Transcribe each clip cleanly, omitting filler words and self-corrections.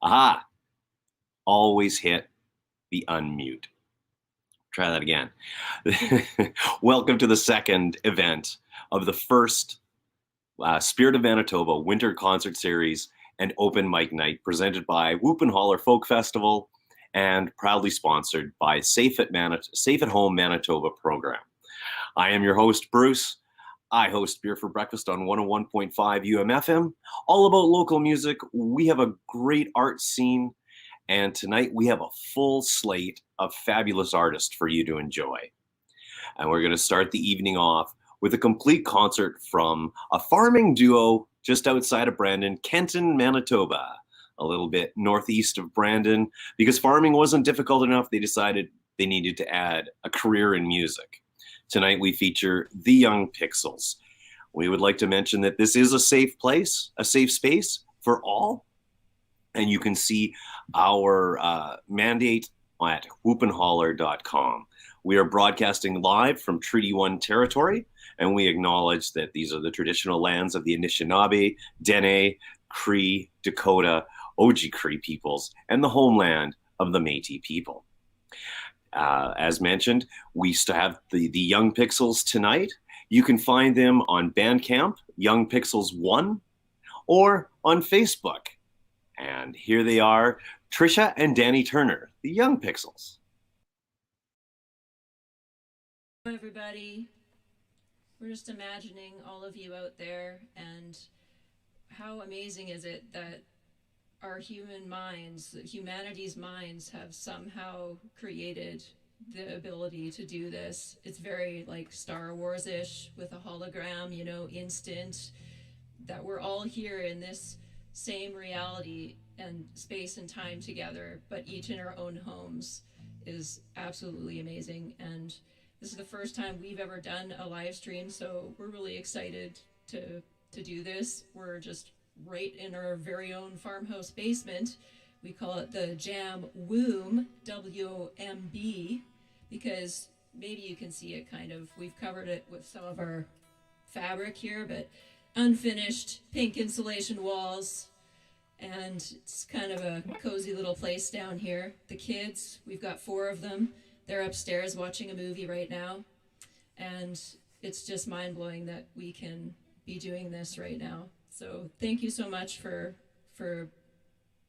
Aha! Always hit the unmute. Try that again. Welcome to the second event of the first Spirit of Manitoba Winter Concert Series and Open Mic Night presented by Whoop Hollar Folk Festival and proudly sponsored by Safe at Home Manitoba program. I am your host, Bruce. I host Beer for Breakfast on 101.5 UMFM, all about local music. We have a great art scene, and tonight we have a full slate of fabulous artists for you to enjoy. And we're going to start the evening off with a complete concert from a farming duo just outside of Brandon, Kenton, Manitoba, a little bit northeast of Brandon. Because farming wasn't difficult enough, they decided they needed to add a career in music. Tonight we feature The Young Pixels. We would like to mention that this is a safe place, a safe space for all. And you can see our mandate at whoopandholler.com. We are broadcasting live from Treaty 1 territory, and we acknowledge that these are the traditional lands of the Anishinaabe, Dene, Cree, Dakota, Oji-Cree peoples, and the homeland of the Métis people. As mentioned, we still have the Young Pixels tonight. You can find them on Bandcamp, Young Pixels 1, or on Facebook. And here they are, Trisha and Danny Turner, the Young Pixels. Hello, everybody. We're just imagining all of you out there, and how amazing is it that our humanity's minds have somehow created the ability to do this. It's very like Star Wars-ish with a hologram, instant, that we're all here in this same reality and space and time together, but each in our own homes, is absolutely amazing. And this is the first time we've ever done a live stream, so we're really excited to do this. We're just right in our very own farmhouse basement. We call it the Jam Womb, W-O-M-B, because maybe you can see it kind of. We've covered it with some of our fabric here, but unfinished pink insulation walls. And it's kind of a cozy little place down here. The kids, we've got 4 of them. They're upstairs watching a movie right now. And it's just mind-blowing that we can be doing this right now. So thank you so much for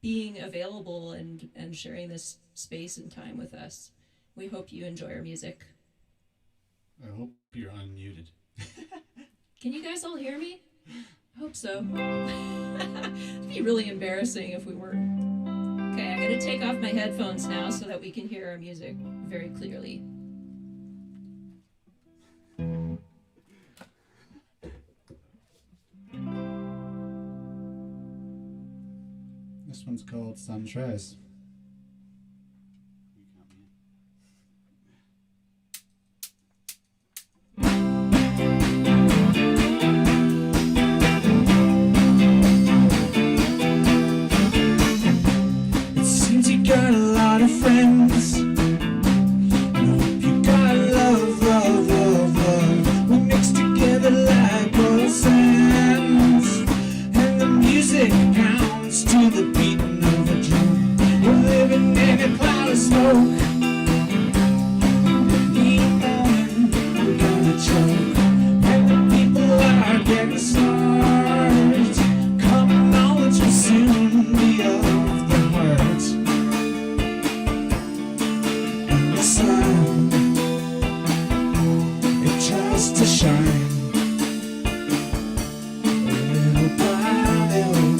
being available and sharing this space and time with us. We hope you enjoy our music. I hope you're unmuted. Can you guys all hear me? I hope so. It'd be really embarrassing if we weren't. Okay, I'm going to take off my headphones now so that we can hear our music very clearly. This one's called Sunrise. It seems you got a lot of friends. I hope you got love, love, love, love. We mix together like both sands, and the music pounds to the beating of a drum. We're living in a cloud of smoke. In the morning, we're gonna choke, and the people are getting smart. Common knowledge will soon be of the heart. And the sun, it tries to shine little by little.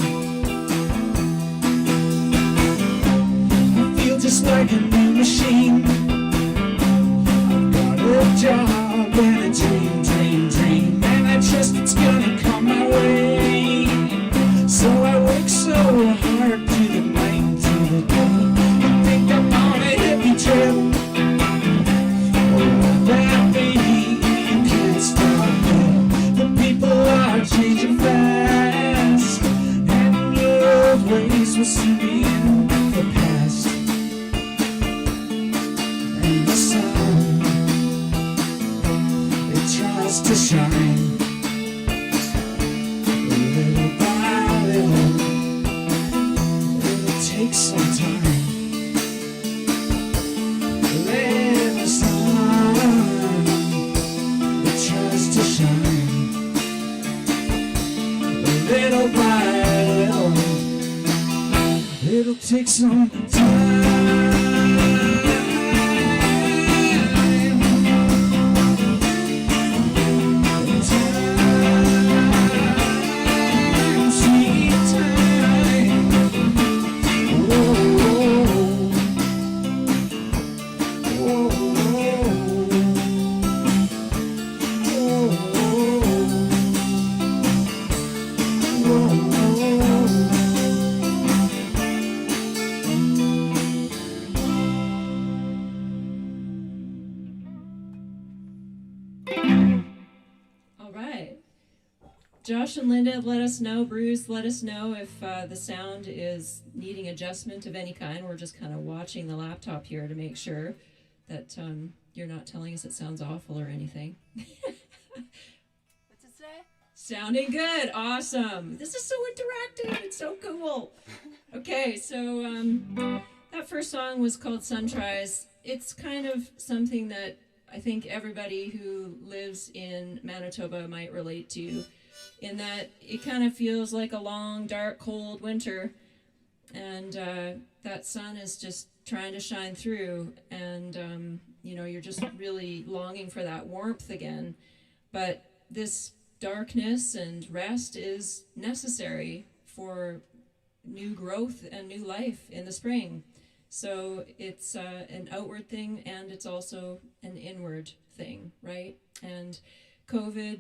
I feel just like a new machine. I've got a job and a dream, dream, dream, and I trust it's gonna come my way. So I work so hard to the night, to the day. I think I'm on a hippie trip. Oh, that baby, you can't stop me. The people are changing fast, and your old ways will soon be in the past. And the sun, it tries to shine little by little. It'll take take some time. Let the sun that tries to shine little by little. It'll take some time. All right. Josh and Linda, let us know. Bruce, let us know if the sound is needing adjustment of any kind. We're just kind of watching the laptop here to make sure that you're not telling us it sounds awful or anything. What's it say? Sounding good. Awesome. This is so interactive. It's so cool. Okay, so that first song was called Sunrise. It's kind of something that I think everybody who lives in Manitoba might relate to, in that it kind of feels like a long, dark, cold winter, and that sun is just trying to shine through, and you're just really longing for that warmth again. But this darkness and rest is necessary for new growth and new life in the spring. So it's an outward thing, and it's also an inward thing, right? And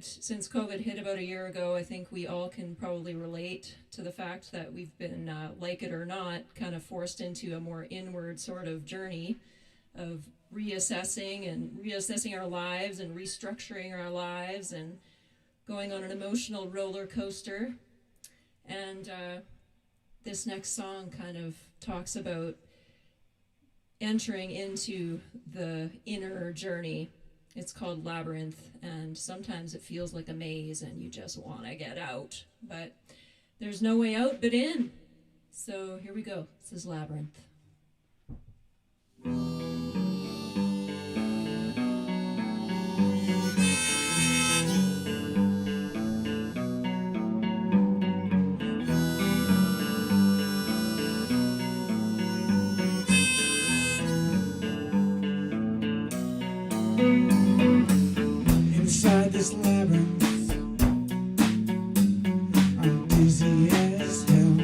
since COVID hit about a year ago, I think we all can probably relate to the fact that we've been, like it or not, kind of forced into a more inward sort of journey of reassessing our lives and restructuring our lives and going on an emotional roller coaster. And this next song kind of talks about entering into the inner journey. It's called Labyrinth, and sometimes it feels like a maze and you just want to get out, but there's no way out but in. So here we go. This is Labyrinth. Inside this labyrinth, I'm dizzy as hell.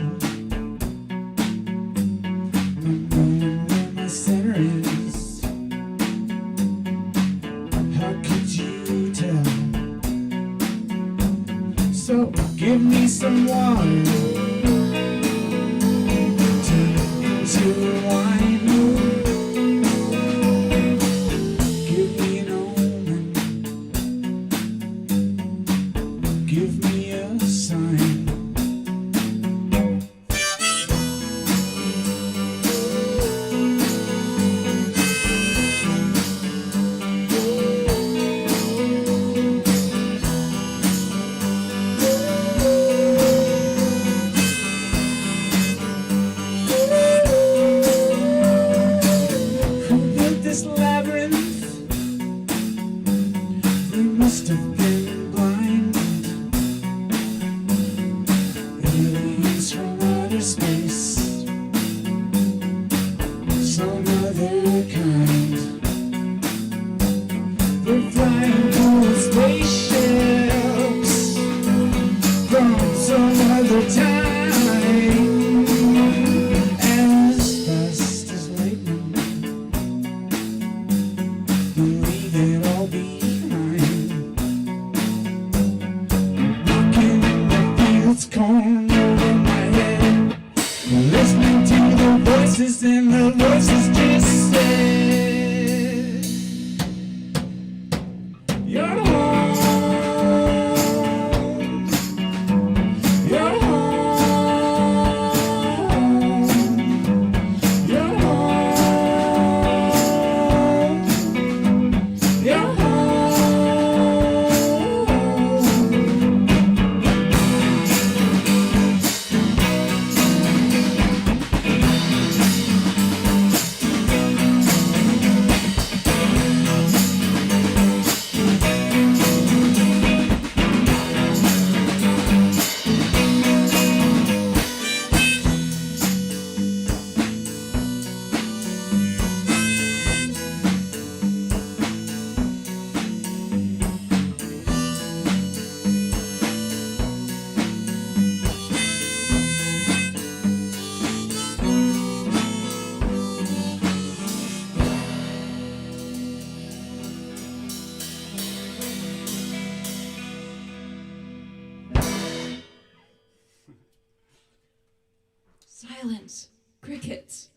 Silence. Crickets.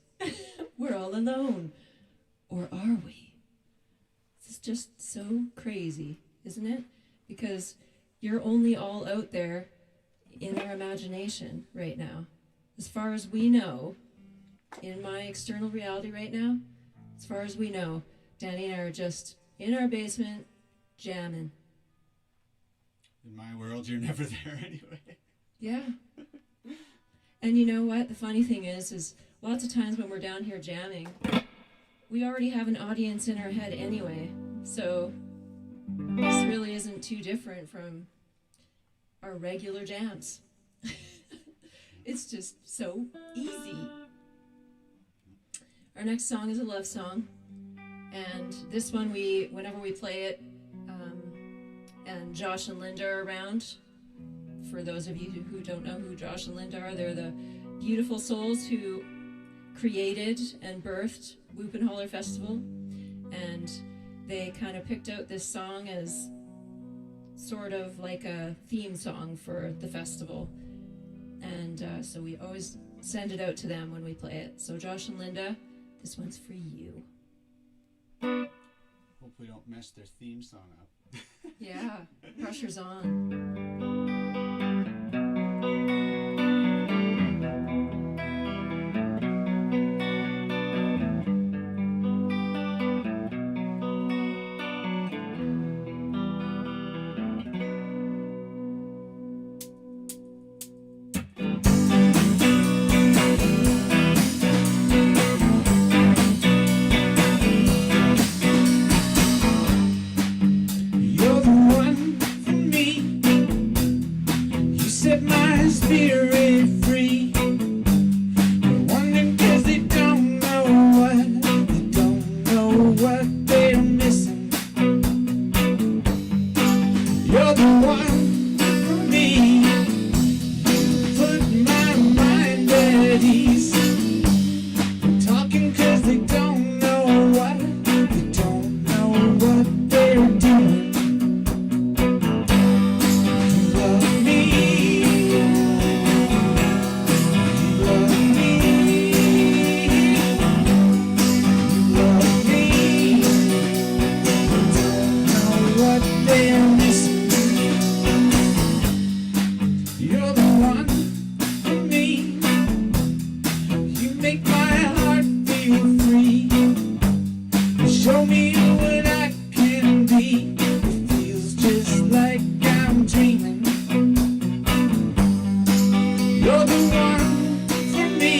We're all alone. Or are we? This is just so crazy, isn't it? Because you're only all out there in our imagination right now. As far as we know, in my external reality right now, as far as we know, Danny and I are just in our basement jamming. In my world, you're never there anyway. Yeah. And you know what? The funny thing is lots of times when we're down here jamming, we already have an audience in our head anyway. So this really isn't too different from our regular jams. It's just so easy. Our next song is a love song. And this one, whenever we play it, and Josh and Linda are around, for those of you who don't know who Josh and Linda are, they're the beautiful souls who created and birthed Whoop Hollar Festival. And they kind of picked out this song as sort of like a theme song for the festival. And so we always send it out to them when we play it. So Josh and Linda, this one's for you. Hope we don't mess their theme song up. Yeah, pressure's on. You're the one for me. You set my spirit free. They're wondering 'cause they don't know what they're missing. You're the one for me. Put my mind at ease. Talking 'cause they don't know what they're doing. You love me. You love me. You love me. Don't know what they're missing. You're the one for me. You make my heart feel free. You show me what I can be. It feels just like I'm dreaming. You're the one for me.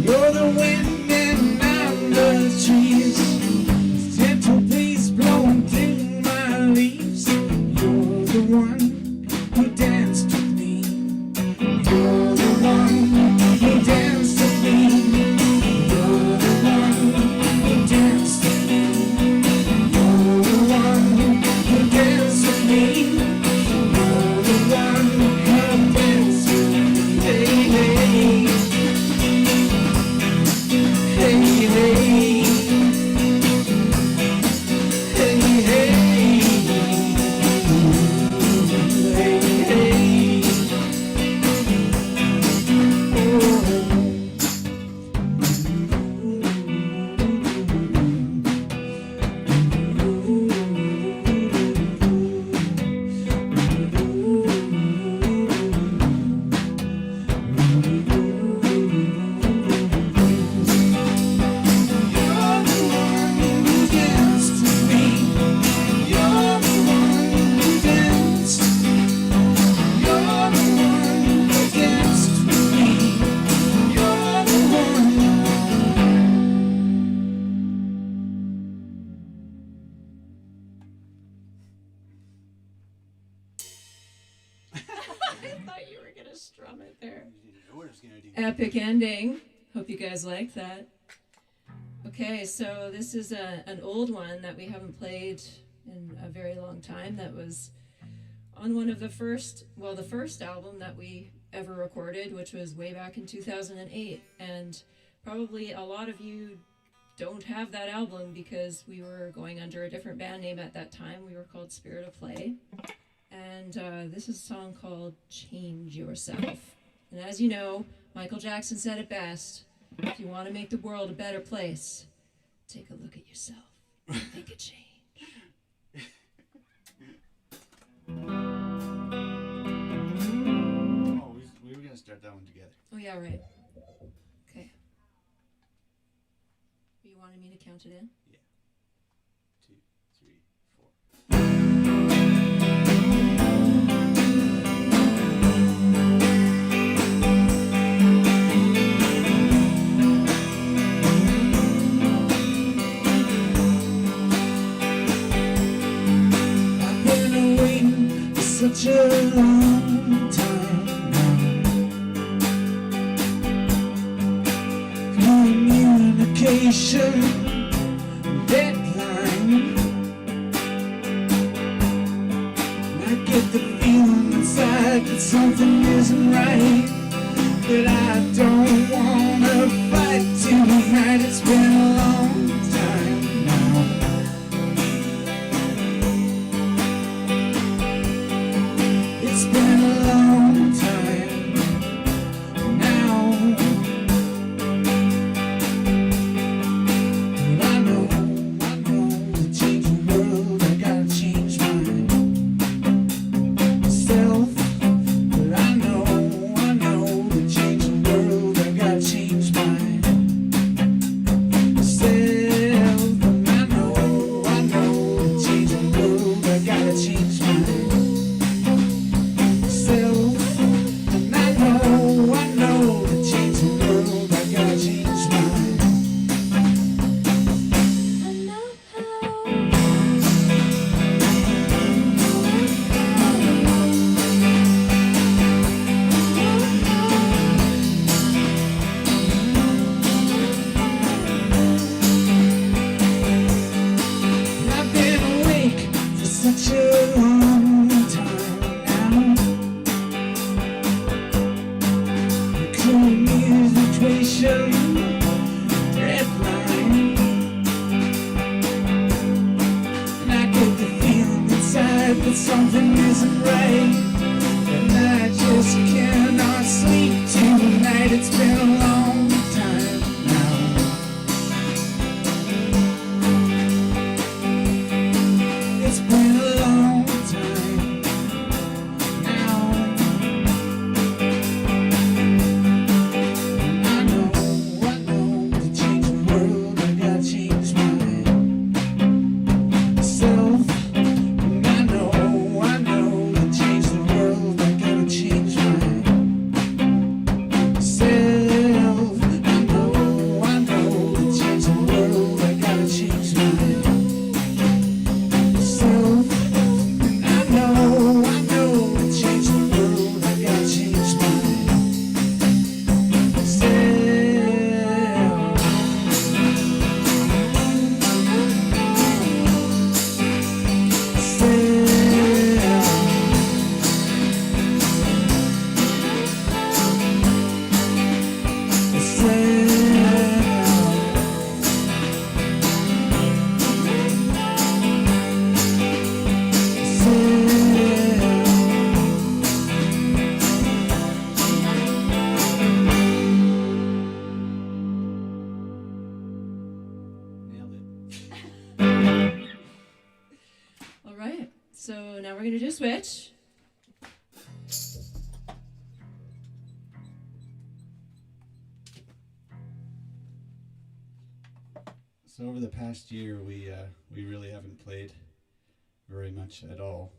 You're the wind and I'm the trees. Gentle breeze blowing through my leaves. You're the one who danced with me. You're the one who danced with me. You're the one who danced with me. You're the one who danced with me. You're the one who danced with me. Hey, hey. Hey, hey. Hey, hey. Hey, hey. I thought you were gonna strum it there. You know what I was gonna do. Epic ending. Hope you guys liked that. Okay, so this is an old one that we haven't played in a very long time. That was on one of the first album that we ever recorded, which was way back in 2008. And probably a lot of you don't have that album because we were going under a different band name at that time. We were called Spirit of Play. And this is a song called Change Yourself. And as you know, Michael Jackson said it best. If you want to make the world a better place, take a look at yourself and make a change. Oh, we were gonna start that one together. Oh, yeah, right. Okay. You wanted me to count it in? 2, 3, 4. I've been waiting for such a long time now. Communication deadline. I get the feeling inside that something isn't right, that I don't wanna fight tonight. It's been a long time now. It's been a long time now. And I know to change the world, I gotta change myself. But I know to change the world, I gotta change myself. And I know to change the world, I gotta change myself. And I know to change the world, I gotta change myself. I've been awake for such a long time now. Communication deadline. And I get the feeling inside that something isn't right, and I just cannot sleep tonight. It's been a long time now. It's been a long time now. And I know to change the world, I gotta change myself. And I know to change the world, I gotta change myself. I know to change the world, I gotta change myself. And I know to change the world, I gotta change Nailed it. All right. So now we're going to do a switch. So over the past year, we really haven't played very much at all.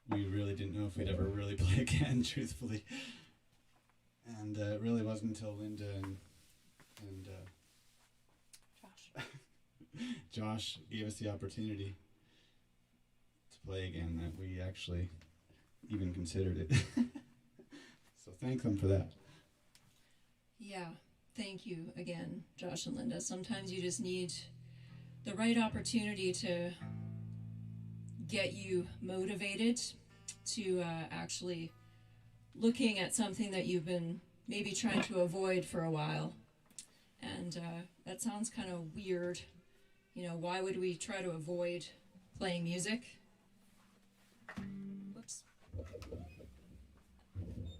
We really didn't know if we'd ever really play again, truthfully. And it really wasn't until Linda and Josh gave us the opportunity to play again that we actually even considered it. So thank them for that. Yeah. Thank you again, Josh and Linda. Sometimes you just need the right opportunity to get you motivated to actually looking at something that you've been maybe trying to avoid for a while. And that sounds kind of weird. You know, why would we try to avoid playing music? Whoops.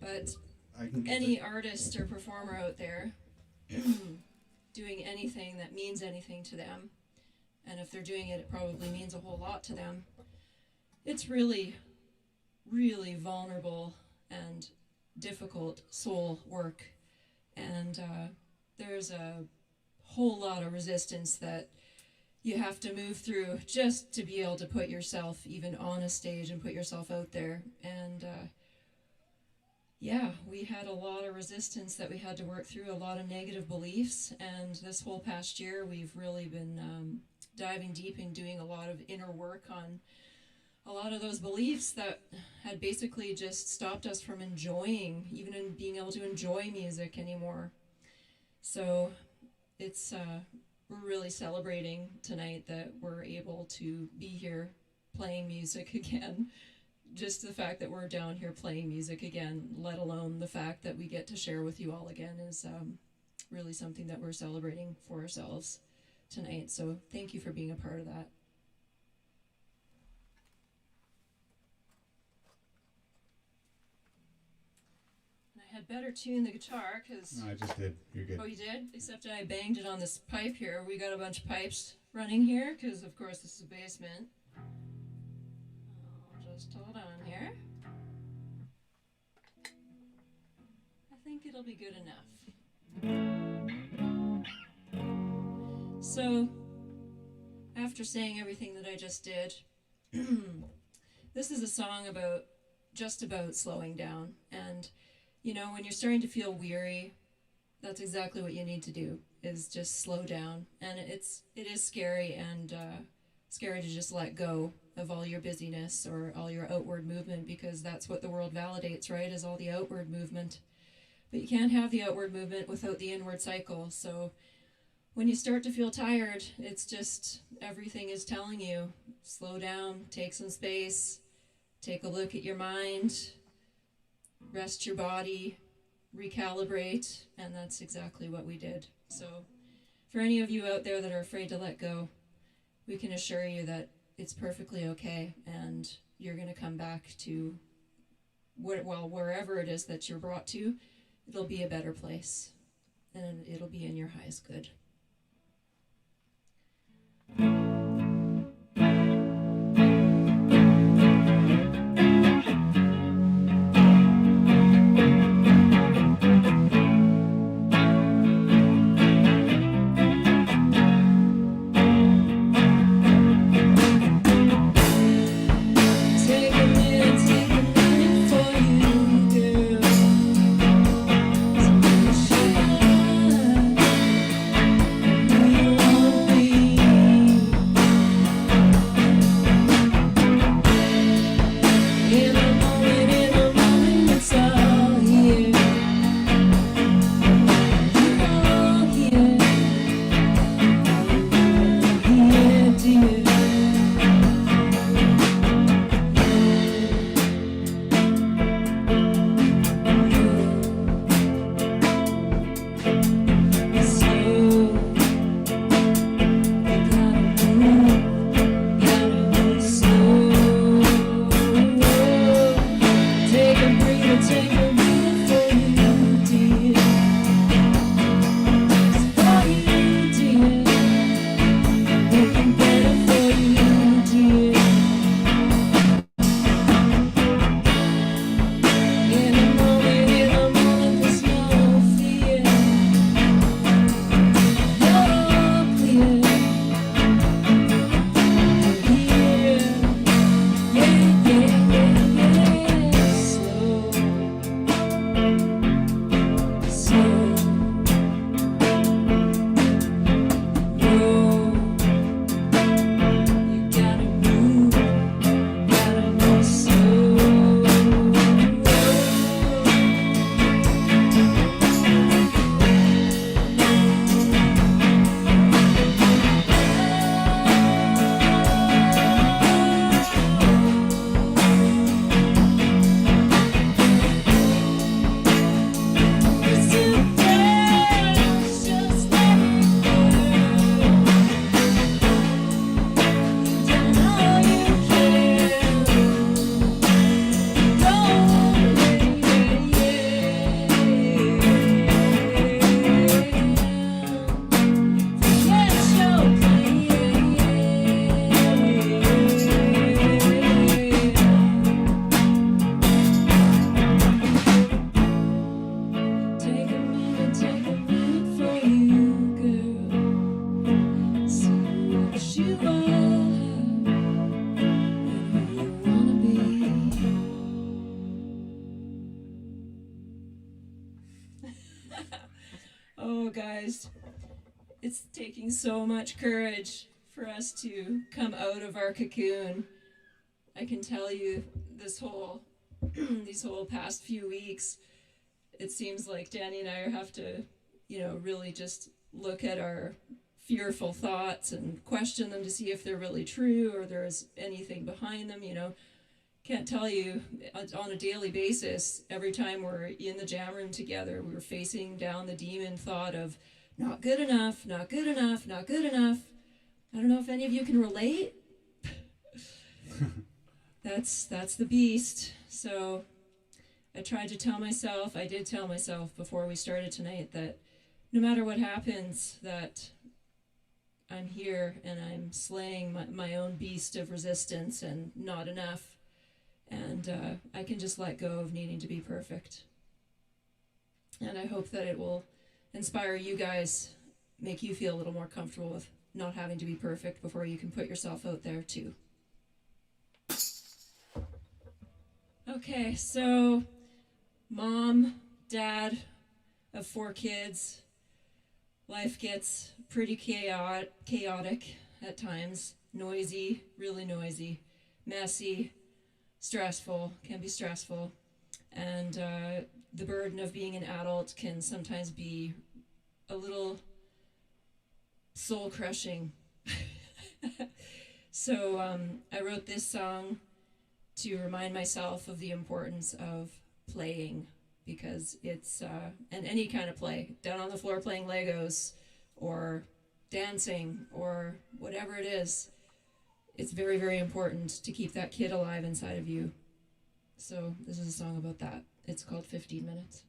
But I can get any artist or performer out there doing anything that means anything to them, and if they're doing it, it probably means a whole lot to them. It's really, really vulnerable and difficult soul work, and there's a whole lot of resistance that you have to move through just to be able to put yourself even on a stage and put yourself out there. And yeah, we had a lot of resistance that we had to work through, a lot of negative beliefs, and this whole past year we've really been diving deep and doing a lot of inner work on a lot of those beliefs that had basically just stopped us from enjoying, even in being able to enjoy music anymore. So it's we're really celebrating tonight that we're able to be here playing music again. Just the fact that we're down here playing music again, let alone the fact that we get to share with you all again, is really something that we're celebrating for ourselves tonight. So thank you for being a part of that. I had better tune the guitar because... No, I just did. You're good. Oh, you did? Except I banged it on this pipe here. We got a bunch of pipes running here because, of course, this is a basement. I'll just hold on here. I think it'll be good enough. So, after saying everything that I just did, this is a song about just about slowing down. And you know, when you're starting to feel weary, that's exactly what you need to do, is just slow down. And it is scary, and scary to just let go of all your busyness or all your outward movement, because that's what the world validates, right, is all the outward movement. But you can't have the outward movement without the inward cycle. So when you start to feel tired, it's just everything is telling you, slow down, take some space, take a look at your mind, rest your body, recalibrate, and that's exactly what we did. So for any of you out there that are afraid to let go, we can assure you that it's perfectly okay, and you're going to come back to, wherever it is that you're brought to, it'll be a better place, and it'll be in your highest good. Take a minute for you, girl. So shine. Oh, guys, it's taking so much courage for us to come out of our cocoon. I can tell you this whole these whole past few weeks, it seems like Danny and I have to, really just look at our fearful thoughts and question them to see if they're really true or there's anything behind them. Can't tell you, on a daily basis, every time we're in the jam room together, we're facing down the demon thought of not good enough, not good enough, not good enough. I don't know if any of you can relate. That's the beast. So I did tell myself before we started tonight that no matter what happens, that I'm here and I'm slaying my own beast of resistance and not enough. And I can just let go of needing to be perfect. And I hope that it will inspire you guys, make you feel a little more comfortable with not having to be perfect before you can put yourself out there too. Okay, so mom, dad of 4 kids, life gets pretty chaotic at times, noisy, really noisy, messy, stressful, can be stressful, and the burden of being an adult can sometimes be a little soul-crushing. So I wrote this song to remind myself of the importance of playing, because it's, and any kind of play, down on the floor playing Legos, or dancing, or whatever it is, it's very, very important to keep that kid alive inside of you. So this is a song about that. It's called 15 Minutes.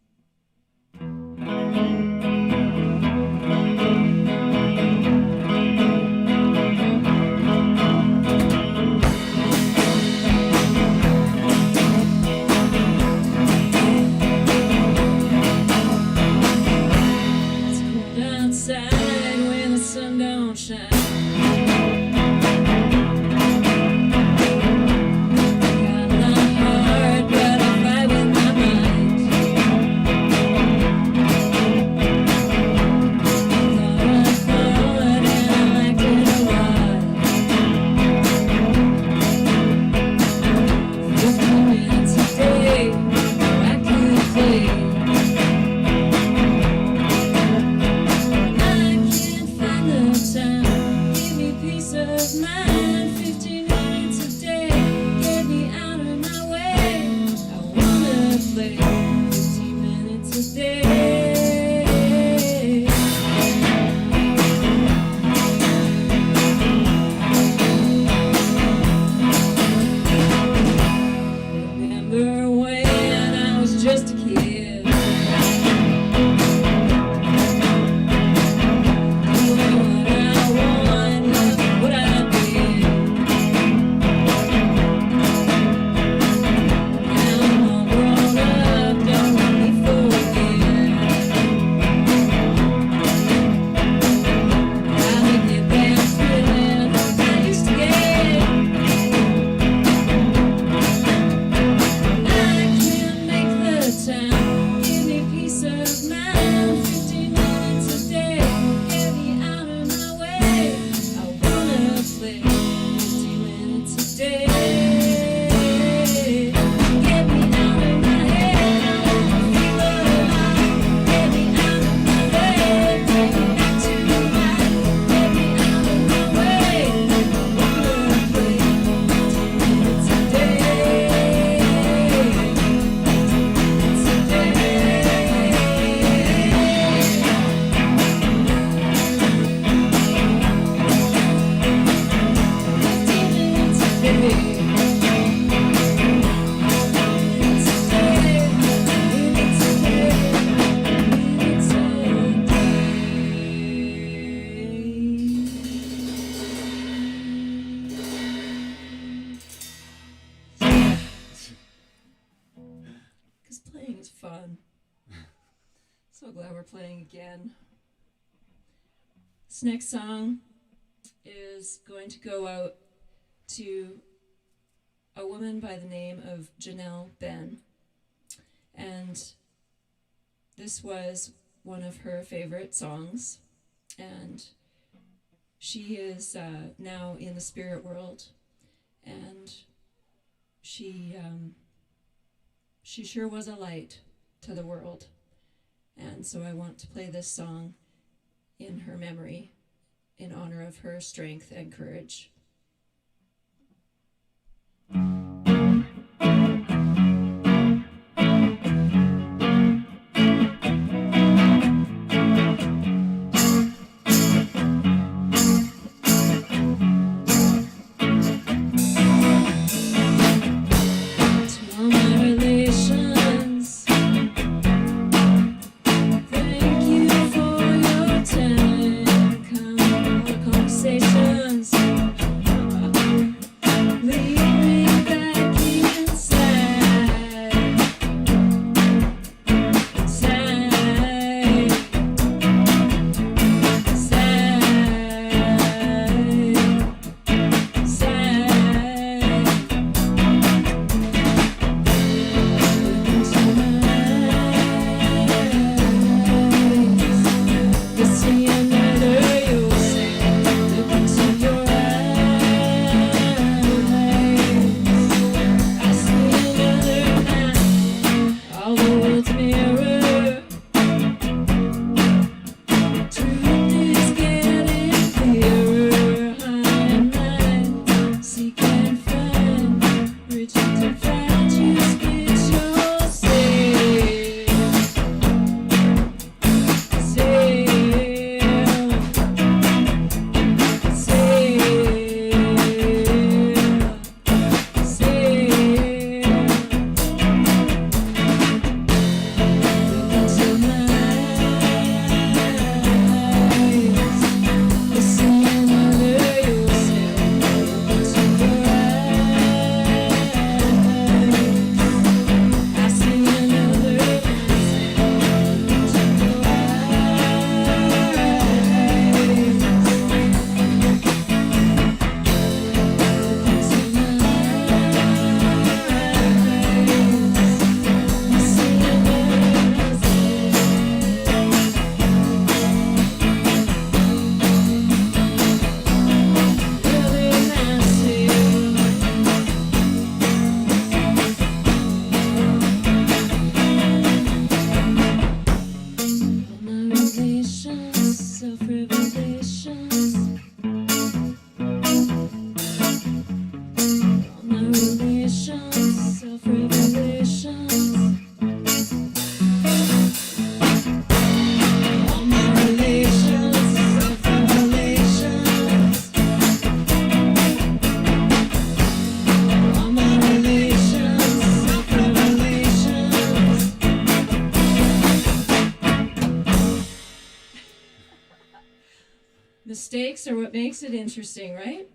It's cold outside when the sun don't shine. Fun. So glad we're playing again. This next song is going to go out to a woman by the name of Janelle Ben. And this was one of her favorite songs, and she is now in the spirit world, and she sure was a light to the world. And so I want to play this song in her memory, in honor of her strength and courage. Mistakes are what makes it interesting, right?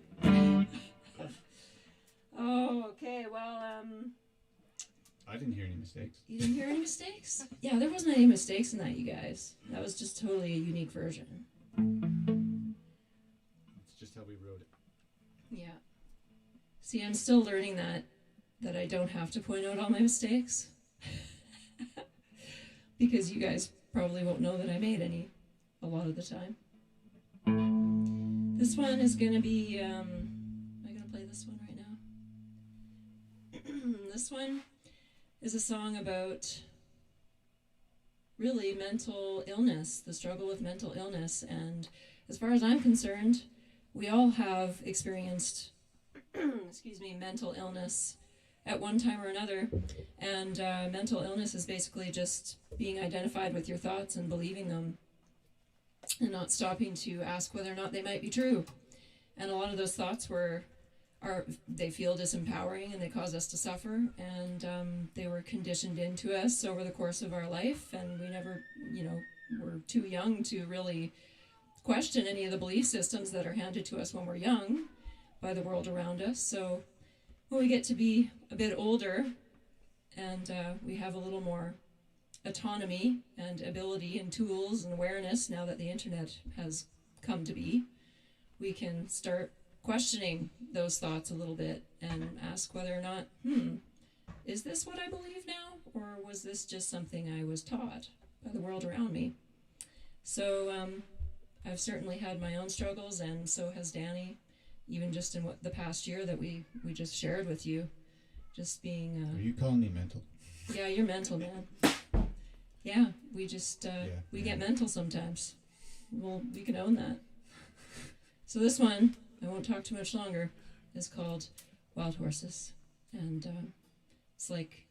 Oh, okay. Well, I didn't hear any mistakes. you didn't hear any mistakes? Yeah, there wasn't any mistakes in that, you guys. That was just totally a unique version. It's just how we wrote it. Yeah. See, I'm still learning that I don't have to point out all my mistakes. Because you guys probably won't know that I made any a lot of the time. This one is going to be, am I going to play this one right now? This one is a song about really mental illness, the struggle with mental illness. And as far as I'm concerned, we all have experienced, mental illness at one time or another. And mental illness is basically just being identified with your thoughts and believing them, and not stopping to ask whether or not they might be true. And a lot of those thoughts they feel disempowering, and they cause us to suffer, and they were conditioned into us over the course of our life, and we never, we're too young to really question any of the belief systems that are handed to us when we're young by the world around us. So when we get to be a bit older and we have a little more autonomy and ability and tools and awareness, now that the internet has come to be, we can start questioning those thoughts a little bit and ask whether or not, is this what I believe now? Or was this just something I was taught by the world around me? So I've certainly had my own struggles, and so has Danny, even just in the past year that we just shared with you. Just being... Are you calling me mental? Yeah, you're mental, man. Yeah, we just, we get mental sometimes. Well, we can own that. So this one, I won't talk too much longer, is called Wild Horses. And it's like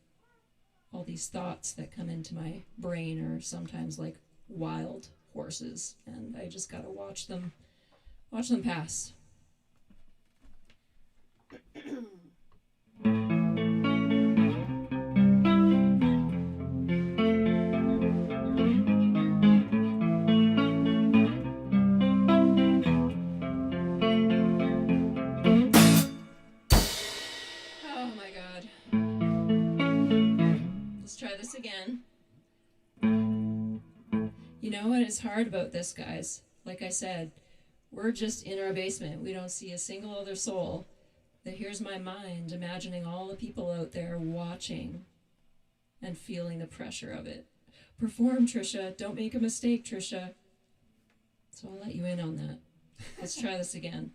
all these thoughts that come into my brain are sometimes like wild horses, and I just gotta watch them pass. Oh my god. Let's try this again. You know what is hard about this, guys? Like I said, we're just in our basement. We don't see a single other soul. But here's my mind imagining all the people out there watching and feeling the pressure of it. Perform, Trisha. Don't make a mistake, Trisha. So I'll let you in on that. Let's try this again.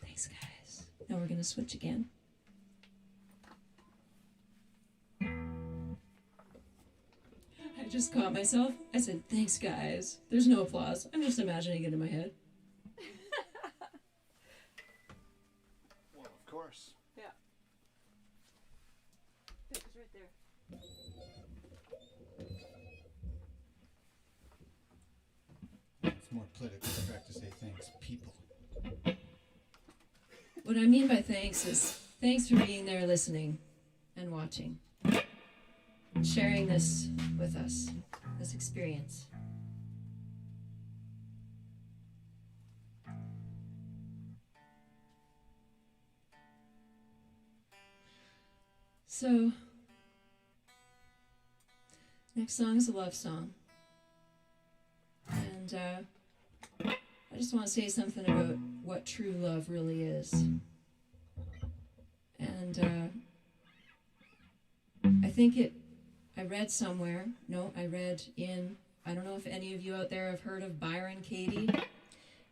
Thanks, guys. Now we're going to switch again. I just caught myself. I said, thanks, guys. There's no applause. I'm just imagining it in my head. Well, of course. Yeah. It's right there. It's more politically correct to say thanks, people. What I mean by thanks is thanks for being there listening and watching and sharing this with us, this experience. So, next song is a love song. And I just want to say something about what true love really is. And I read somewhere, I don't know if any of you out there have heard of Byron Katie,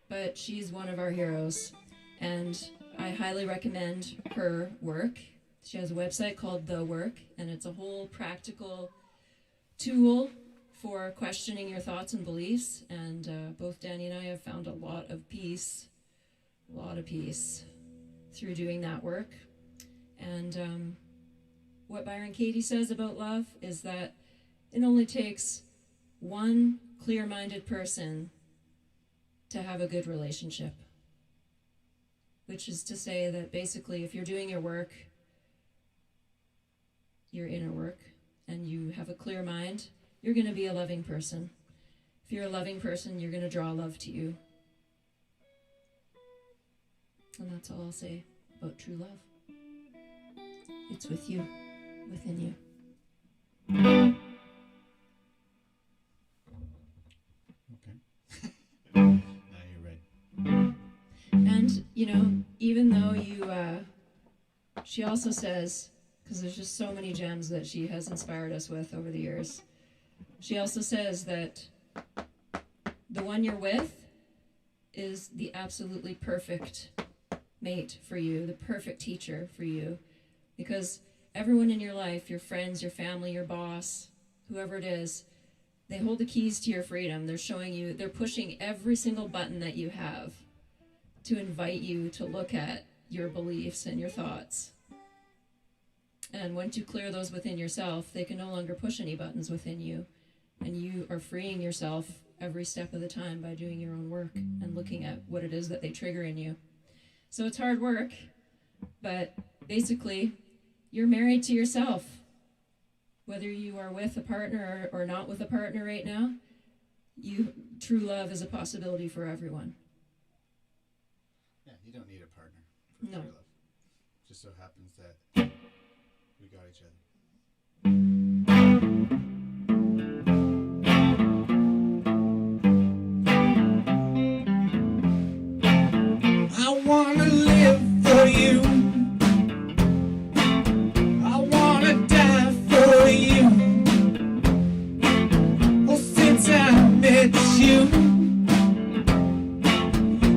but she's one of our heroes. And I highly recommend her work. She has a website called The Work, and it's a whole practical tool for questioning your thoughts and beliefs. And both Danny and I have found a lot of peace through doing that work. And what Byron Katie says about love is that it only takes one clear-minded person to have a good relationship. Which is to say that basically if you're doing your work, your inner work, and you have a clear mind, you're going to be a loving person. If you're a loving person, you're going to draw love to you. And that's all I'll say about true love. It's with you, within you. Okay. Now you're right. And, even though she also says, because there's just so many gems that she has inspired us with over the years, she also says that the one you're with is the absolutely perfect mate for you, the perfect teacher for you, because everyone in your life, your friends, your family, your boss, whoever it is, they hold the keys to your freedom. They're pushing every single button that you have to invite you to look at your beliefs and your thoughts. And once you clear those within yourself, they can no longer push any buttons within you. And you are freeing yourself every step of the time by doing your own work and looking at what it is that they trigger in you. So it's hard work, but basically, you're married to yourself. Whether you are with a partner or not with a partner right now, true love is a possibility for everyone. Yeah, you don't need a partner for No. true love. Just so happens that we got each other. I wanna live for you. I wanna die for you. Oh, since I met you,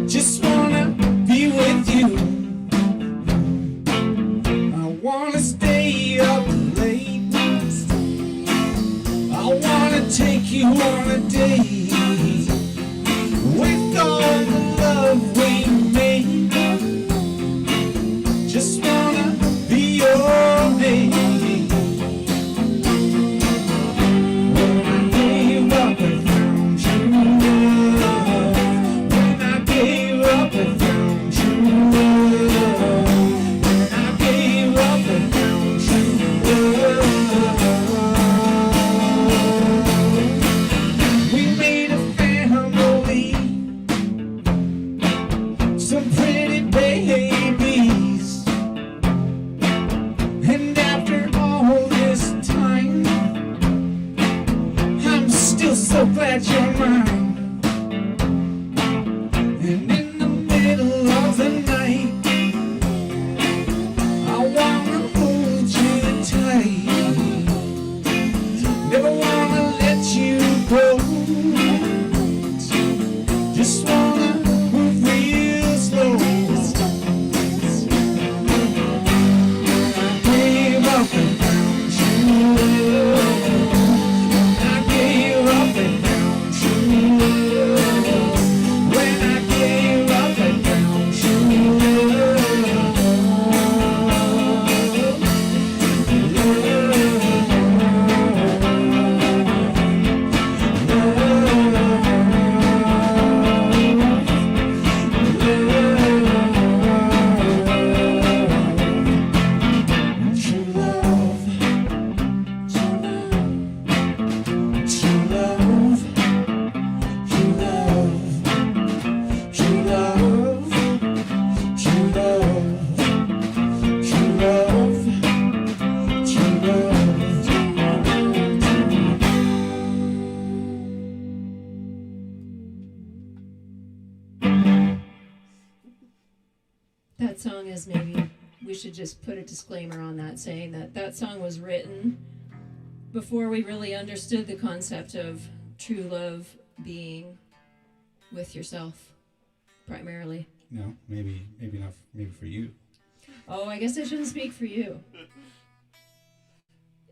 just wanna be with you. I wanna stay up late. I wanna take you on a date with all the love we made. Just wanna be your mate. When I gave up and found you, That song is maybe, we should just put a disclaimer on that saying that that song was written before we really understood the concept of true love being with yourself primarily. No, maybe not. Maybe for you. Oh, I guess I shouldn't speak for you.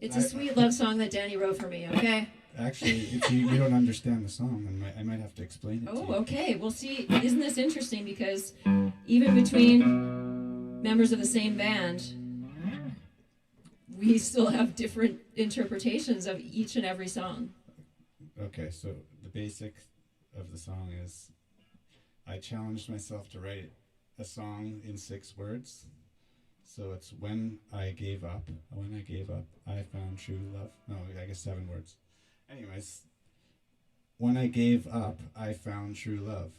It's a sweet love song that Danny wrote for me, okay? Actually, if you don't understand the song, I might have to explain it to Oh, you. okay. Well, see, isn't this interesting? Because even between members of the same band, we still have different interpretations of each and every song. Okay, so the basic of the song is, I challenged myself to write a song in 6 words. So it's when I gave up, I found true love. No, I guess 7 words. Anyways, when I gave up, I found true love.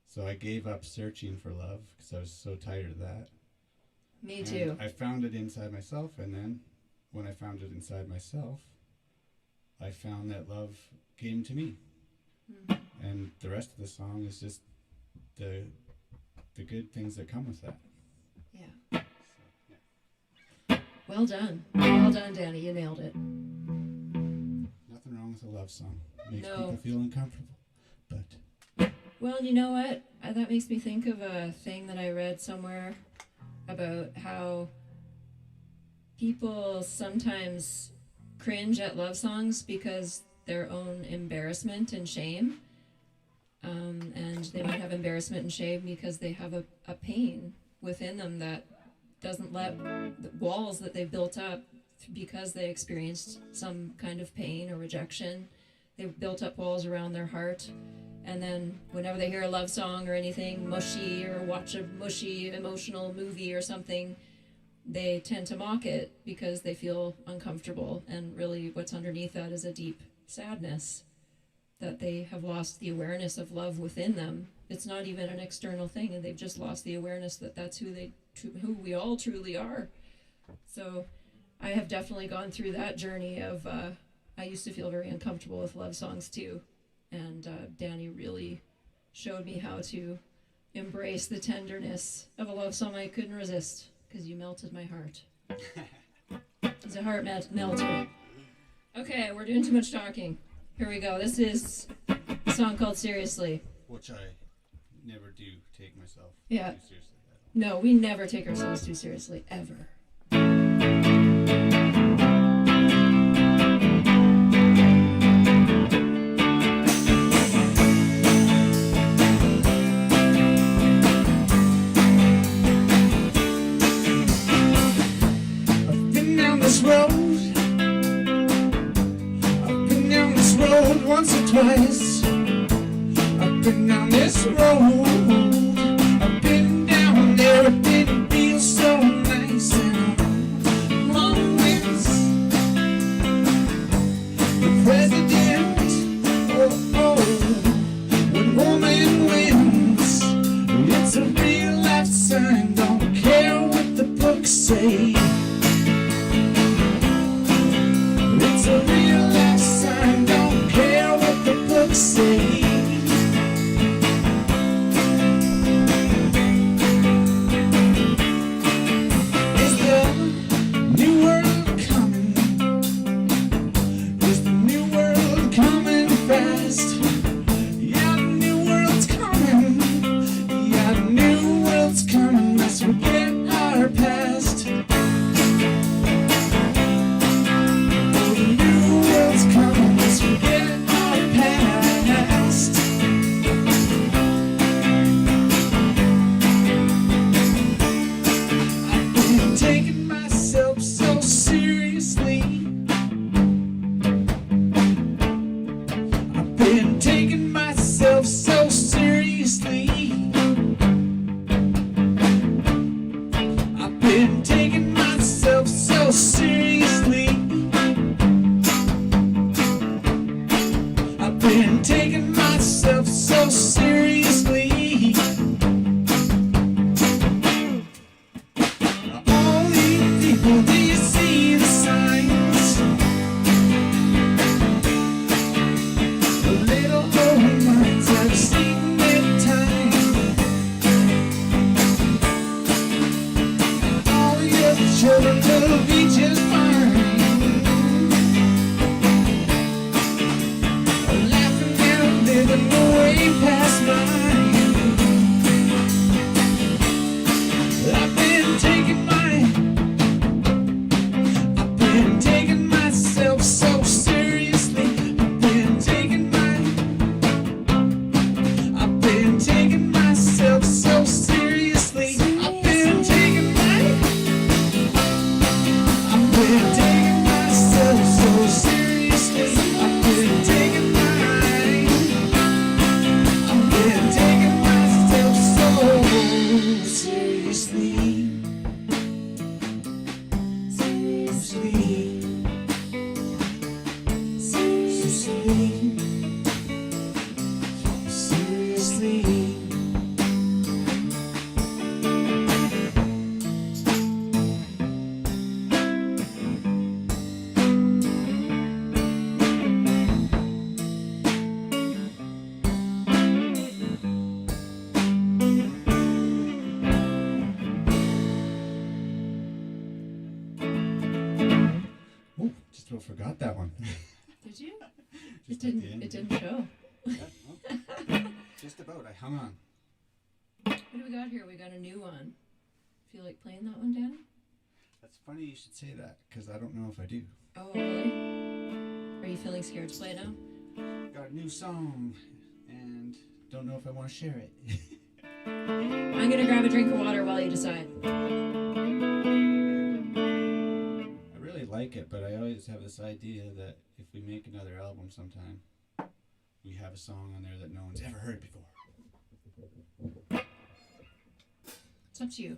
So I gave up searching for love because I was so tired of that. Me And too. I found it inside myself, and then when I found it inside myself, I found that love came to me. And the rest of the song is just the good things that come with that. Yeah. Well done. Well done, Danny. You nailed it. Nothing wrong with a love song. Makes No. people feel uncomfortable, but Well, you know what? That makes me think of a thing that I read somewhere about how people sometimes cringe at love songs because their own embarrassment and shame. And they might have embarrassment and shame because they have a pain within them that doesn't let the walls that they've built up because they experienced some kind of pain or rejection. They've built up walls around their heart. And then whenever they hear a love song or anything mushy or watch a mushy emotional movie or something, they tend to mock it because they feel uncomfortable. And really what's underneath that is a deep sadness that they have lost the awareness of love within them. It's not even an external thing, and they've just lost the awareness that that's who we all truly are. So I have definitely gone through that journey of I used to feel very uncomfortable with love songs too, and Danny really showed me how to embrace the tenderness of a love song I couldn't resist, because you melted my heart. It's a heart melter. Okay, we're doing too much talking. Here we go. This is a song called Seriously. which I never do take myself Yeah. too seriously at all. No, we never take ourselves too seriously, ever. I've been down this road. I've been down this road once or twice. I've been down this road. I've been down there. It didn't feel so nice. And long winds. The president. Oh, oh. When woman wins, it's a real life sign. Don't care what the books say. It's a real life sign, don't care what the books say. Is the new world coming? Is the new world coming fast? Yeah, the new world's coming. Yeah, the new world's coming. Let's forget our past. been taking myself so seriously. I've been taking myself so seriously. I've been taking myself so seriously. Seriously. Oh, just about forgot that one. Did you? Just at the end. It didn't show. Yeah, well, just about. I hung on. What do we got here? We got a new one. Feel like playing that one, Danny? That's funny you should say that, because I don't know if I do. Oh, really? Are you feeling scared to play it now? Got a new song, and don't know if I want to share it. I'm gonna grab a drink of water while you decide. I really like it, but I always have this idea that if we make another album sometime, we have a song on there that no one's ever heard before. It's up to you.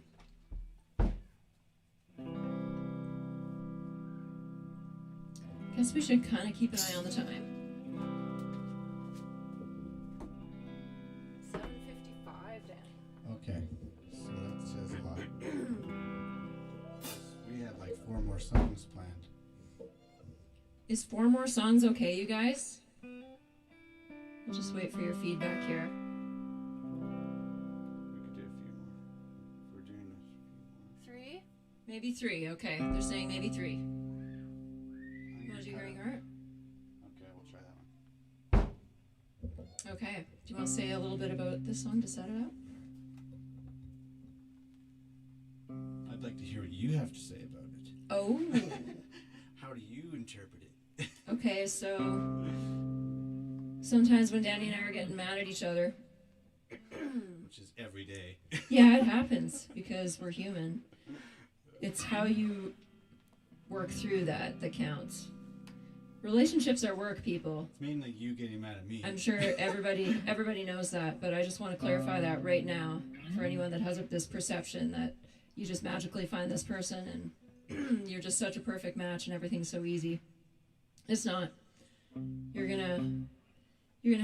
Guess we should kind of keep an eye on the time. 7:55, Dan. Okay, so that says a lot. We had like 4 more songs planned. Is 4 more songs okay, you guys? We'll just wait for your feedback here. We could do a few more. If we're doing a few 3? Maybe 3, okay. They're saying maybe 3. more. Was you hearing her? Okay, we'll try that one. Okay. Do you want to say a little bit about this song to set it up? I'd like to hear what you have to say about it. Oh. How do you interpret it? Okay, so sometimes when Danny and I are getting mad at each other, Which is every day. yeah, it happens because we're human. It's how you work through that counts. Relationships are work, people. It's mainly you getting mad at me. I'm sure everybody knows that, but I just want to clarify that right now for anyone that has this perception that you just magically find this person and you're just such a perfect match and everything's so easy. It's not. You're gonna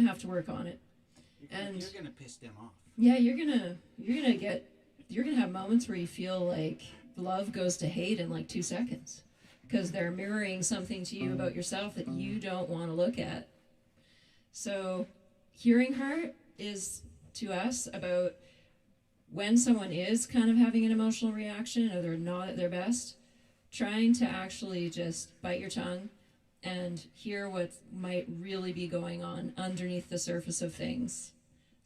have to work on it. And you're gonna piss them off. yeah, you're gonna have moments where you feel like love goes to hate in like 2 seconds because they're mirroring something to you about yourself that you don't want to look at. So hearing heart is to us about when someone is kind of having an emotional reaction or they're not at their best, trying to actually just bite your tongue and hear what might really be going on underneath the surface of things.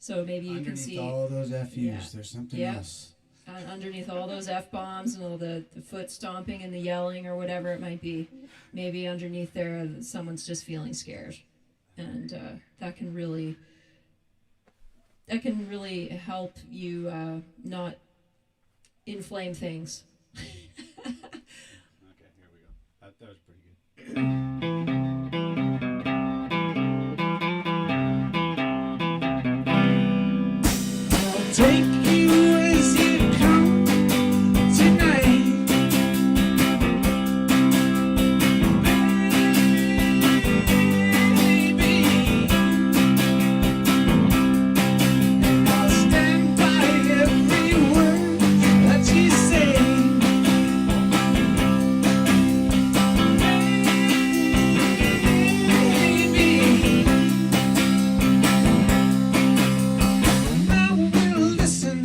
So maybe you can see all those FUs, Yeah. there's something Yeah. else. underneath all those F-bombs and all the foot stomping and the yelling or whatever it might be. Maybe underneath there, someone's just feeling scared. And that can really help you not inflame things. Okay, here we go. That was pretty good. I'll take you as you come tonight. Baby, and I'll stand by every word that you say. Baby, I will listen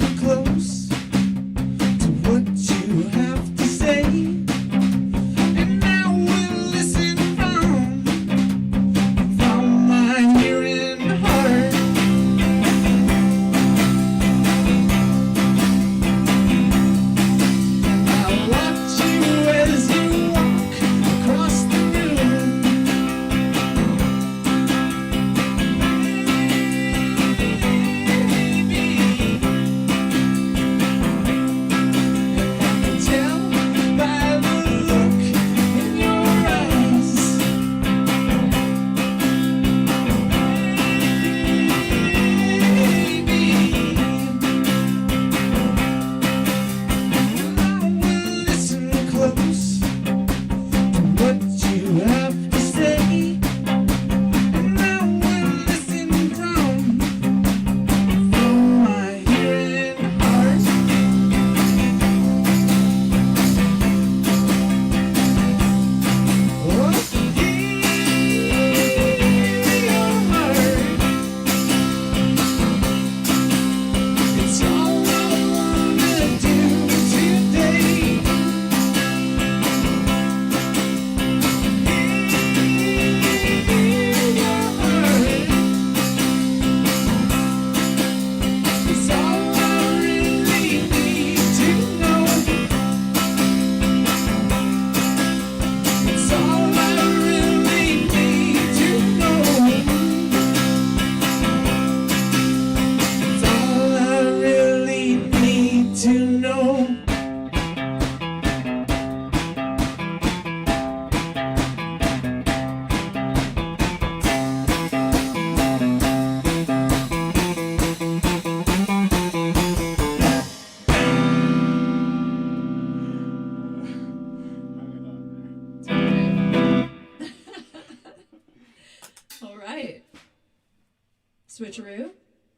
switcheroo?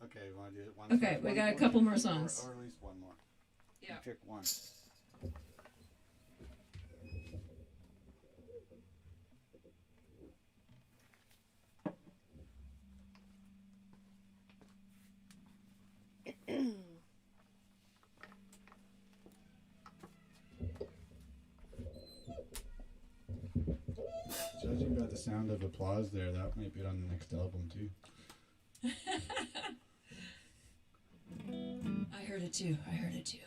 Okay, we want to do it one. Okay, we got a couple more songs. Or at least one more. Yeah. Pick one. Judging by the sound of applause there, that might be on the next album too. I heard it too. I heard it too.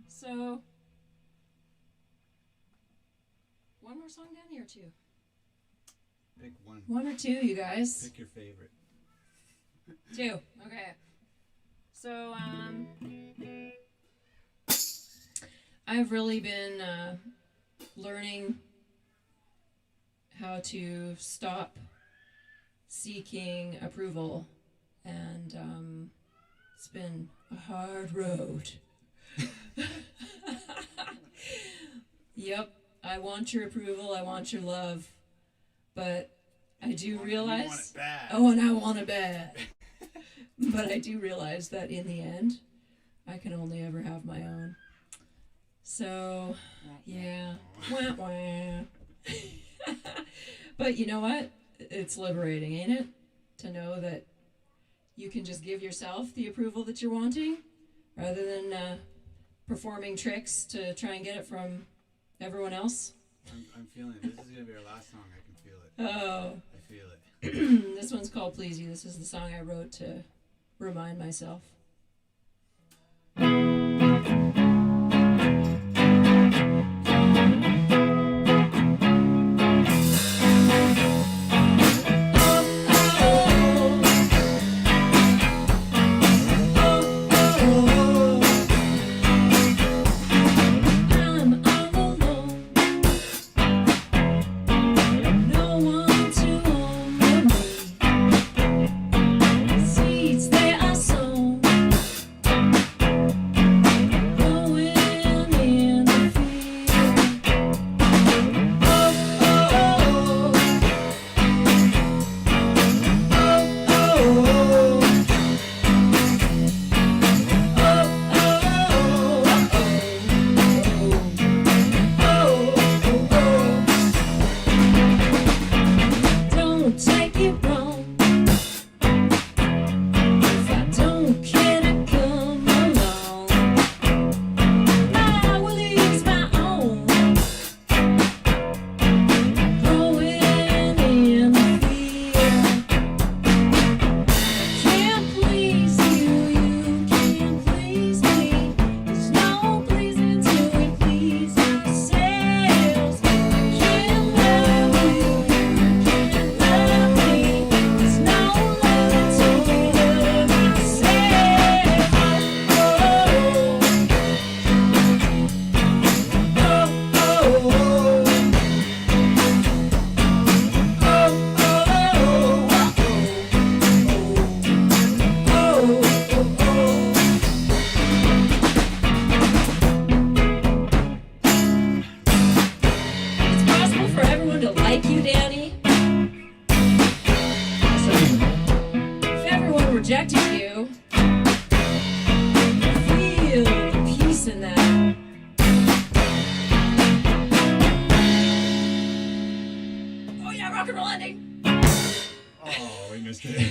So, one more song, Danny, or two? Pick one. One or two, you guys? Pick your favorite. Two. Okay. So, I've really been learning how to stop seeking approval, and it's been a hard road. Yep, I want your approval, I want your love, but I do realize. You want it bad. Oh, and I want it bad. But I do realize that in the end, I can only ever have my own. So, yeah. Wah, wah. But you know what? It's liberating, ain't it? To know that you can just give yourself the approval that you're wanting, rather than performing tricks to try and get it from everyone else. I'm feeling it. This is going to be our last song. I can feel it. Oh. I feel it. This one's called Please You. This is the song I wrote to remind myself. Seeds they are sown.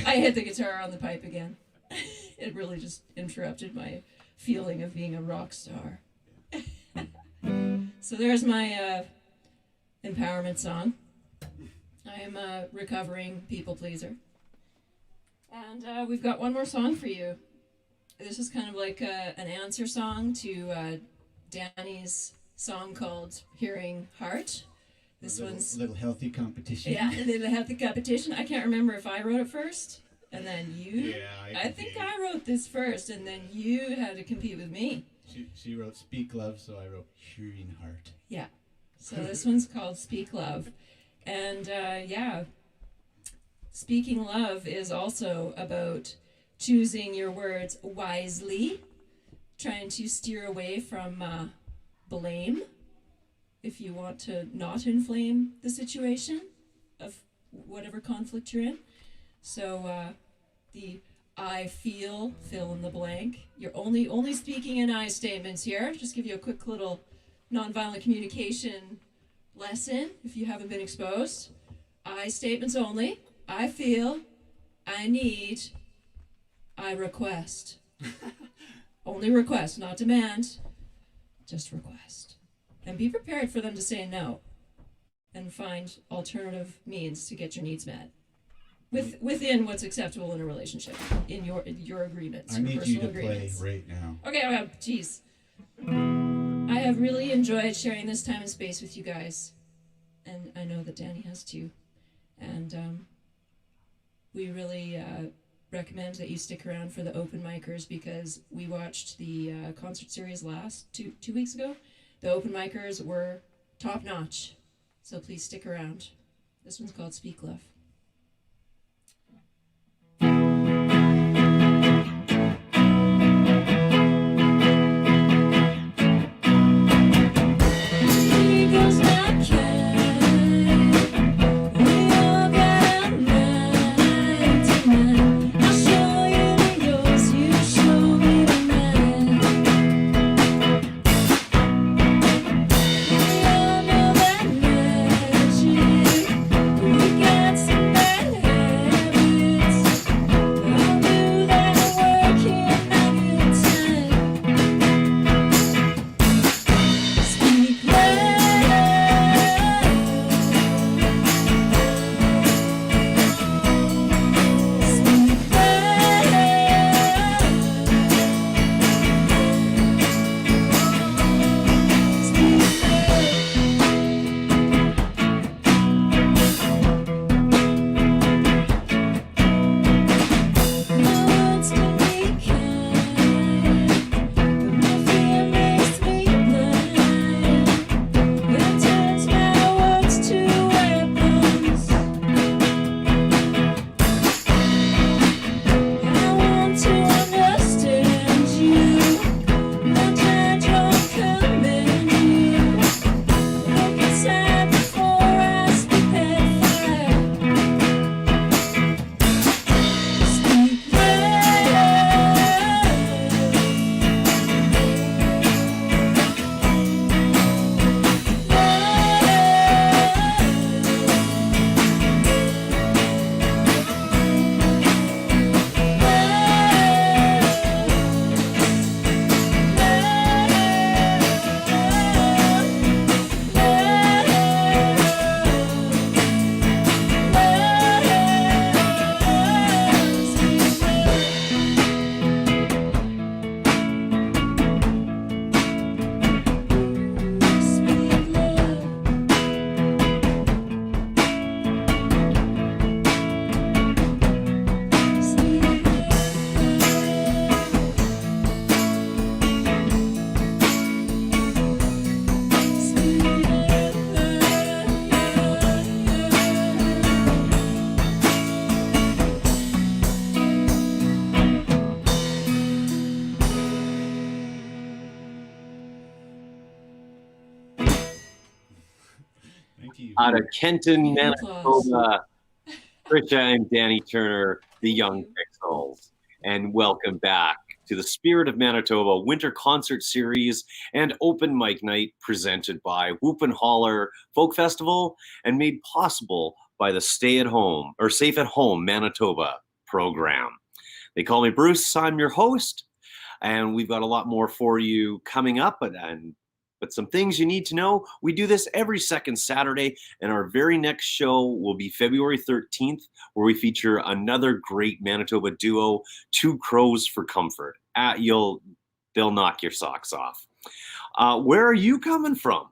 I hit the guitar on the pipe again. It really just interrupted my feeling of being a rock star. So there's my empowerment song. I am a recovering people pleaser. And we've got one more song for you. This is kind of like an answer song to Danny's song called Hearing Heart. This one's a little healthy competition. Yeah, a little healthy competition. I can't remember if I wrote it first and then you. Yeah, I think I wrote this first and then you had to compete with me. She wrote Speak Love, so I wrote Hearing Heart. Yeah. So this one's called Speak Love. And yeah, speaking love is also about choosing your words wisely, trying to steer away from blame if you want to not inflame the situation of whatever conflict you're in. So the I feel fill in the blank. You're only speaking in I statements here. Just give you a quick little nonviolent communication lesson if you haven't been exposed. I statements only. I feel, I need, I request. Only request, not demand. Just request. And be prepared for them to say no and find alternative means to get your needs met. Within what's acceptable in a relationship, in your agreements. I your need you to personal agreements. play right now. Okay, jeez. I have really enjoyed sharing this time and space with you guys. And I know that Danny has too. And we really recommend that you stick around for the open micers, because we watched the concert series last two weeks ago. The open micers were top notch. So please stick around. This one's called Speak Love. Out of Kenton, Round of applause. Manitoba, Trisha and Danny Turner, the Young Pixels. And welcome back to the Spirit of Manitoba Winter Concert Series and Open Mic Night, presented by Whoop Hollar Folk Festival and made possible by the Stay at Home or Safe at Home Manitoba program. They call me Bruce. I'm your host, and we've got a lot more for you coming up. But some things you need to know. We do this every second Saturday, and our very next show will be February 13th, where we feature another great Manitoba duo, Two Crows for Comfort. They'll knock your socks off. Where are you coming from?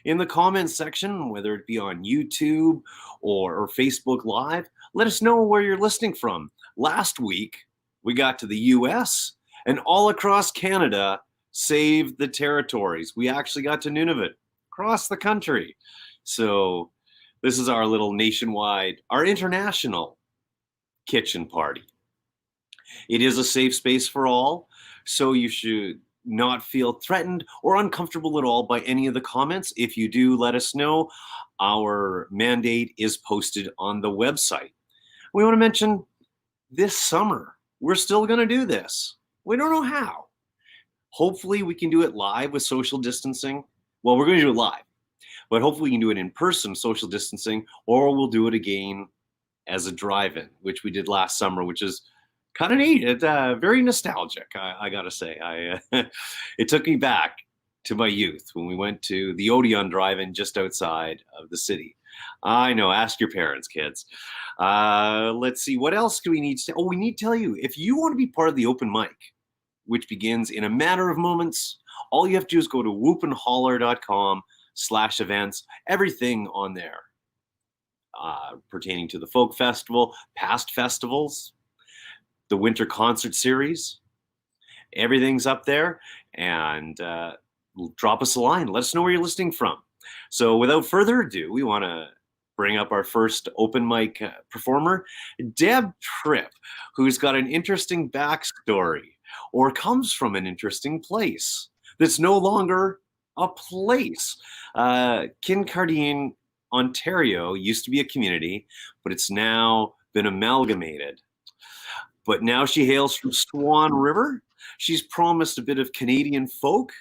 In the comments section, whether it be on YouTube or Facebook Live, let us know where you're listening from. Last week, we got to the US and all across Canada, save the territories. We actually got to Nunavut, across the country. So this is our little nationwide, our international kitchen party. It is a safe space for all, so you should not feel threatened or uncomfortable at all by any of the comments. If you do, let us know. Our mandate is posted on the website. We want to mention this summer, we're still going to do this. We don't know how. Hopefully we can do it live with social distancing. Well, we're going to do it live, but hopefully we can do it in person, social distancing, or we'll do it again as a drive-in, which we did last summer, which is kind of neat. It's very nostalgic, I gotta say. It took me back to my youth when we went to the Odeon Drive-In just outside of the city. I know, ask your parents, kids. Let's see, what else do we need to say? Oh, we need to tell you, if you want to be part of the open mic, which begins in a matter of moments, all you have to do is go to whoopandholler.com/events. Everything on there pertaining to the folk festival, past festivals, the winter concert series, everything's up there. And drop us a line. Let us know where you're listening from. So without further ado, we want to bring up our first open mic performer, Deb Tripp, who's got an interesting backstory or comes from an interesting place that's no longer a place. Kincardine, Ontario used to be a community, but it's now been amalgamated. But now she hails from Swan River. She's promised a bit of Canadian folk,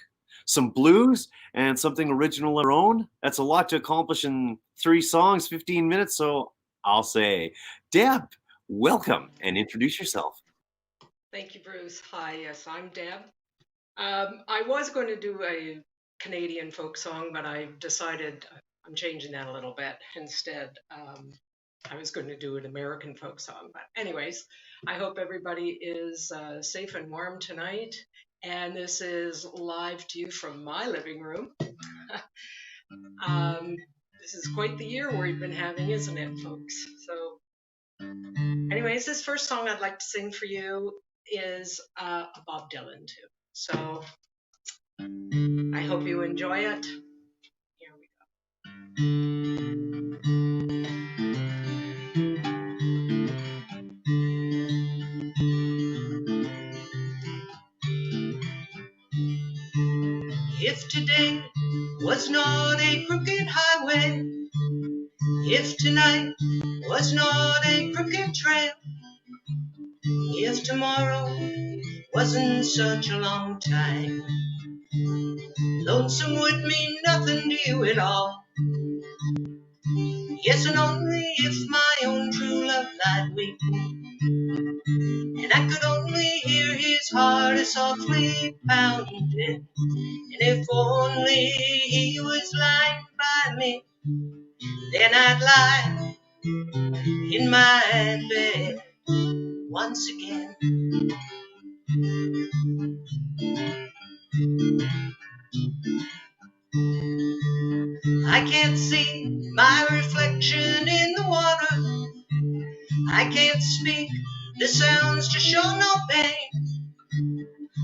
some blues, and something original of her own. That's a lot to accomplish in 3 songs, 15 minutes. So I'll say, Deb, welcome and introduce yourself. Thank you, Bruce. Hi, yes, I'm Deb. I was going to do a Canadian folk song, but I decided I'm changing that a little bit. Instead, I was going to do an American folk song. But anyways, I hope everybody is safe and warm tonight. And this is live to you from my living room. This is quite the year we've been having, isn't it, folks? So anyways, this first song I'd like to sing for you is a Bob Dylan tune. So I hope you enjoy it. Here we go. If today was not a crooked highway, if tonight was not a crooked trail, if tomorrow wasn't such a long time, lonesome would mean nothing to you at all. Yes, and only if my own true love lied weeping, and I could only hear his heart softly pounding, and if only he was lying by me, then I'd lie in my bed once again. I can't see my reflection in the water, I can't speak the sounds to show no pain,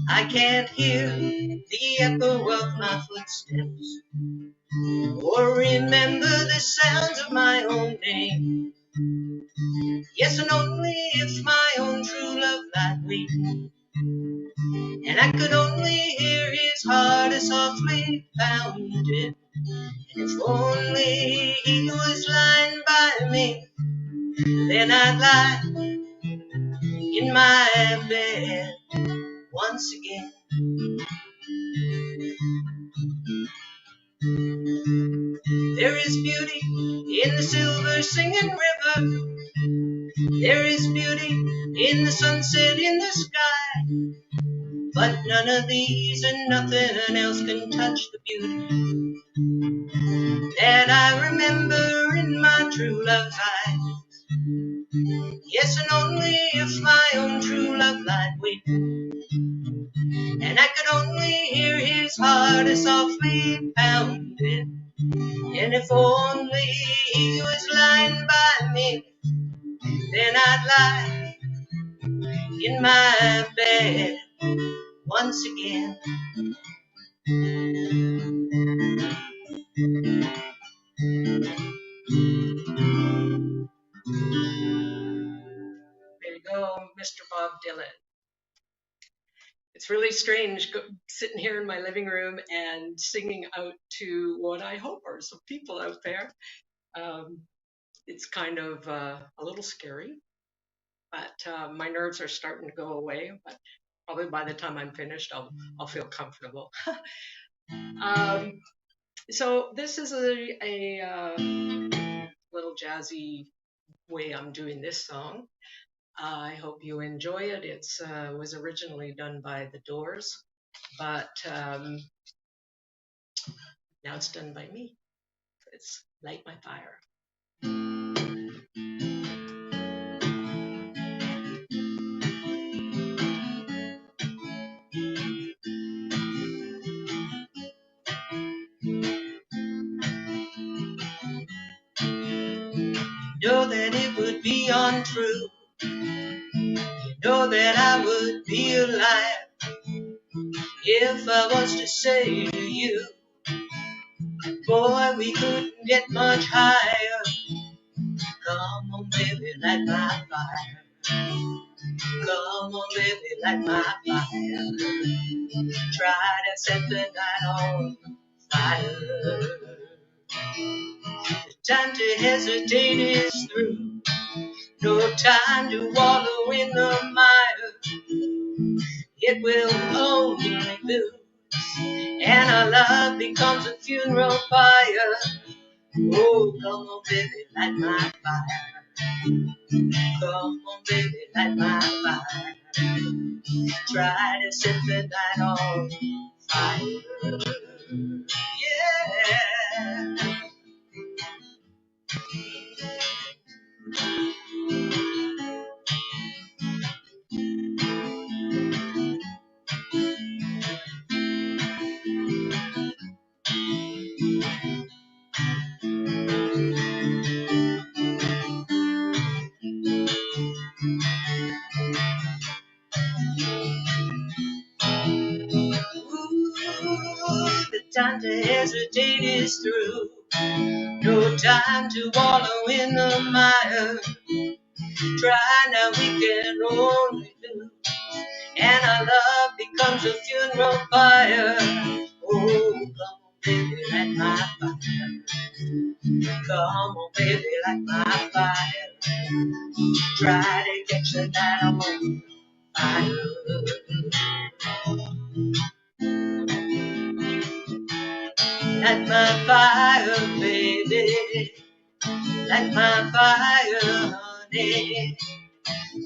I can't hear the echo of my footsteps or remember the sounds of my own name. Yes, and only if my own true love lied weeping, and I could only hear his heart softly pounding, and if only he was lying by me, then I'd lie in my bed once again. There is beauty in the silver singing river, there is beauty in the sunset in the sky, but none of these and nothing else can touch the beauty that I remember in my true love's eyes. Yes, and only if my own true love lied weeping, and I could only hear his heart softly pounding, and if only he was lying by me, then I'd lie in my bed once again. There you go, Mr. Bob Dylan. it's really strange sitting here in my living room and singing out to what I hope are some people out there. It's kind of a little scary, but my nerves are starting to go away. But probably by the time I'm finished, I'll feel comfortable. um, so this is a little jazzy way I'm doing this song. I hope you enjoy it. It was originally done by the Doors, but now it's done by me. It's Light My Fire. Know that it would be untrue. Know that I would be alive if I was to say to you, boy, we couldn't get much higher. Come on, baby, light my fire. Come on, baby, light my fire. Try to set the night on fire. The time to hesitate is through. No time to wallow in the mire. It will only lose, and our love becomes a funeral pyre. Oh, come on, baby, light my fire. Come on, baby, light my fire. Try to set the night on fire. Yeah. Ooh, the time to hesitate is through. No time to wallow in the mire. Try now, we can only do, and our love becomes a funeral pyre. Oh, come on, baby, light my fire. Come on, baby, light my fire. Try to catch the night on fire. Light my fire, baby. Light my fire, honey.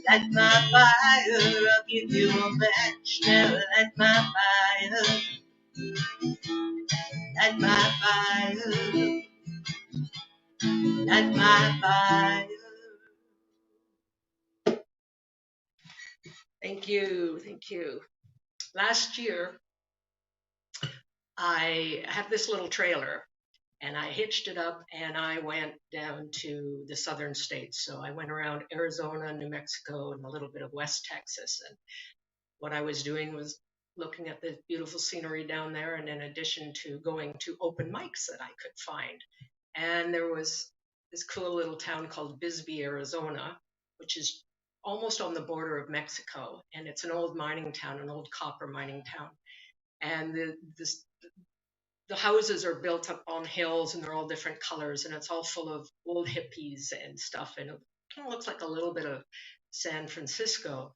Light my fire, I'll give you a match. Now light my fire. Light my fire. Light my fire. Thank you, thank you. Last year, I had this little trailer and I hitched it up and I went down to the southern states. So I went around Arizona, New Mexico, and a little bit of West Texas. And what I was doing was looking at the beautiful scenery down there, and in addition to going to open mics that I could find. And there was this cool little town called Bisbee, Arizona, which is almost on the border of Mexico. And it's an old mining town, an old copper mining town. And the houses are built up on hills and they're all different colors, and it's all full of old hippies and stuff. And it kind of looks like a little bit of San Francisco,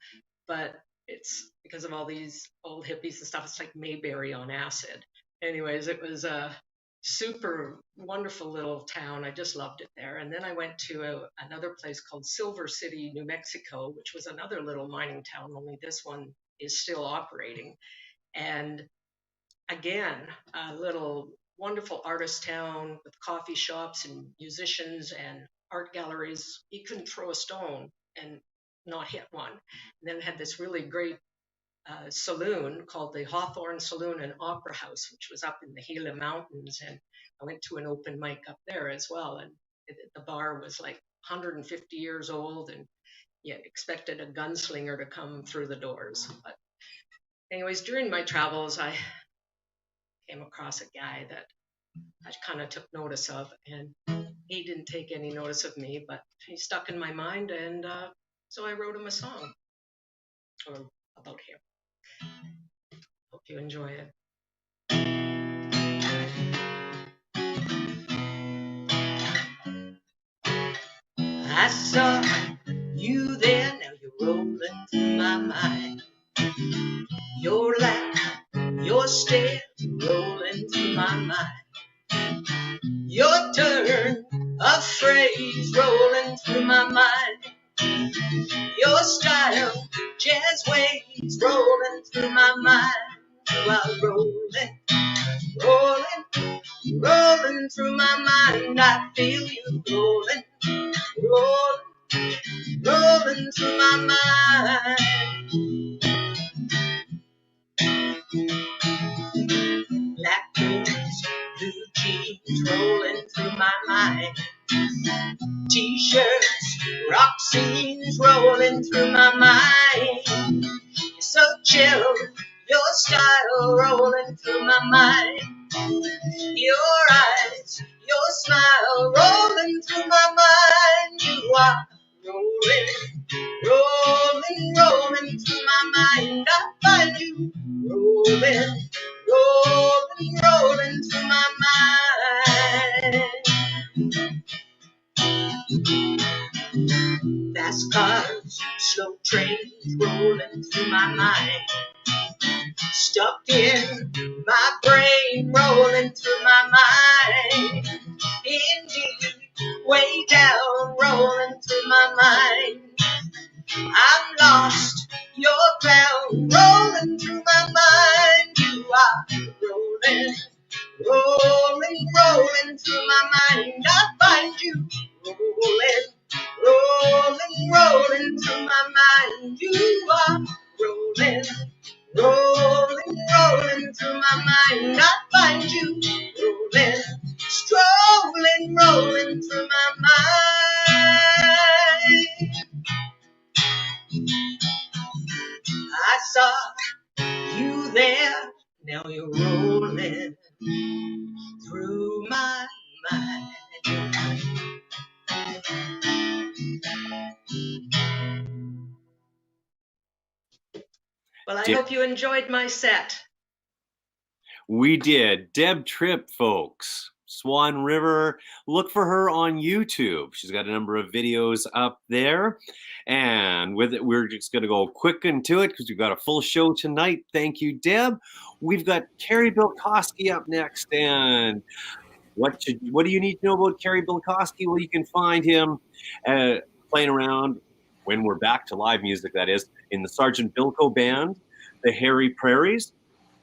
but it's because of all these old hippies and stuff. It's like Mayberry on acid. Anyways, it was a super wonderful little town. I just loved it there. And then I went to another place called Silver City, New Mexico, which was another little mining town, only this one is still operating. And again, a little wonderful artist town with coffee shops and musicians and art galleries. You couldn't throw a stone and not hit one. And then it had this really great saloon called the Hawthorne Saloon and Opera House, which was up in the Gila Mountains. And I went to an open mic up there as well. And the bar was like 150 years old, and you expected a gunslinger to come through the doors. But anyways, during my travels, I came across a guy that I kind of took notice of, and he didn't take any notice of me, but he stuck in my mind, and so I wrote him a song about him. Hope you enjoy it. I saw you there, now you're rolling through my mind. Your laugh, your stare, rolling through my mind. Your turn of phrase, rolling through my mind. Your style, jazz waves, rolling through my mind. While rolling, rolling, rolling through my mind, I feel you rolling, rolling, rolling through my mind. Black rose, blue jeans, rolling through my mind. T-shirts, rock scenes, rolling through my mind. You're so chill, your style, rolling through my mind. Your eyes, your smile, rolling through my mind. You are rolling, rolling, rolling through my mind. I find you rolling, rolling, rolling through my mind. Fast cars, slow trains, rolling through my mind. Stuck in my brain, rolling through my mind. Indeed, way down, rolling through my mind. I'm lost, you're found, rolling through my mind. You are rolling, rolling, rolling through my mind. I find you rolling, rolling, rolling through my mind. You are rolling, rolling, rolling through my mind. I find you rolling, strolling, rolling through my mind. I saw you there, now you're rolling through my mind. Well, I hope you enjoyed my set. We did. Deb Tripp, folks. Swan River. Look for her on YouTube. She's got a number of videos up there. And with it, we're just going to go quick into it because we've got a full show tonight. Thank you, Deb. We've got Carrie Bilkoski up next. And what do you need to know about Carrie Bilkoski? Well, you can find him playing around when we're back to live music, that is, in the Sergeant Bilko Band, the Hairy Prairies,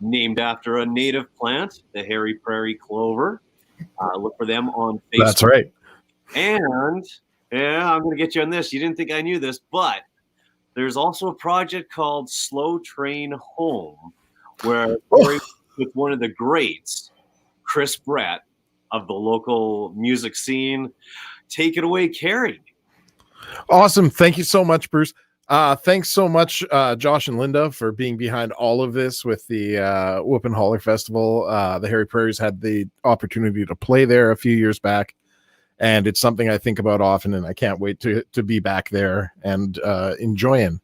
named after a native plant, the hairy prairie clover. Look for them on Facebook. That's right. And yeah, I'm going to get you on this. You didn't think I knew this, but there's also a project called Slow Train Home, where with one of the greats, Chris Brett of the local music scene. Take it away, Carrie. Awesome. Thank you so much, Bruce. Thanks so much, Josh and Linda, for being behind all of this with the Whoop Hollar Festival. The Hairy Prairies had the opportunity to play there a few years back, and it's something I think about often, and I can't wait to be back there and enjoying.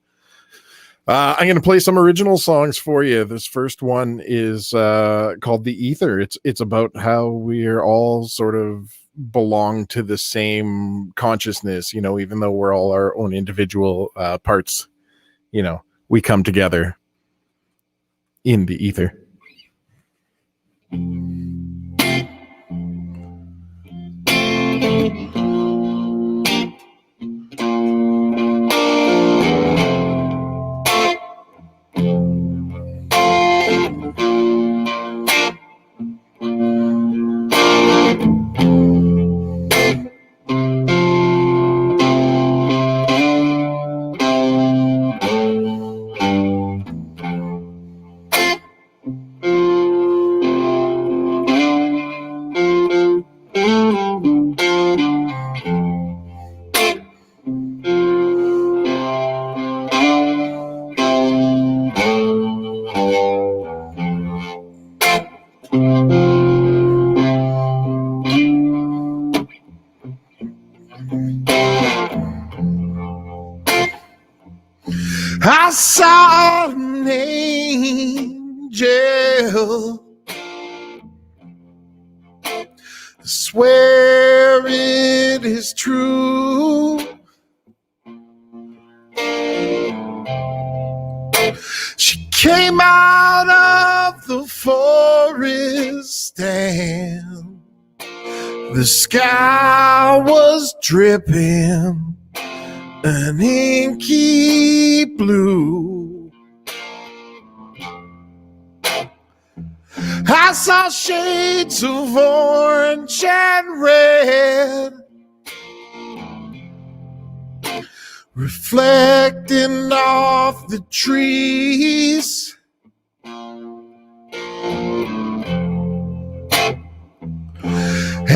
I'm going to play some original songs for you. This first one is called The Ether. It's about how we're all sort of belong to the same consciousness, you know, even though we're all our own individual parts, you know, we come together in the ether. I saw an angel jail. I swear it is true. She came out of the forest and the sky was dripping an inky blue. I saw shades of orange and red reflecting off the trees.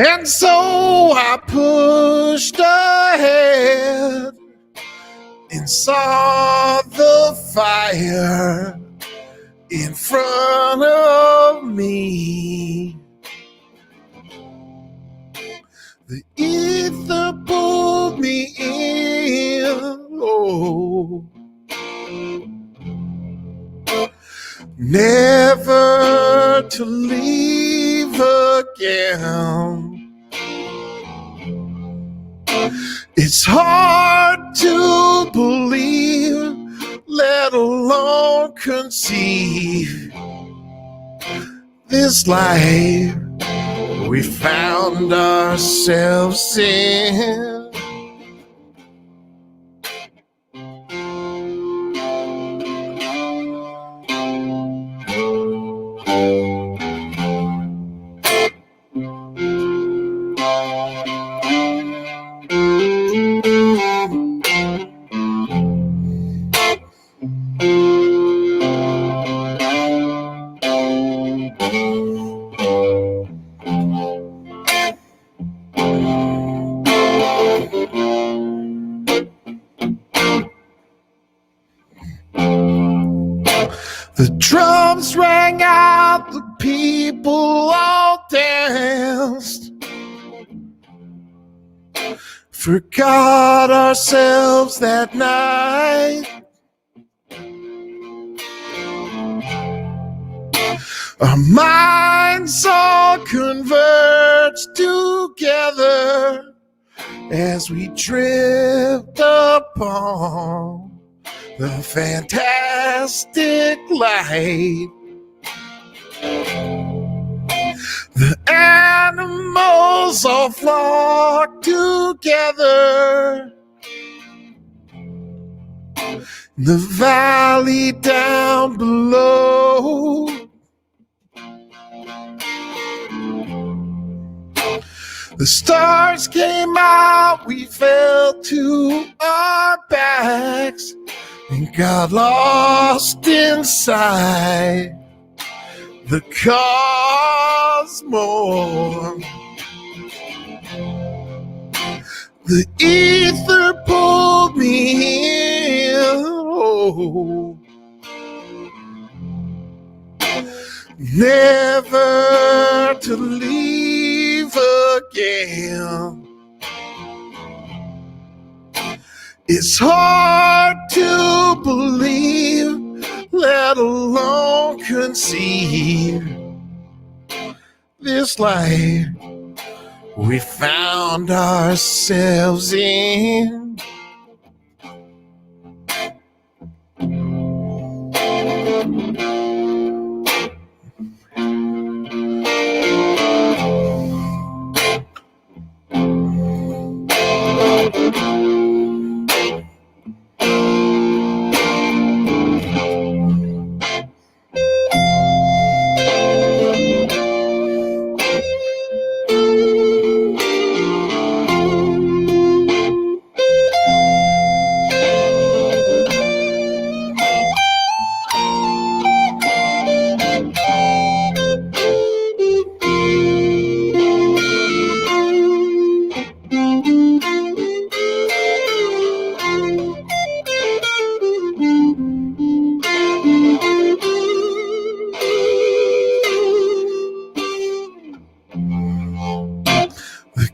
And so I pushed ahead and saw the fire in front of me. The ether pulled me in, oh, never to leave again. It's hard to believe, let alone conceive, this life we found ourselves in. The drums rang out, the people all danced. Forgot ourselves that night. Our minds all converged together as we drift upon the fantastic light. The animals all flock together. The valley down below. The stars came out, we fell to our backs and got lost inside the cosmos. The ether pulled me in, oh, never to leave again. It's hard to believe, let alone conceive, this life we found ourselves in.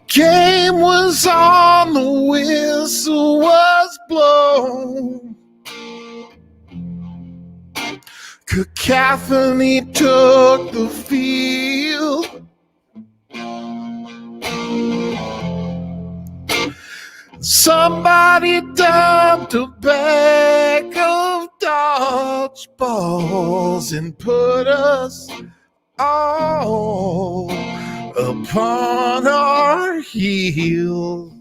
Game was on, the whistle was blown. cacophony took the field. Somebody dumped a bag of dodgeballs and put us all upon our heels.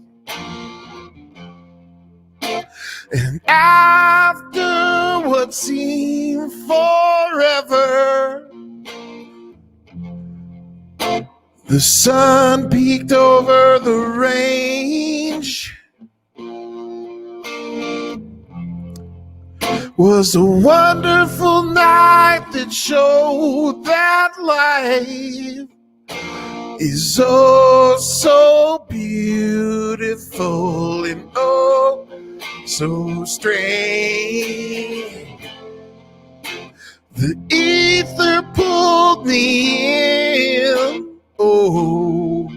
And after what seemed forever, the sun peeked over the range. Was a wonderful night that showed that life is oh so beautiful and oh so strange. The ether pulled me in, oh,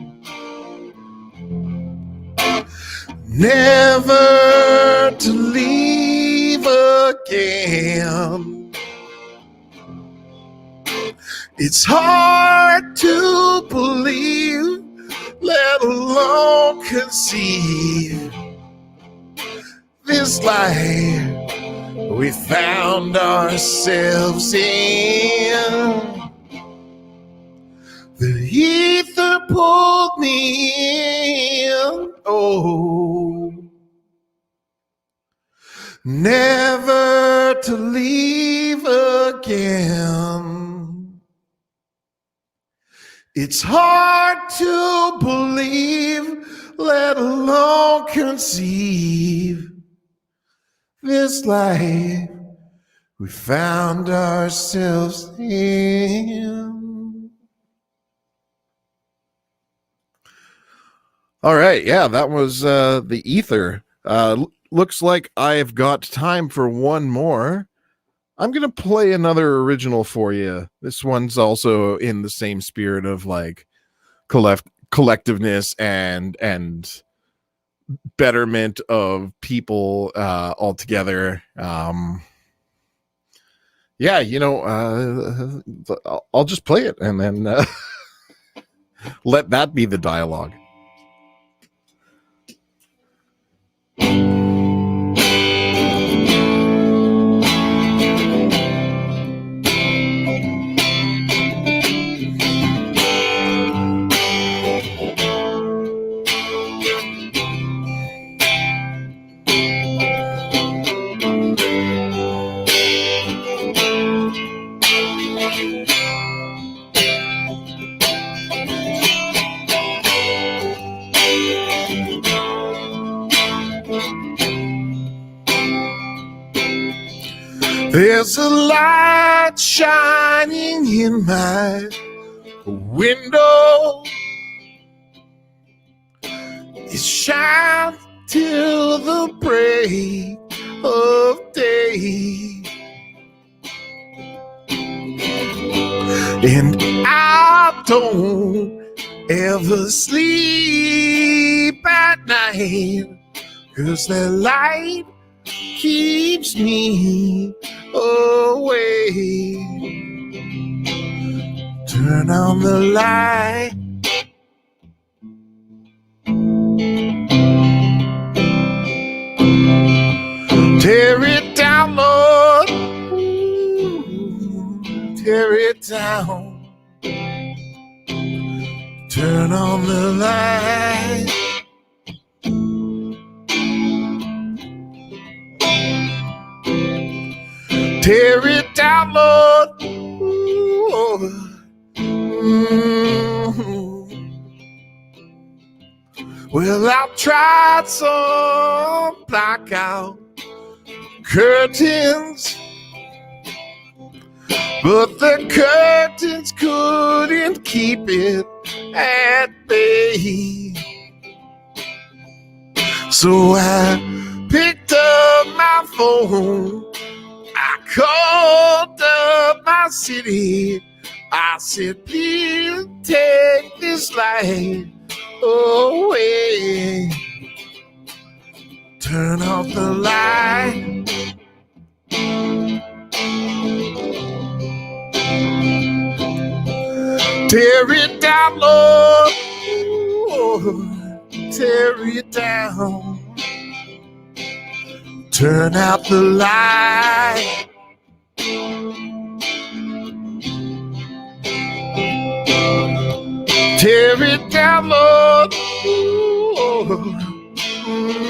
never to leave again. It's hard to believe, let alone conceive, this life we found ourselves in. The ether pulled me in, oh, never to leave again. It's hard to believe, let alone conceive, this life we found ourselves in. All right, yeah, that was the ether. Looks like I've got time for one more. I'm gonna play another original for you. This one's also in the same spirit of like collectiveness and betterment of people all together. Yeah, you know, I'll just play it and then let that be the dialogue. There's a light shining in my window. It shines till the break of day. And I don't ever sleep at night, 'cause that light keeps me away. Turn on the light. Tear it down, Lord. Tear it down. Turn on the light. Tear it down, Lord. Well, I've tried some blackout curtains, but the curtains couldn't keep it at bay. So I picked up my phone, I called up my city. I said, please take this light away. Turn off the light. down, Lord. Ooh, tear it down. Turn out the light. Tear it down, Lord. Ooh, mm.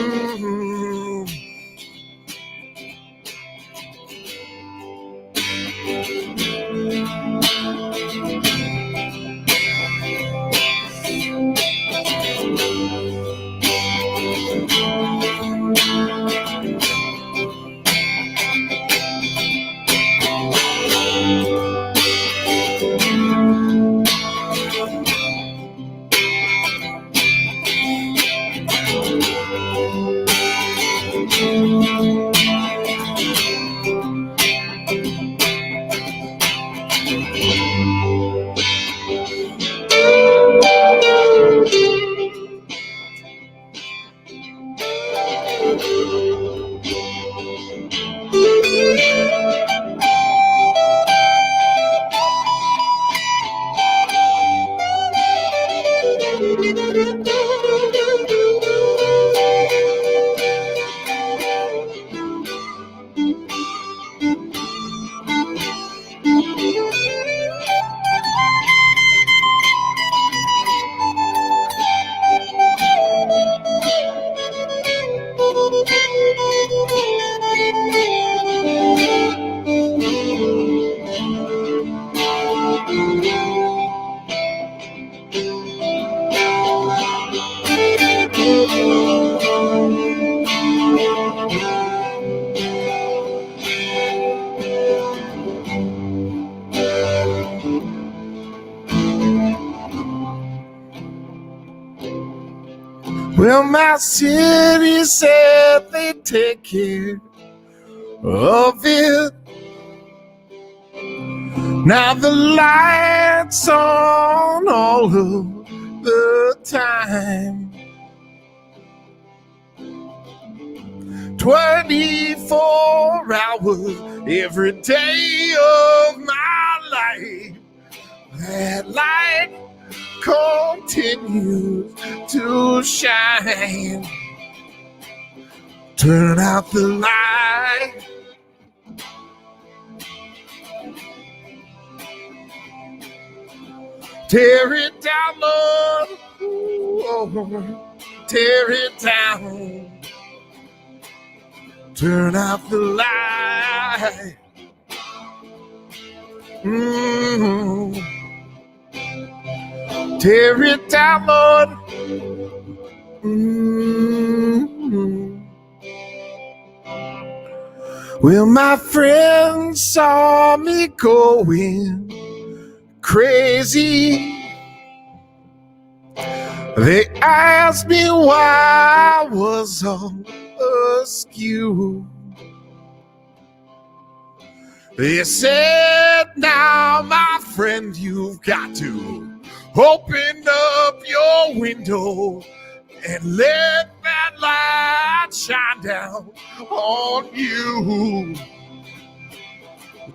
Well, my city said they'd take care of it. Now the lights on all of the time. 24 hours every day of my life. That light continues to shine. Turn out the light. Tear it down, Lord. Ooh, tear it down. Turn out the light. Mm-hmm. Tear it down, Lord. Mm-hmm. Well, my friends saw me going crazy. They asked me why I was on askew. They said, now, my friend, you've got to open up your window and let that light shine down on you.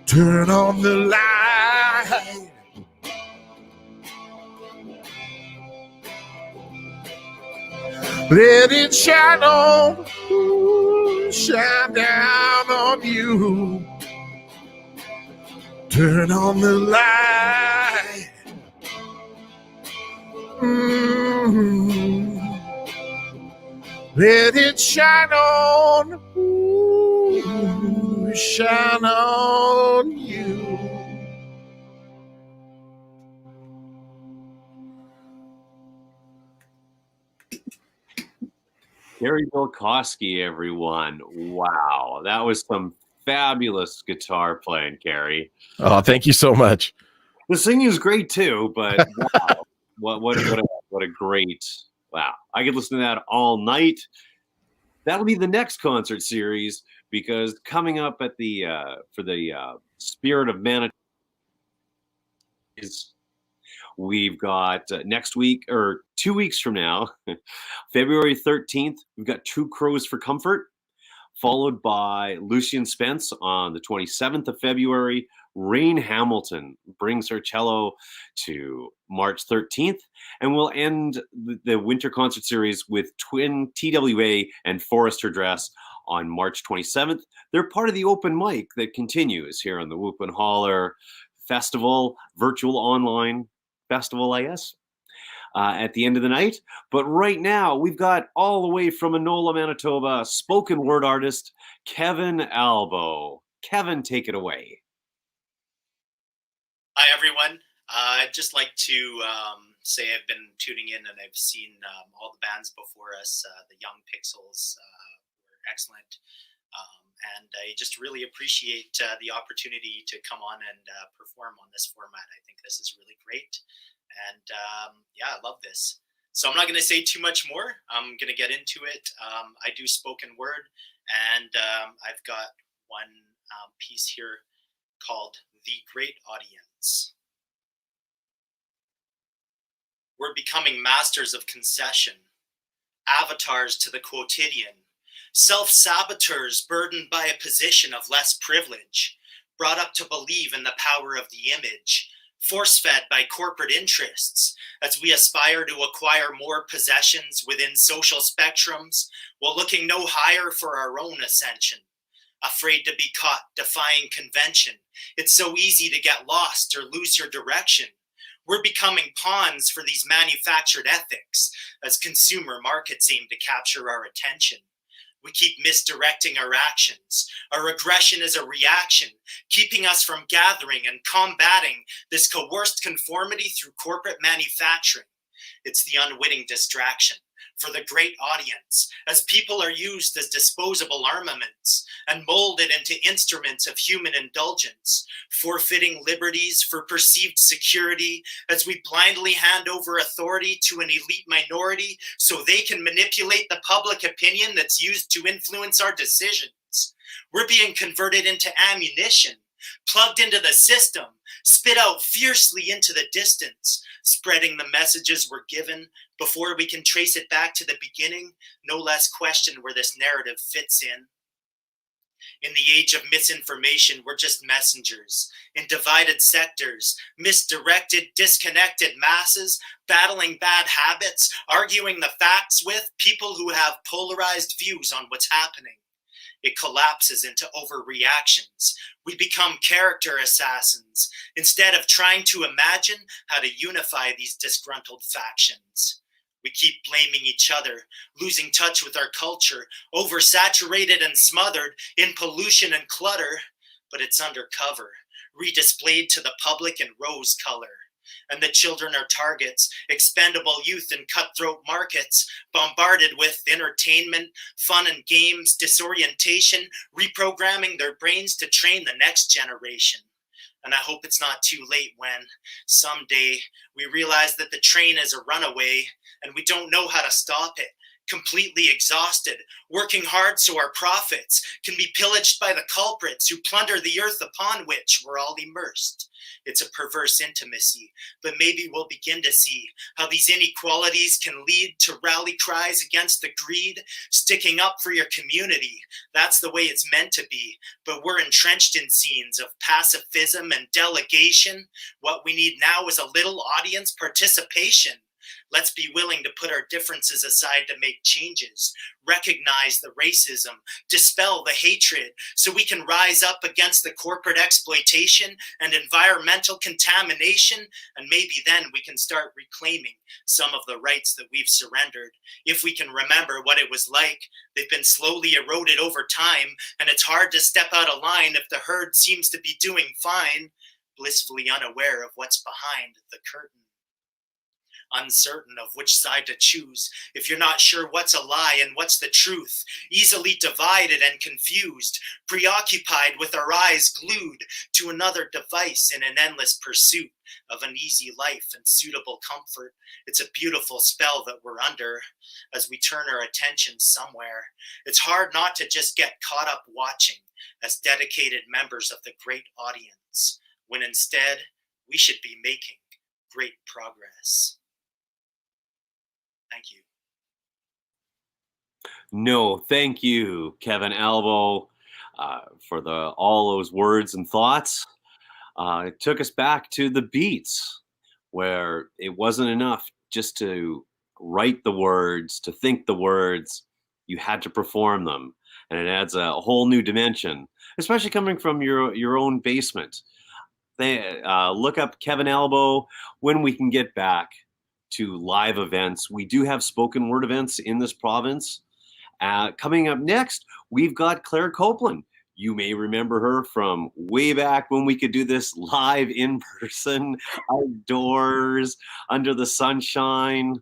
Turn on the light. Let it shine on, shine down on you. Turn on the light. Mm-hmm. Let it shine on, shine on you. Gary Bilkoski, everyone. Wow, that was some fabulous guitar playing, Gary. Oh, thank you so much. The singing is great too, but wow, what a great, wow. I could listen to that all night. That'll be the next concert series, because coming up at the for the Spirit of Manitoba is, we've got next week, or 2 weeks from now, February 13th, we've got Two Crows for Comfort, followed by Lucian Spence on the 27th of February Rain Hamilton brings her cello to March 13th, and we'll end the winter concert series with Twin TWA and Forrester Dress on March 27th. They're part of the open mic that continues here on the Whoop and Holler Festival, virtual online festival, I guess, at the end of the night. But right now, we've got all the way from Enola, Manitoba, spoken word artist Kevin Albo. Kevin, take it away. Hi, everyone. I'd just like to say I've been tuning in and I've seen all the bands before us. The Young Pixels were excellent. And I just really appreciate the opportunity to come on and perform on this format. I think this is really great. And yeah, I love this. So I'm not going to say too much more. I'm going to get into it. I do spoken word, and I've got one piece here called The Great Audience. We're becoming masters of concession, avatars to the quotidian, self-saboteurs burdened by a position of less privilege, brought up to believe in the power of the image, force-fed by corporate interests as we aspire to acquire more possessions within social spectrums while looking no higher for our own ascension. Afraid to be caught defying convention. It's so easy to get lost or lose your direction. We're becoming pawns for these manufactured ethics as consumer markets aim to capture our attention. We keep misdirecting our actions. Our aggression is a reaction, keeping us from gathering and combating this coerced conformity through corporate manufacturing. It's the unwitting distraction for the great audience, as people are used as disposable armaments and molded into instruments of human indulgence, forfeiting liberties for perceived security as we blindly hand over authority to an elite minority so they can manipulate the public opinion that's used to influence our decisions. We're being converted into ammunition, plugged into the system, spit out fiercely into the distance, spreading the messages we're given before we can trace it back to the beginning, no less question where this narrative fits in. In the age of misinformation, we're just messengers in divided sectors, misdirected, disconnected masses, battling bad habits, arguing the facts with people who have polarized views on what's happening. It collapses into overreactions. We become character assassins instead of trying to imagine how to unify these disgruntled factions. We keep blaming each other, losing touch with our culture, oversaturated and smothered in pollution and clutter, but it's undercover, redisplayed to the public in rose color. And the children are targets, expendable youth in cutthroat markets, bombarded with entertainment, fun and games, disorientation, reprogramming their brains to train the next generation. And I hope it's not too late when, someday, we realize that the train is a runaway and we don't know how to stop it, completely exhausted, working hard so our profits can be pillaged by the culprits who plunder the earth upon which we're all immersed. It's a perverse intimacy, but maybe we'll begin to see how these inequalities can lead to rally cries against the greed, sticking up for your community. That's the way it's meant to be, but we're entrenched in scenes of pacifism and delegation. What we need now is a little audience participation. Let's be willing to put our differences aside to make changes, recognize the racism, dispel the hatred, so we can rise up against the corporate exploitation and environmental contamination, and maybe then we can start reclaiming some of the rights that we've surrendered. If we can remember what it was like, they've been slowly eroded over time, and it's hard to step out of line if the herd seems to be doing fine, blissfully unaware of what's behind the curtain. Uncertain of which side to choose, if you're not sure what's a lie and what's the truth, easily divided and confused, preoccupied with our eyes glued to another device in an endless pursuit of an easy life and suitable comfort. It's a beautiful spell that we're under as we turn our attention somewhere. It's hard not to just get caught up watching as dedicated members of the great audience, when instead we should be making great progress. Thank you. No, thank you, Kevin Albo, for all those words and thoughts. It took us back to the beats, where it wasn't enough just to write the words, to think the words. You had to perform them, and it adds a whole new dimension, especially coming from your own basement. Look up Kevin Albo when we can get back to live events. We do have spoken word events in this province. Coming up next, we've got Claire Copeland. You may remember her from way back when we could do this live in person, outdoors, under the sunshine.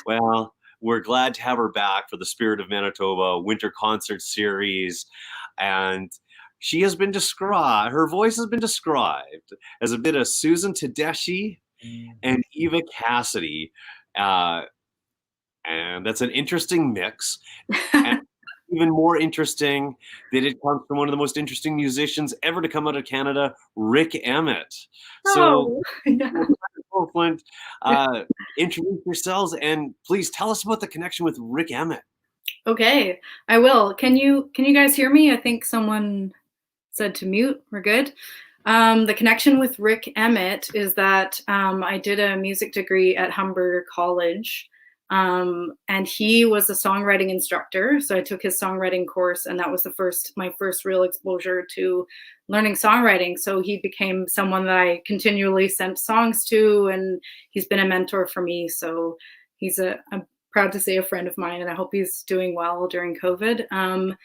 Well, we're glad to have her back for the Spirit of Manitoba Winter Concert Series. And she has been described, her voice has been described as a bit of Susan Tedeschi and Eva Cassidy. And that's an interesting mix. And even more interesting that it comes from one of the most interesting musicians ever to come out of Canada, Rick Emmett. So, Flint, introduce yourselves and please tell us about the connection with Rick Emmett. Okay, I will. Can you guys hear me? I think someone said to mute. We're good. The connection with Rick Emmett is that I did a music degree at Humber College. And he was a songwriting instructor. So I took his songwriting course, and that was my first real exposure to learning songwriting. So he became someone that I continually sent songs to, and he's been a mentor for me. So I'm proud to say a friend of mine, and I hope he's doing well during COVID. The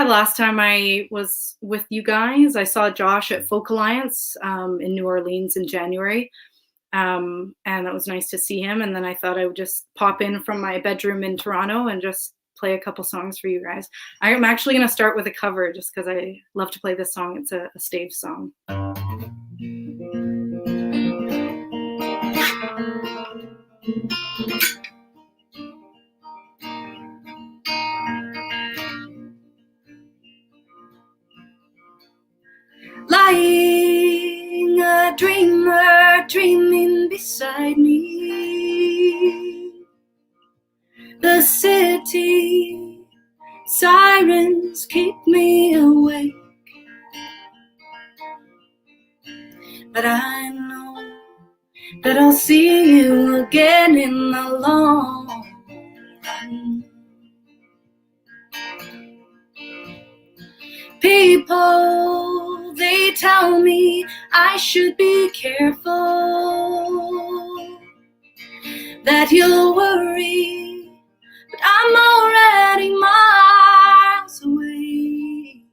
last time I was with you guys, I saw Josh at Folk Alliance in New Orleans in January. And that was nice to see him. And then I thought I would just pop in from my bedroom in Toronto and just play a couple songs for you guys. I'm actually going to start with a cover just because I love to play this song. It's a stage song. Lying a dreamer, dreaming beside me. The city sirens keep me awake, but I know that I'll see you again in the long run. People, they tell me I should be careful, that you'll worry, but I'm already miles away.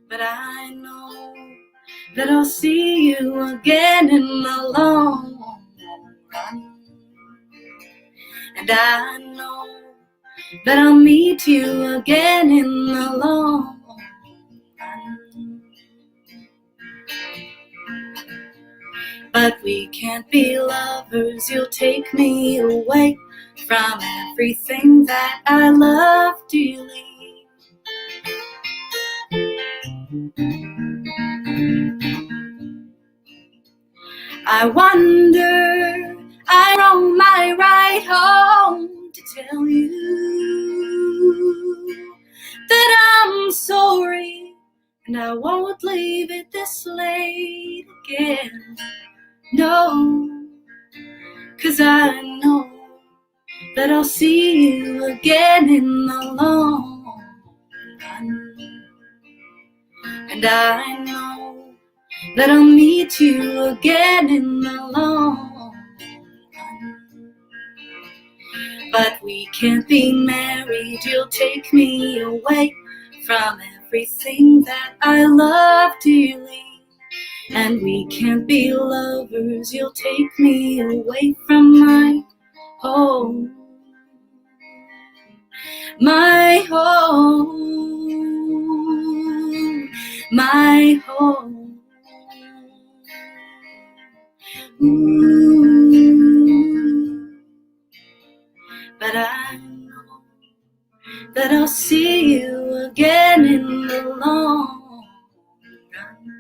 But I know that I'll see you again in the long run. And I know that I'll meet you again in the long run. But we can't be lovers, you'll take me away from everything that I love dearly. I wonder, I roam my ride home to tell you that I'm sorry, and I won't leave it this late again. No, 'cause I know that I'll see you again in the long run. And I know that I'll meet you again in the long run. But we can't be married, you'll take me away from everything that I love dearly. And we can't be lovers, you'll take me away from my home. My home, my home. Ooh. But I know that I'll see you again in the long run.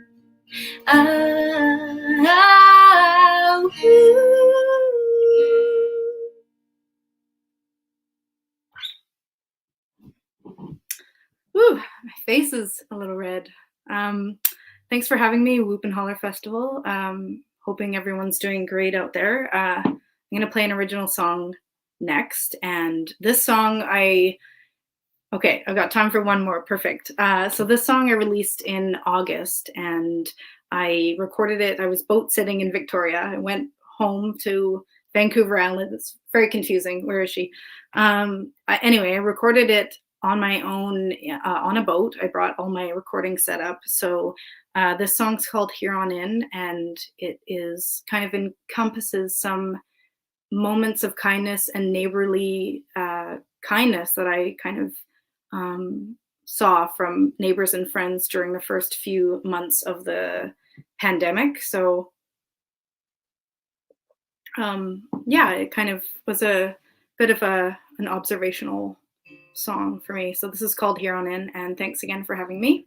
Whew, my face is a little red. thanks for having me, Whoop Hollar Festival. Hoping everyone's doing great out there. I'm going to play an original song next. And this song, okay, I've got time for one more. Perfect. So this song I released in August, and I recorded it. I was boat sitting in Victoria. I went home to Vancouver Island. It's very confusing. Where is she? Anyway, I recorded it on my own on a boat. I brought all my recording set up. So this song's called Here On In, and it is kind of encompasses some moments of kindness and neighborly kindness that I kind of saw from neighbors and friends during the first few months of the pandemic. So yeah, it kind of was a bit of an observational song for me. So this is called Here On In, and thanks again for having me.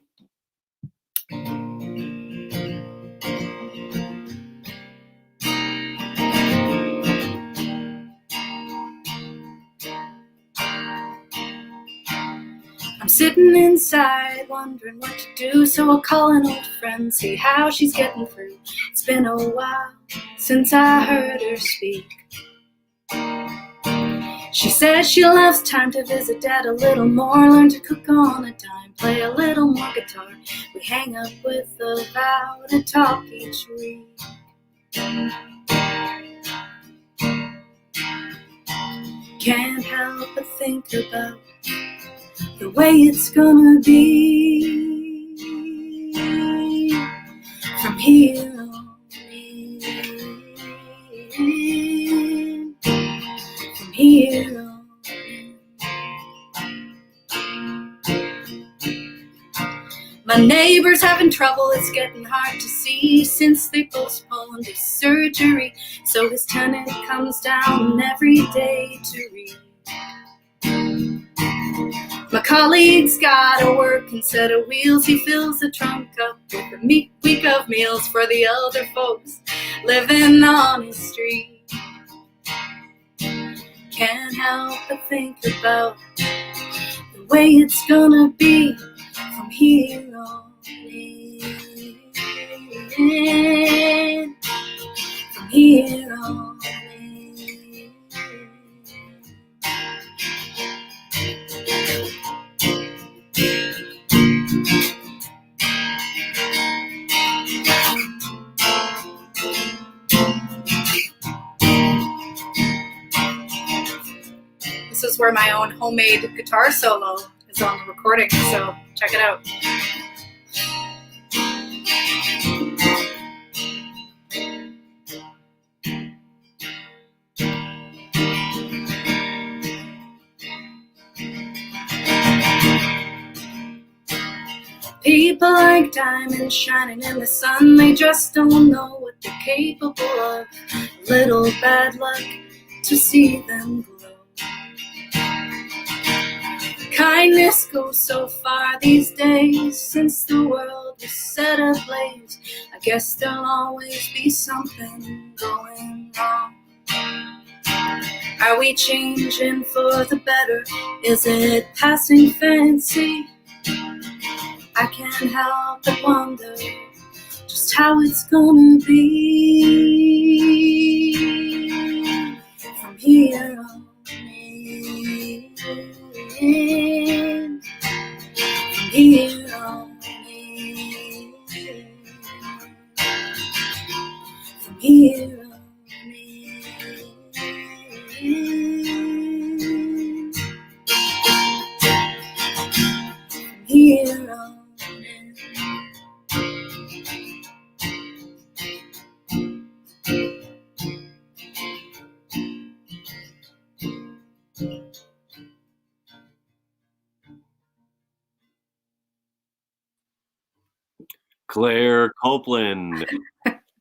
I'm sitting inside wondering what to do, so I'll call an old friend, see how she's getting through. It's been a while since I heard her speak. She says she loves time to visit Dad a little more, learn to cook on a dime, play a little more guitar. We hang up with a vow to talk each week. Can't help but think about the way it's gonna be from here on in. From here on in. My neighbor's having trouble, it's getting hard to see since they postponed his surgery. So his tenant comes down every day to read. My colleague's got a working set of wheels. He fills the trunk up with a week of meals for the elder folks living on his street. Can't help but think about the way it's gonna be from here on in. From here on in. This is where my own homemade guitar solo is on the recording, so check it out. People like diamonds shining in the sun, they just don't know what they're capable of. Little bad luck to see them glow. Kindness goes so far these days, since the world was set ablaze. I guess there'll always be something going wrong. Are we changing for the better? Is it passing fancy? I can't help but wonder just how it's gonna be from here on in. From here on in. From here on in. From here on. Claire Copeland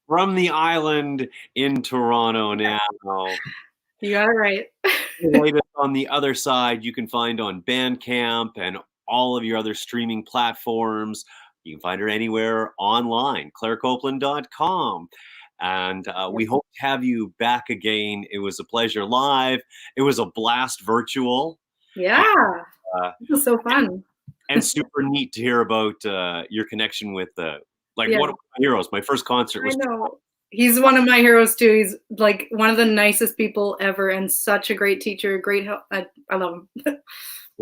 from the island in Toronto now. You got it right. The latest on the other side you can find on Bandcamp and all of your other streaming platforms. You can find her anywhere online, clairecopeland.com. And we hope to have you back again. It was a pleasure live. It was a blast virtual. Yeah, this was so fun. And super neat to hear about your connection with Like Yeah. one of my heroes. My first concert I was know. He's one of my heroes too. He's like one of the nicest people ever and such a great teacher. Great help. I love him.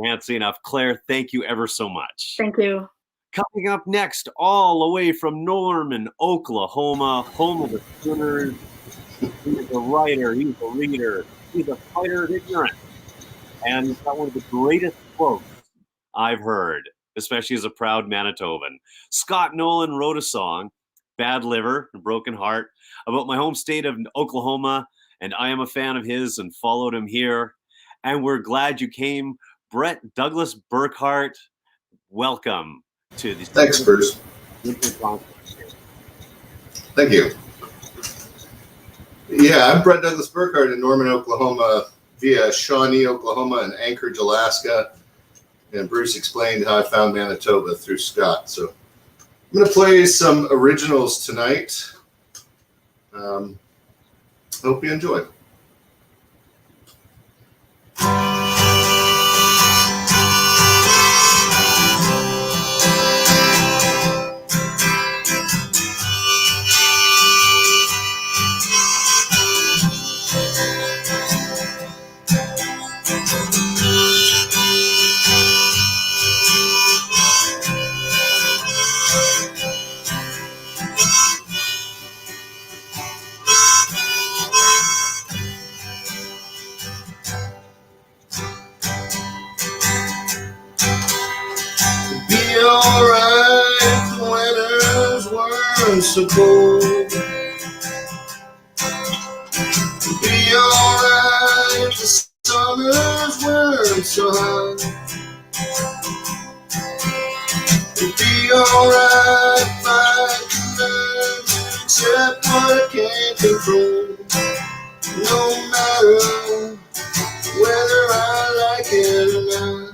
Can't say enough. Claire, thank you ever so much. Thank you. Coming up next, all the way from Norman, Oklahoma, home of the Sooners. He's a writer, he's a reader, he's a fighter of ignorance. And he's got one of the greatest quotes I've heard, especially as a proud Manitoban. Scott Nolan wrote a song, Bad Liver and Broken Heart, about my home state of Oklahoma, and I am a fan of his and followed him here. And we're glad you came. Brett Douglas Burkhart, welcome to the Thanks, Bruce. Thank you. Yeah, I'm Brett Douglas Burkhart in Norman, Oklahoma, via Shawnee, Oklahoma, and Anchorage, Alaska. And Bruce explained how I found Manitoba through Scott. So I'm going to play some originals tonight. Hope you enjoy. Be alright if the winters weren't so cold. Be alright if the summers weren't so hot. Be alright if I could learn to accept what I can't control. No matter whether I like it or not.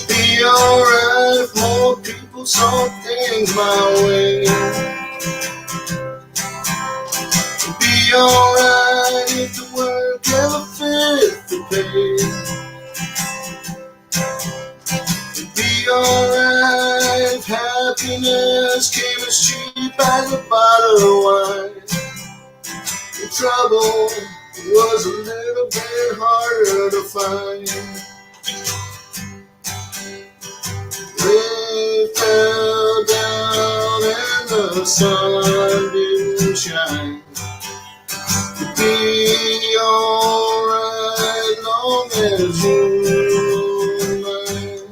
Be alright if more people saw things my way. Be alright if the work ever fit the pay. Be alright if happiness came as cheap as a bottle of wine. The trouble was a little bit harder to find. They fell down and the sun didn't shine. Be alright long as you're mine.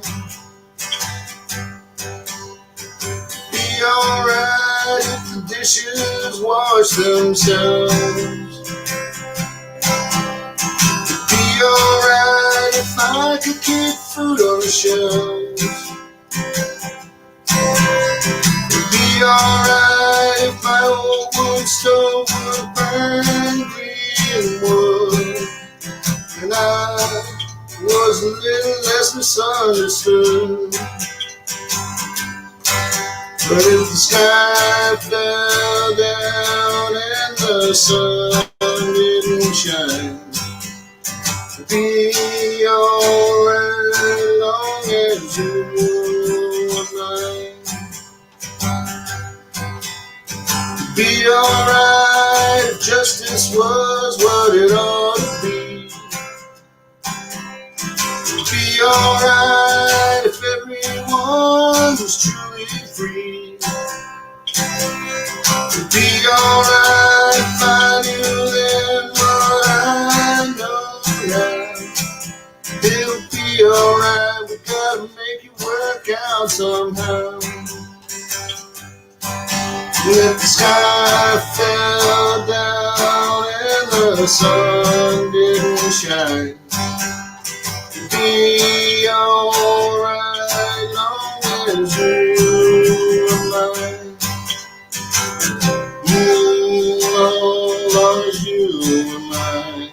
Be alright if the dishes wash themselves. Be alright if I could keep food on the shelves. Be alright if my old wood stove would burn green wood, and I was a little less misunderstood. But if the sky fell down and the sun didn't shine, be alright long as you were mine. Be alright if justice was what it ought to be. Be alright if everyone was truly free. Be alright if I knew then what I know now. It'll be alright, we gotta make it work out somehow. If the sky fell down and the sun didn't shine, be alright long as you are mine. Long as you are mine.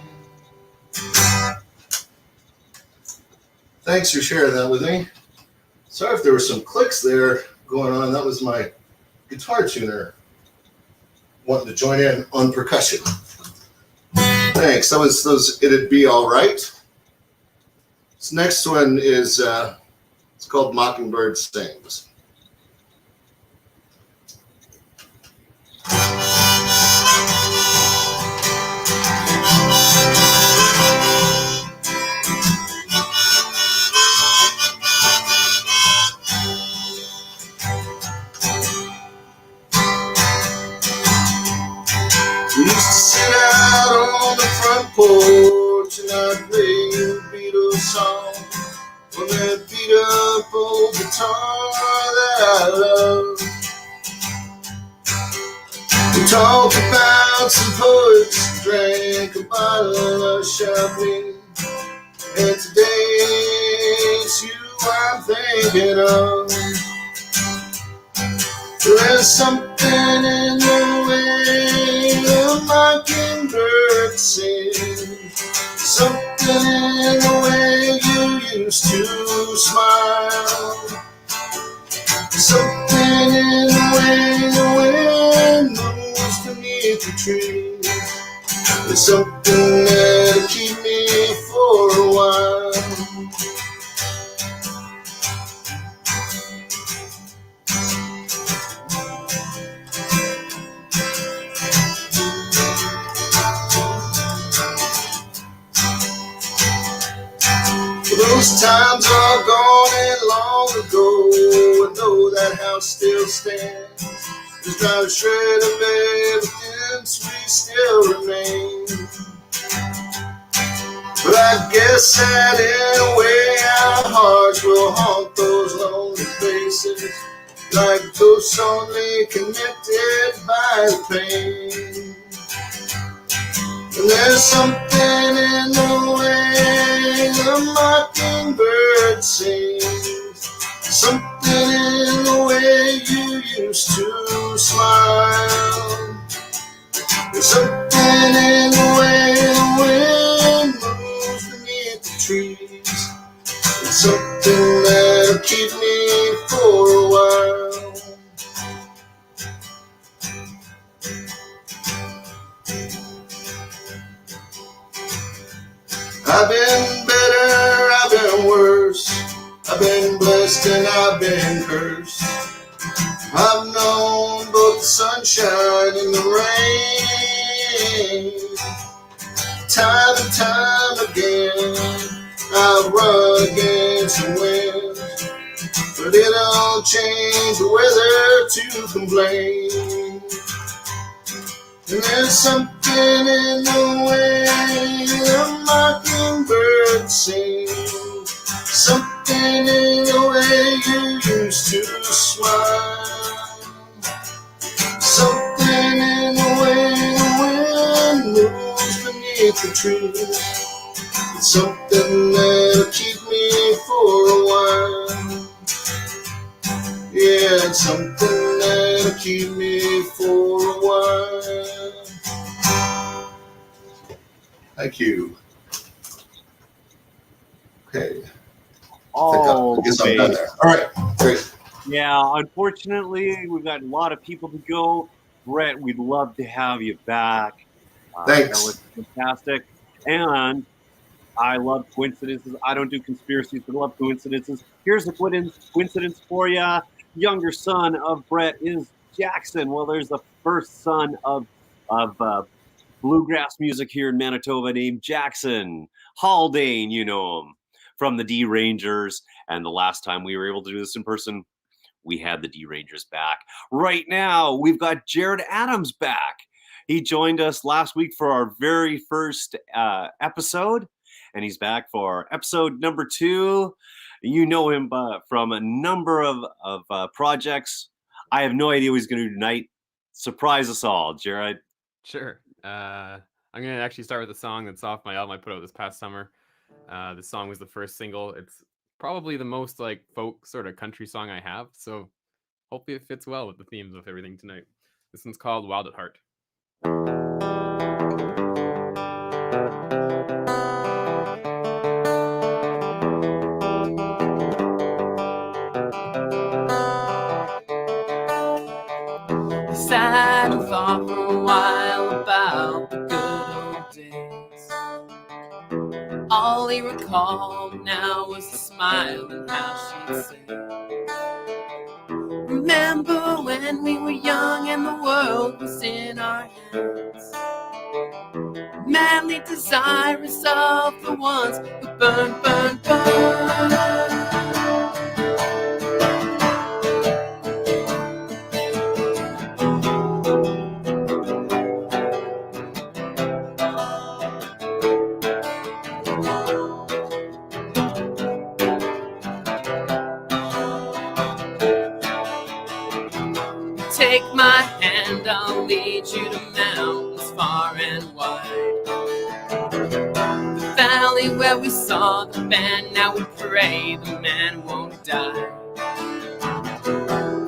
Thanks for sharing that with me. Sorry if there were some clicks there going on. That was my guitar tuner wanting to join in on percussion. Thanks. That was those. It'd Be Alright. This next one is it's called Mockingbird Sings. We used to sit out on the front porch and I'd play the Beatles song on that beat up old guitar that I love. We talked about some poets, drank a bottle of champagne, and today it's you I'm thinking of. There's something in the way a mockingbird sings, something in the way you used to smile, something in the way the wind moves beneath the trees. There's something that'll keep me for a while. Those times are gone and long ago. I know that house still stands. There's not a shred of evidence we still remain. But I guess that in a way our hearts will haunt those lonely places, like ghosts only connected by the pain. And there's something in the way the mockingbird sings, something in the way you used to smile. There's something in the way the wind moves beneath the trees. It's something that'll keep me for a while. I've been better, I've been worse, I've been blessed and I've been cursed. I've known both the sunshine and the rain. Time and time again, I've run against the wind, but it don't change the weather to complain. And there's something in the way the mockingbird sings, something in the way you used to smile, something in the way the wind moves beneath the trees. It's something that'll keep me for a while. Yeah, it's something that'll keep me for a while. Thank you. Okay. Oh, I guess I'm done there. All right, great. Yeah, unfortunately, we've got a lot of people to go. Brett, we'd love to have you back. Thanks. That was fantastic. And I love coincidences. I don't do conspiracies, but I love coincidences. Here's a coincidence for you. Younger son of Brett is Jackson. Well, there's the first son of bluegrass music here in Manitoba named Jackson Haldane. You know him from the D Rangers. And the last time we were able to do this in person, we had the D Rangers back. Right now, we've got Jared Adams back. He joined us last week for our very first episode, and he's back for episode number 2. You know him from a number of projects. I have no idea what he's going to do tonight. Surprise us all, Jared. Sure. I'm going to actually start with a song that's off my album I put out this past summer. This song was the first single. It's probably the most like folk sort of country song I have, so hopefully it fits well with the themes of everything tonight. This one's called Wild at Heart. I sat and thought for a while about the good old days. All he recalled now was the smile and how she'd say, Remember when we were young and the world was in our hands, madly desirous of the ones who burn, burn, burn. Take my hand, I'll lead you to mountains far and wide. The valley where we saw the band, now we pray the man won't die.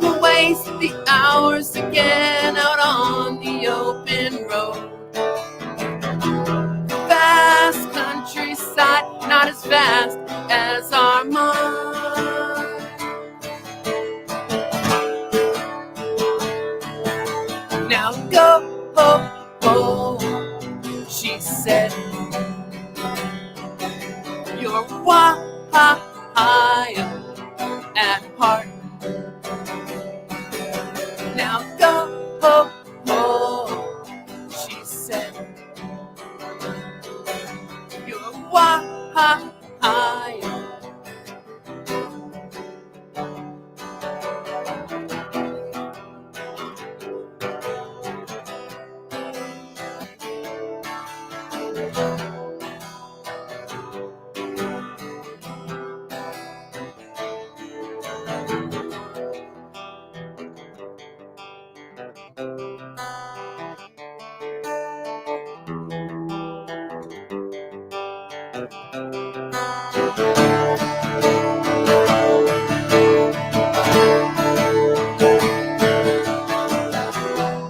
We'll waste the hours again out on the open road. Vast countryside, not as vast as our mind. Now go, oh, oh, she said. You're wild at heart. Now go, oh, oh, she said. You're wild.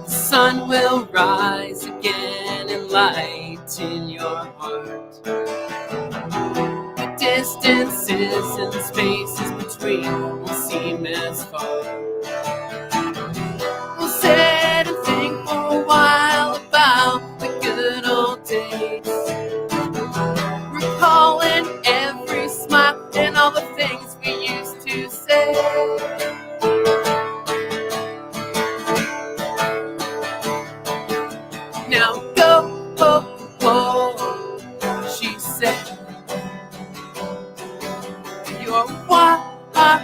The sun will rise again and lighten your heart. The distances and spaces between will seem as far. We'll sit and think for a while about the good old days, recalling every smile and all the things we used to say. Now go, oh, oh, she said. You're wild at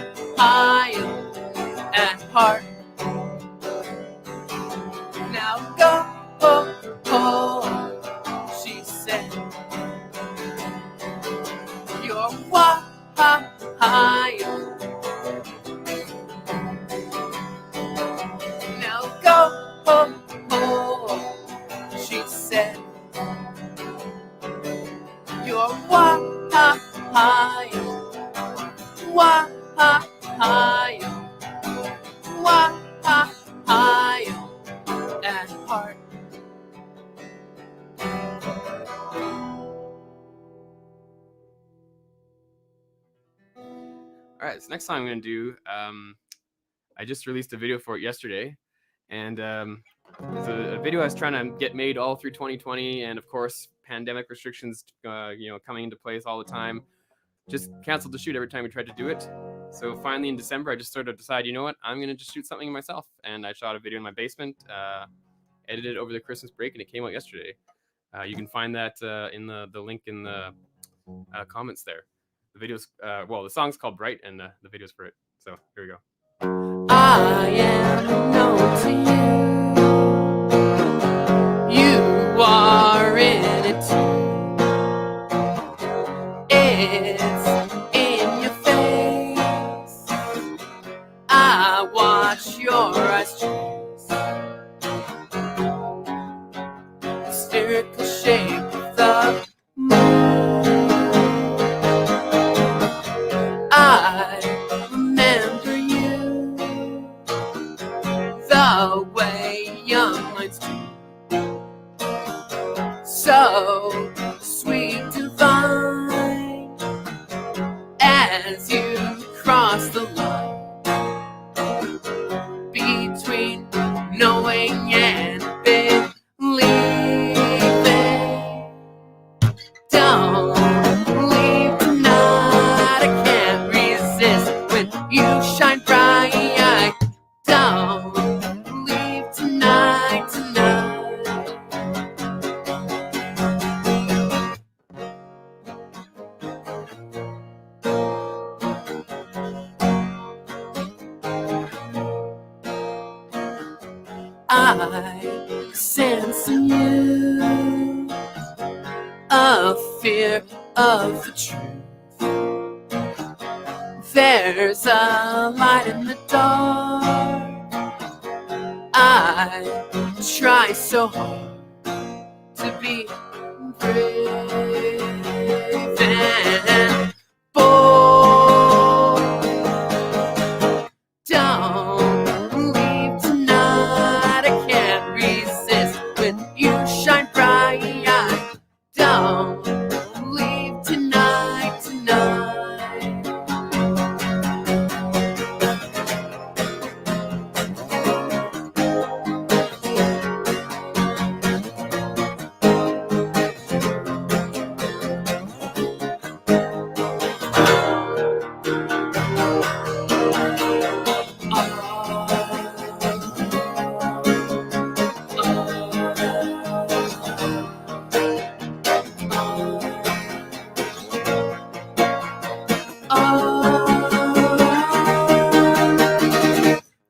heart. Now go, oh, oh, she said. You're wild. Now go, oh, oh, she said. You're wild, at heart. All right, so next song I'm going to do, I just released a video for it yesterday, and it's a video I was trying to get made all through 2020, and of course, pandemic restrictions, coming into place all the time. Just canceled the shoot every time we tried to do it. So finally in December, I just sort of decided, you know what, I'm going to just shoot something myself, and I shot a video in my basement, edited it over the Christmas break, and it came out yesterday. You can find that in the link in the comments there. The video's, the song's called Bright, and the video's for it. So here we go. I am known to you. You are in it too. It's in your face. I watch your eyes chase the spherical shape of the moon. I remember you the way young minds do. So sweet, divine, as you cross the line between knowing and believing. Don't leave tonight, I can't resist when you shine bright. I sense in you a fear of the truth. There's a light in the dark. I try so hard to be brave and bold. Don't leave tonight, I can't resist when you shine bright. Don't leave tonight, tonight.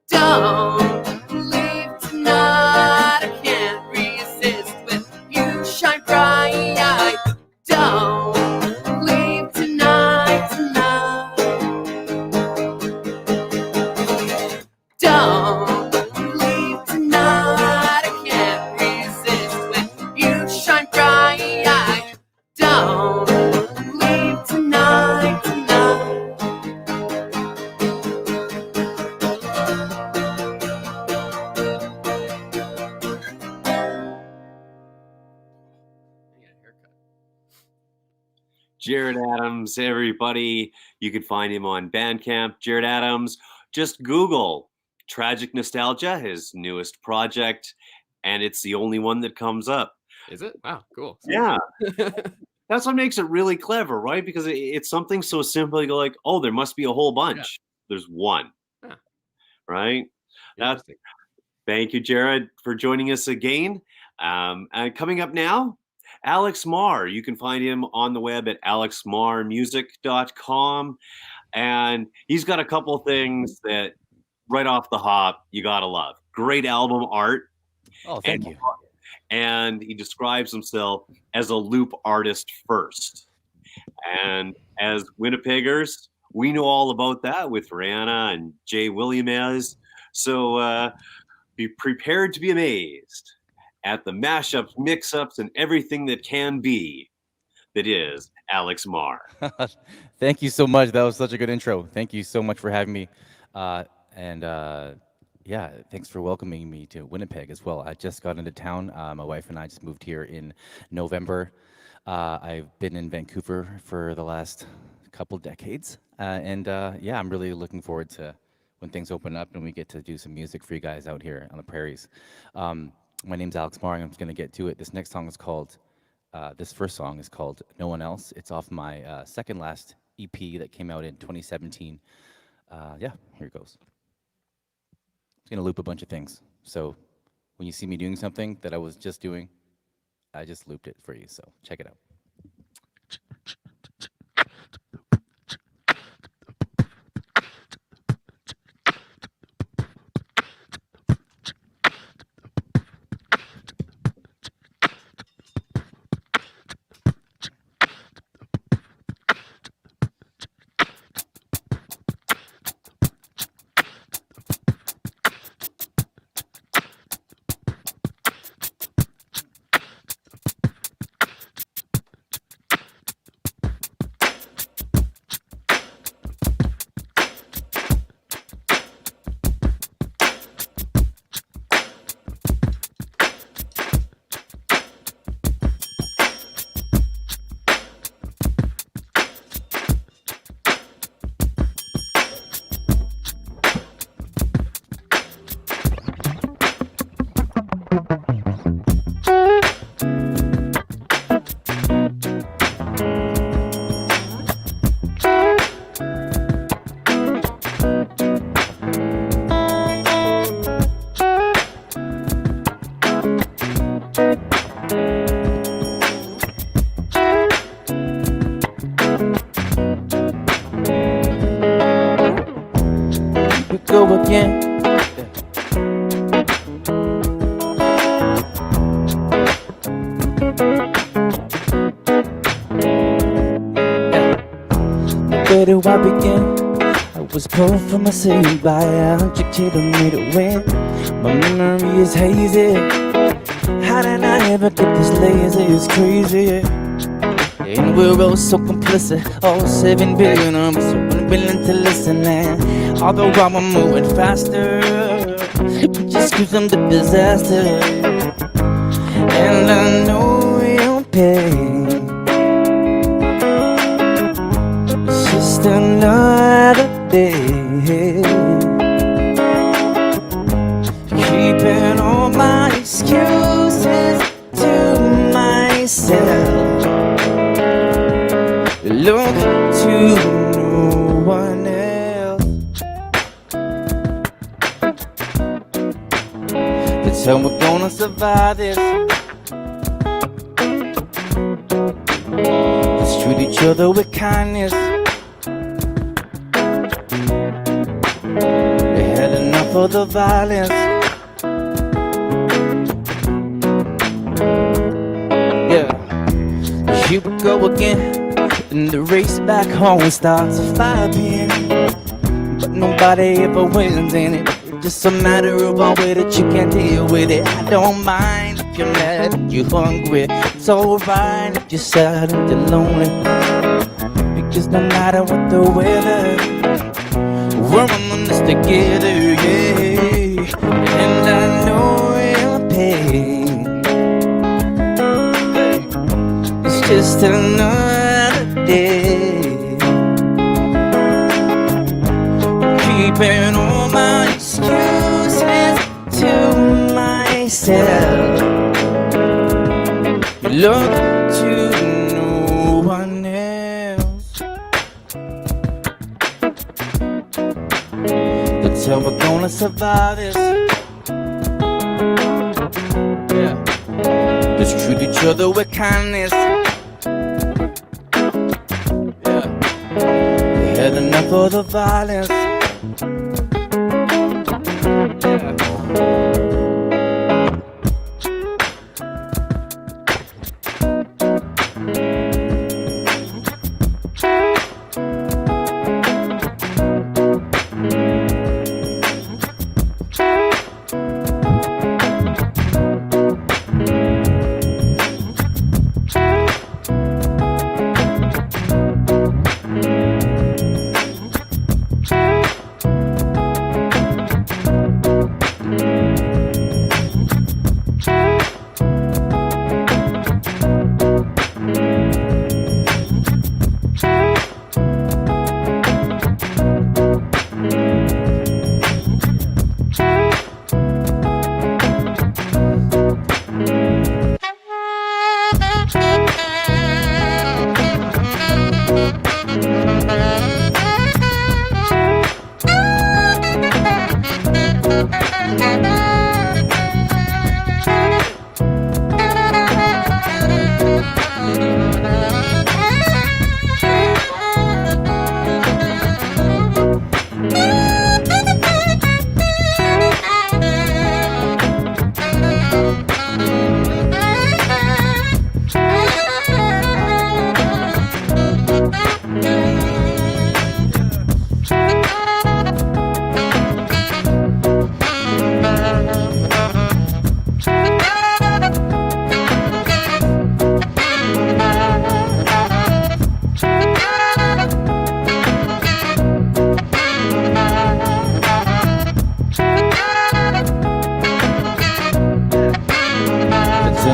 Don't leave tonight, I can't resist when you shine bright. Don't leave tonight, tonight. Don't leave tonight, I can't resist when you shine bright. Don't leave tonight, tonight. Jared Adams, everybody. You can find him on Bandcamp. Jared Adams, just Google Tragic Nostalgia, his newest project, and it's the only one that comes up. Is it? Wow, cool. Yeah. That's what makes it really clever, right? Because it's something so simple. You go like, oh, there must be a whole bunch. There's one. Yeah. Right? That's, Interesting. thank you, Jared, for joining us again. And coming up now, Alex Marr. You can find him on the web at alexmarmusic.com. And he's got a couple things that right off the hop, you got to love. Great album art. Oh, thank you. And he describes himself as a loop artist first. And as Winnipeggers, we know all about that with Rihanna and Jay Williams. So be prepared to be amazed at the mashups, mix-ups, and everything that can be that is Alex Marr. Thank you so much. That was such a good intro. Thank you so much for having me. Yeah, thanks for welcoming me to Winnipeg as well. I just got into town. My wife and I just moved here in November. I've been in Vancouver for the last couple decades. Yeah, I'm really looking forward to when things open up and we get to do some music for you guys out here on the prairies. My name's Alex Marr, and I'm just going to get to it. This next song is called, this first song is called No One Else. It's off my second last EP that came out in 2017. Yeah, here it goes. I'm going to loop a bunch of things. So when you see me doing something that I was just doing, I just looped it for you. So check it out. go again. where do I begin? I was pulled from a city by a 100-kilometer wind. My memory is hazy. How did I ever get this lazy? It's crazy. And we're all so complicit. All 7 billion of us are unwilling to listen. And although I'm moving faster, just gives them the disaster. And I know your pain. It's just another day. Keeping all my excuses to myself. Look to no one else. That's how we're gonna survive this. Let's treat each other with kindness. They had enough of the violence. Yeah, here we go again. And the race back home starts at 5 p.m. But nobody ever wins in it. It's just a matter of a way that you can deal with it. I don't mind if you're mad, if you're hungry. It's alright if you're sad and you're lonely. Because no matter what the weather, we're in this together, yeah. And I know your pain. It's just another day. Keeping all my excuses to myself. Look to no one else. That's how we're gonna survive this. Yeah. Just treat each other with kindness. Had enough of the violence.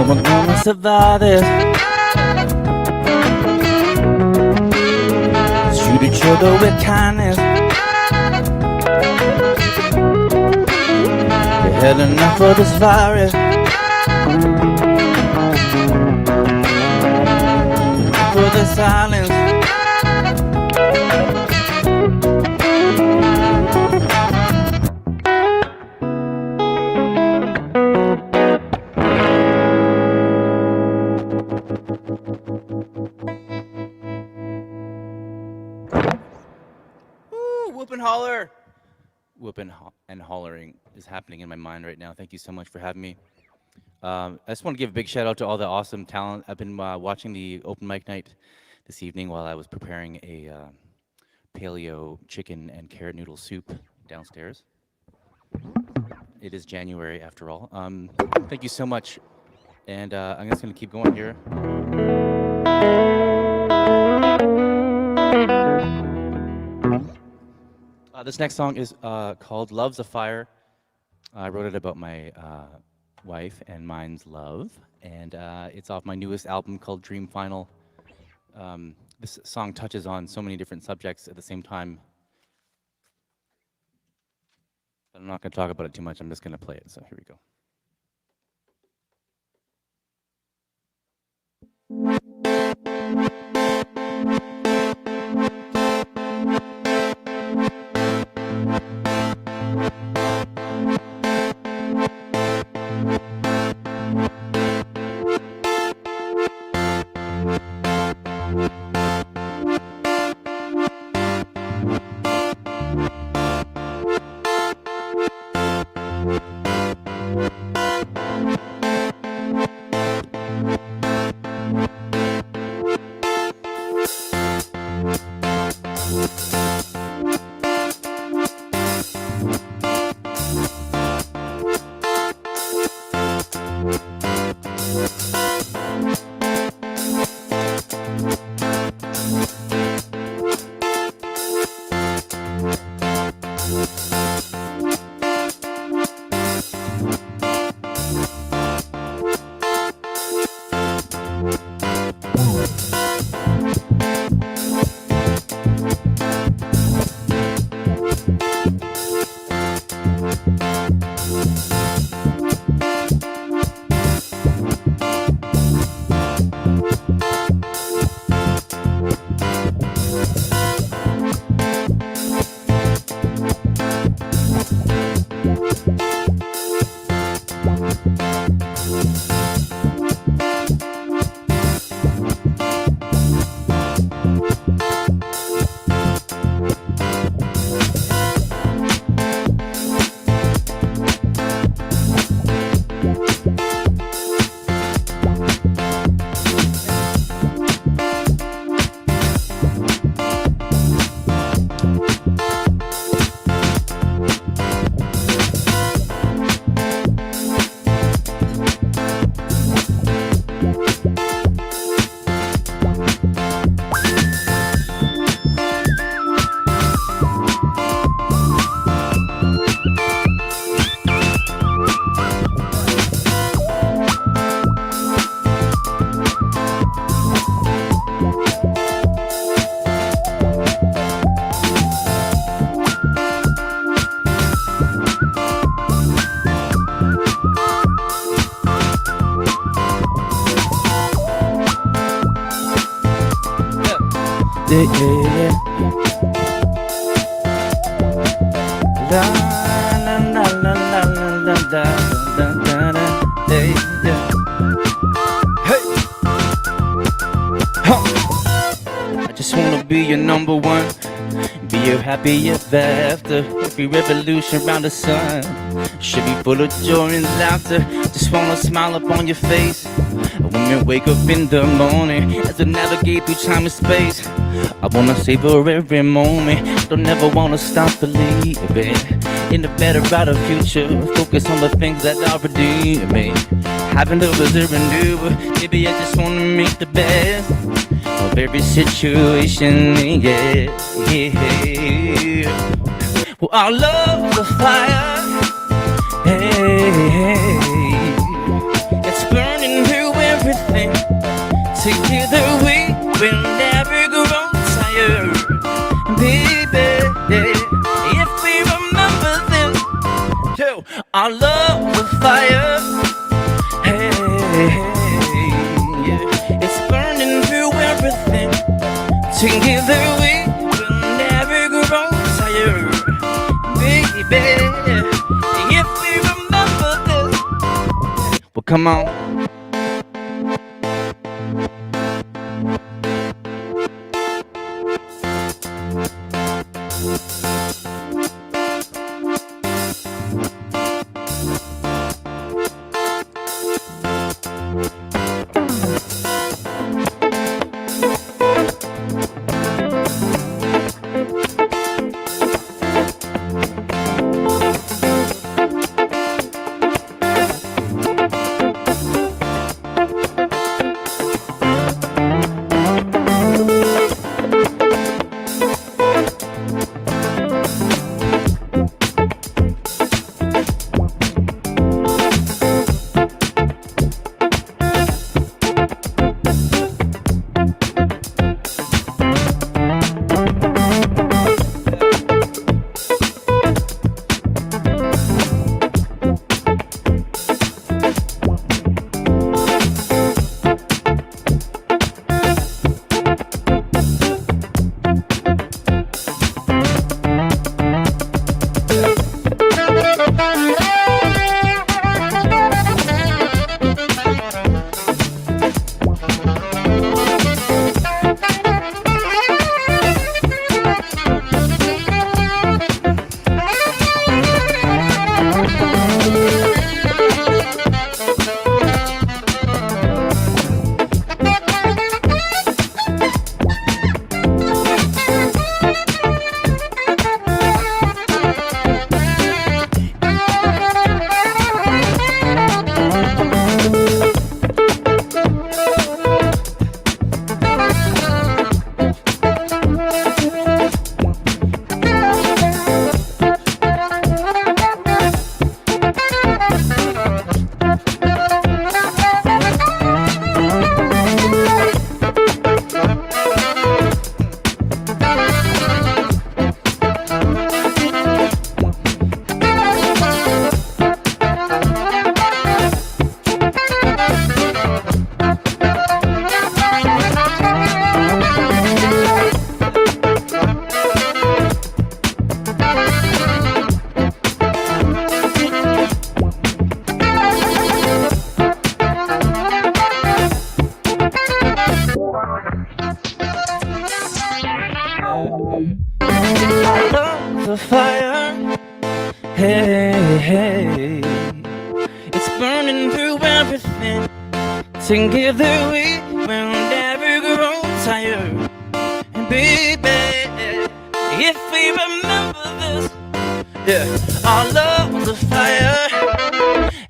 We're gonna survive this. Shoot each other with kindness. They had enough of this virus. Enough of the silence. Whoop and holler. Whoop and hollering is happening in my mind right now. Thank you so much for having me. I just want to give a big shout out to all the awesome talent. I've been watching the open mic night this evening while I was preparing a paleo chicken and carrot noodle soup downstairs. It is January after all. Thank you so much. And I'm just going to keep going here. This next song is called Love's a Fire. I wrote it about my wife and mine's love. And it's off my newest album called Dream Final. This song touches on so many different subjects at the same time. But I'm not going to talk about it too much. I'm just going to play it. So here we go. Yeah, yeah, yeah. La la la la la la la la la la. Hey, yeah. Hey. Huh. I just wanna be your number one. Be your happy ever after. Every revolution around the sun should be full of joy and laughter. Just wanna smile up on your face when you wake up in the morning. As I navigate through time and space, I wanna savor every moment. Don't ever wanna stop believing in the better, brighter future. Focus on the things that are redeeming. Having to observe and do, maybe I just wanna make the best of every situation, yeah, yeah. Well, our love is a fire, hey, hey. It's burning through everything. Together we will never grow tired, baby. If we remember this, yo, our love is a fire, hey, hey, yeah. It's burning through everything. Together we will never grow tired, baby. If we remember this, well, come on. fire. Hey, hey. It's burning through everything. Together we will never grow tired. And baby, if we remember this, yeah, our love was a fire.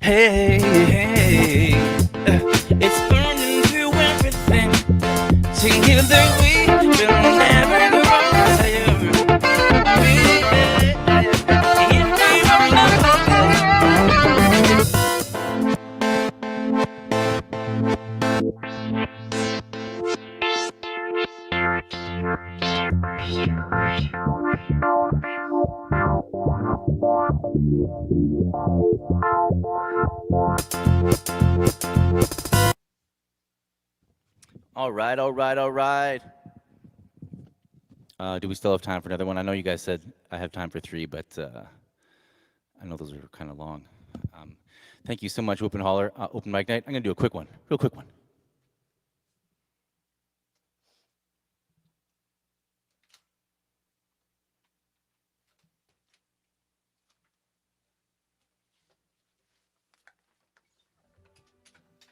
Hey, hey, it's burning through everything. Together we will never grow tired. Baby, if we remember this. All right, all right, all right. Do we still have time for another one? I know you guys said I have time for 3, but I know those are kind of long. Thank you so much, Whoop Hollar. Open mic night. I'm gonna do a quick one, real quick one.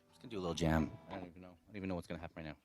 Just gonna do a little jam. I don't even know what's gonna happen right now.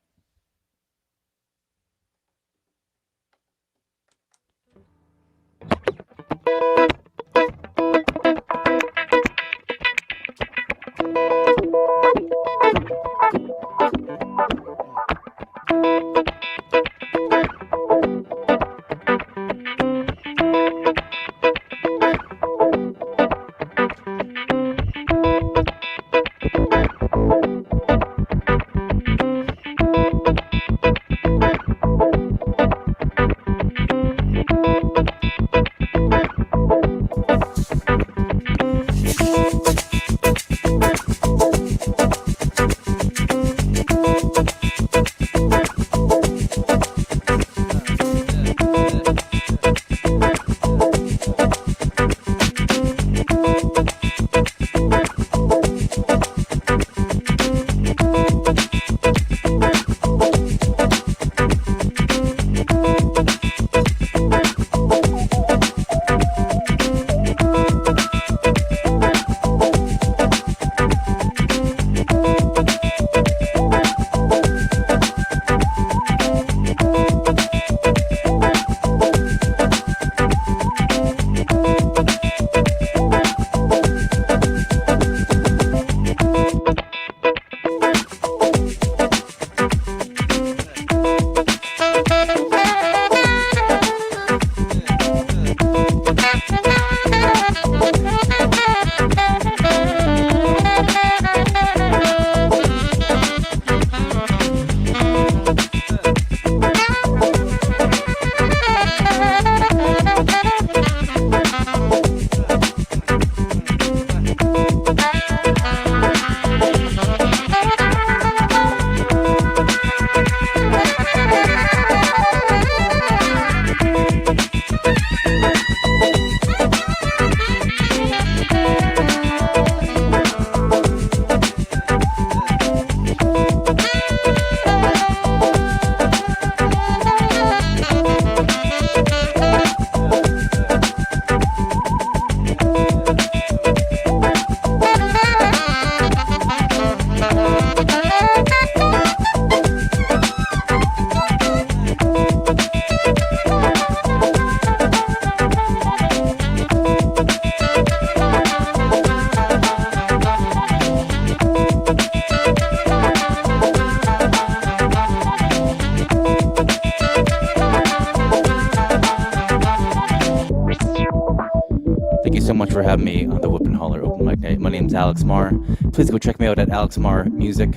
Thank you so much for having me on the Whoop Hollar Open Mic Night. My name's Alex Marr. Please go check me out at Alex Marr Music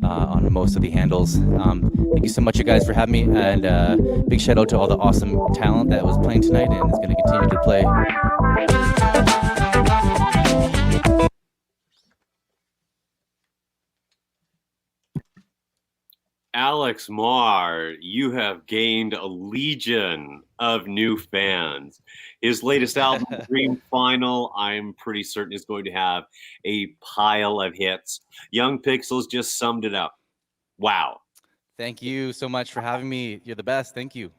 on most of the handles. Thank you so much, you guys, for having me, and big shout out to all the awesome talent that was playing tonight and is going to continue to play. Alex Marr, you have gained a legion of new fans. His latest album, Dream Final, I'm pretty certain is going to have a pile of hits. Young Pixels just summed it up. Wow. Thank you so much for having me. You're the best. Thank you.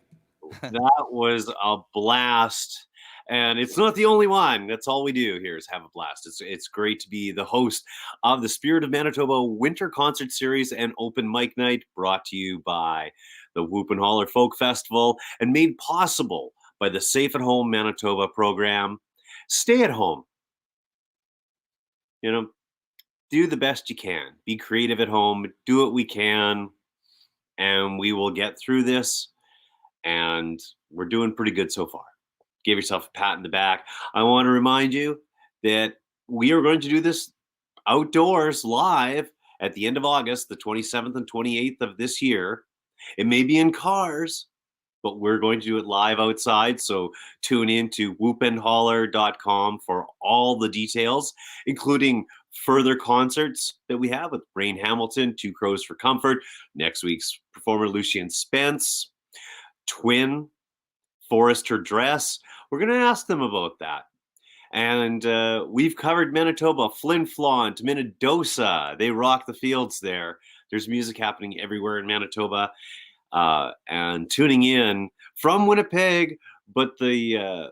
That was a blast. And it's not the only one. That's all we do here is have a blast. It's great to be the host of the Spirit of Manitoba Winter Concert Series and Open Mic Night, brought to you by the Whoop Hollar Folk Festival and made possible by the Safe at Home Manitoba program. Stay at home. You know, do the best you can. Be creative at home. Do what we can, and we will get through this. And we're doing pretty good so far. Give yourself a pat in the back. I want to remind you that we are going to do this outdoors live at the end of August, the 27th and 28th of this year. It may be in cars, but we're going to do it live outside. So tune in to whoopandholler.com for all the details, including further concerts that we have with Brain Hamilton, Two Crows for Comfort, next week's performer Lucien Spence, Twin, Forester Dress. We're going to ask them about that. And we've covered Manitoba, Flin Flaunt, Minnedosa. They rock the fields there. There's music happening everywhere in Manitoba. And tuning in from Winnipeg, but the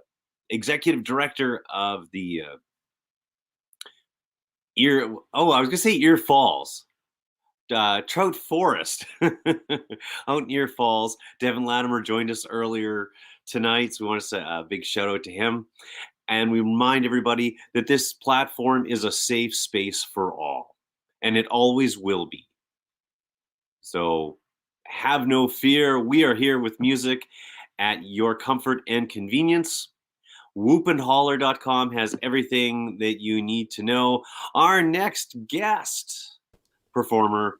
executive director of the Ear Falls, Trout Forest out in Ear Falls. Devin Latimer joined us earlier tonight, so we want to say a big shout out to him. And we remind everybody that this platform is a safe space for all, and it always will be. So have no fear. We are here with music at your comfort and convenience. Whoopandholler.com has everything that you need to know. Our next guest performer,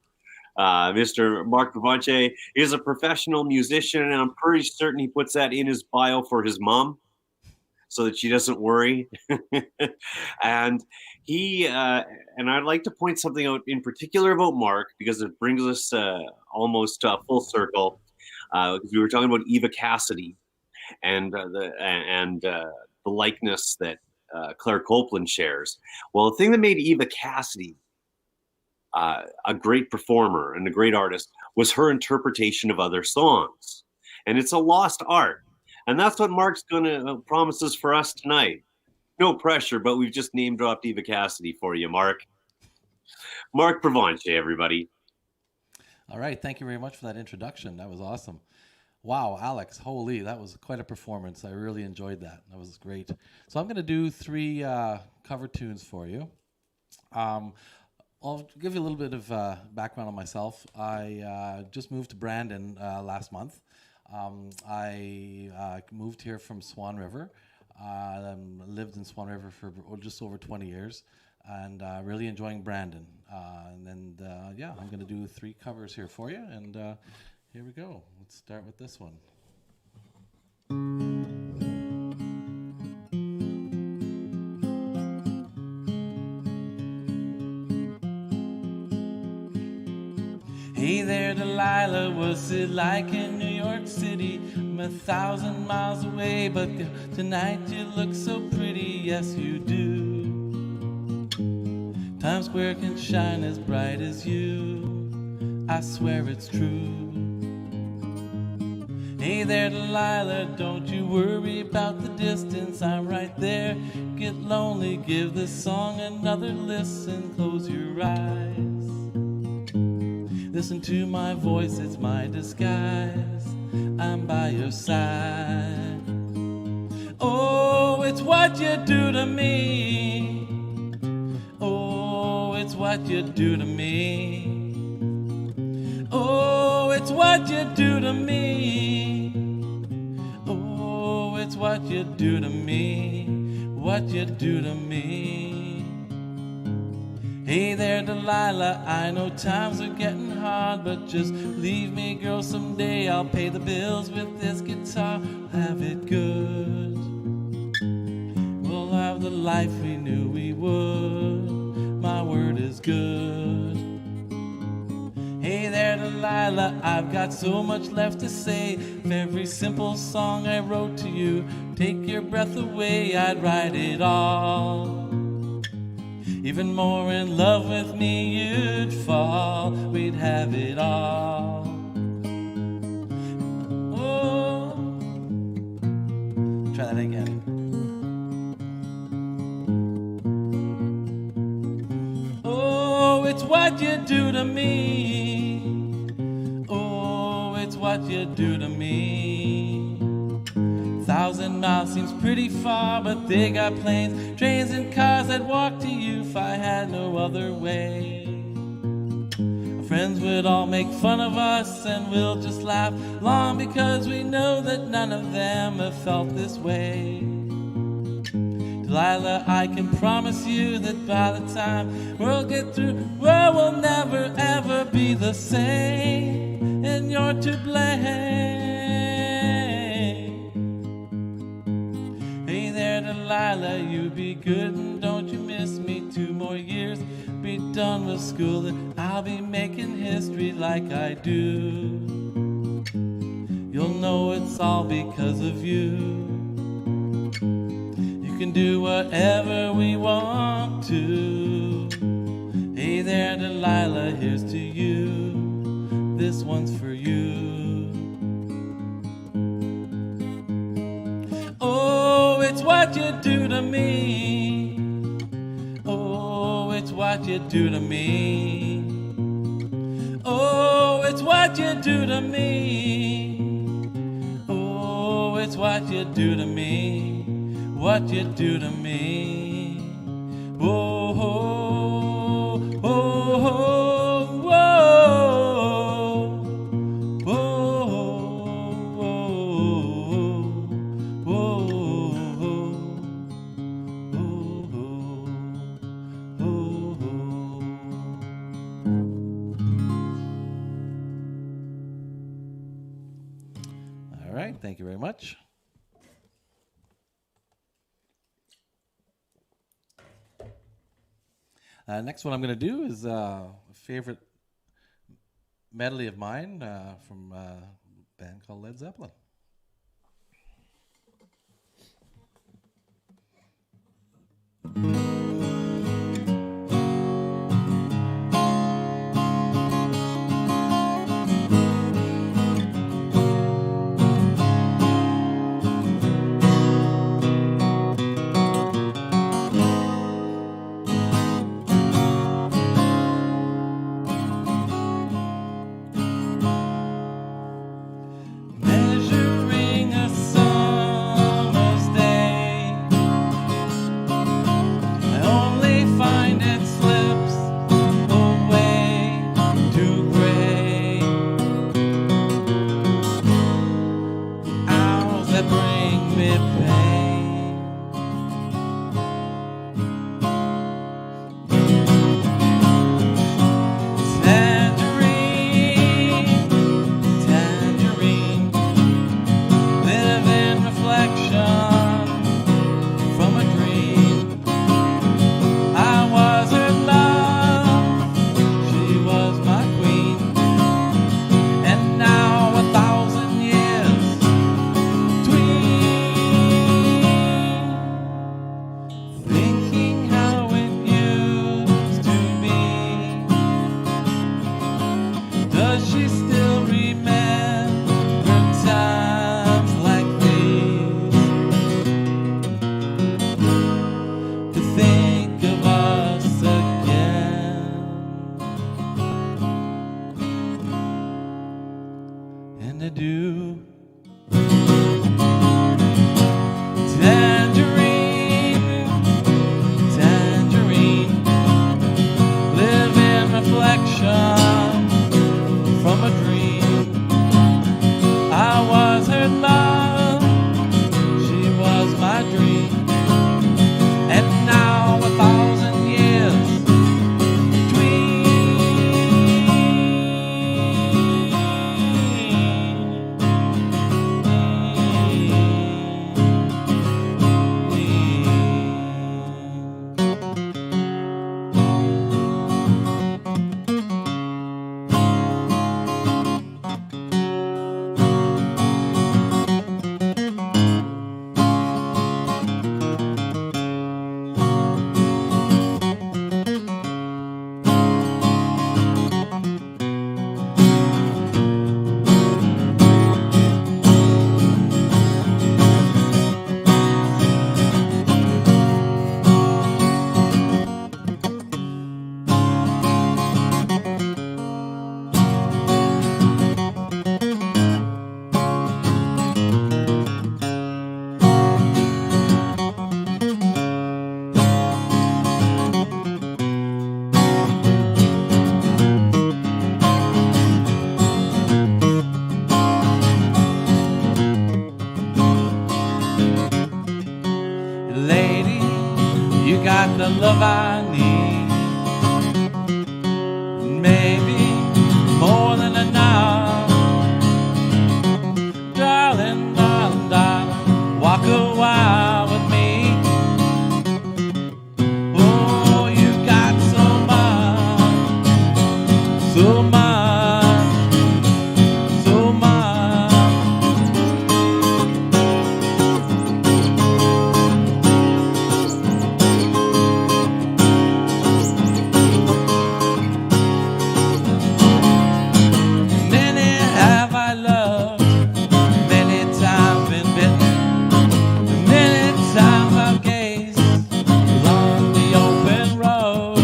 Mr. Mark Provence, is a professional musician, and I'm pretty certain he puts that in his bio for his mom so that she doesn't worry. And he, and I'd like to point something out in particular about Mark, because it brings us almost full circle. Because we were talking about Eva Cassidy and the likeness that Claire Copeland shares. Well, the thing that made Eva Cassidy a great performer and a great artist was her interpretation of other songs. And it's a lost art. And that's what Mark's going to promise us for us tonight. No pressure, but we've just name dropped Eva Cassidy for you, Mark. Mark Provence, everybody. All right. Thank you very much for that introduction. That was awesome. Wow, Alex, holy, that was quite a performance. I really enjoyed that. That was great. So I'm going to do 3 cover tunes for you. I'll give you a little bit of background on myself. I just moved to Brandon last month. I moved here from Swan River. Lived in Swan River for just over 20 years, and really enjoying Brandon. I'm going to do 3 covers here for you, and here we go. Let's start with this one. Hey there, Delilah, what's it like in New York City? I'm 1,000 miles away, but tonight you look so pretty, yes you do. Times Square can shine as bright as you, I swear it's true. Hey there, Delilah, don't you worry about the distance, I'm right there. Get lonely, give this song another listen, close your eyes. Listen to my voice, it's my disguise. I'm by your side. Oh, it's what you do to me. Oh, it's what you do to me. Oh, it's what you do to me. Oh, it's what you do to me. What you do to me. Hey there, Delilah, I know times are getting hard, but just leave me, girl, someday I'll pay the bills with this guitar. Have it good. We'll have the life we knew we would. My word is good. Hey there, Delilah, I've got so much left to say. If every simple song I wrote to you take your breath away, I'd write it all. Even more in love with me you'd fall. We'd have it all. Oh, what you do to me. Oh, it's what you do to me. 1,000 miles seems pretty far, but they got planes, trains, and cars. I'd walk to you if I had no other way. Our friends would all make fun of us, and we'll just laugh long because we know that none of them have felt this way. Delilah, I can promise you that by the time we'll get through, well, we'll never ever be the same, and you're to blame. Hey there, Delilah, you be good and don't you miss me. 2 more years, be done with school, and I'll be making history like I do. You'll know it's all because of you. You can do whatever we want to. Hey there, Delilah, here's to you. This one's for you. Oh, it's what you do to me. Oh, it's what you do to me. Oh, it's what you do to me. Oh, it's what you do to me. What you do to me. Whoa, whoa, whoa, whoa, All right, thank you very much. Next one I'm going to do is a favorite medley of mine from a band called Led Zeppelin. Measuring a summer's day, I only find it slips away to gray. Hours that bring me pain. Tangerine, tangerine, live in reflection from a dream. I was her love, she was my queen, and now 1,000 years between. Thinking how it used to be. Does she still remember times like these? To think of us again, and I do. Tangerine, tangerine, live in reflection from a dream. I was her love, she was my dream, and now 1,000 years between. got the love I need. Maybe more than enough. Darling, darling, darling, walk a while with me. Oh, you got so much, so much, so much. Many have I loved, many times been bitten, many times I've gazed along the open road.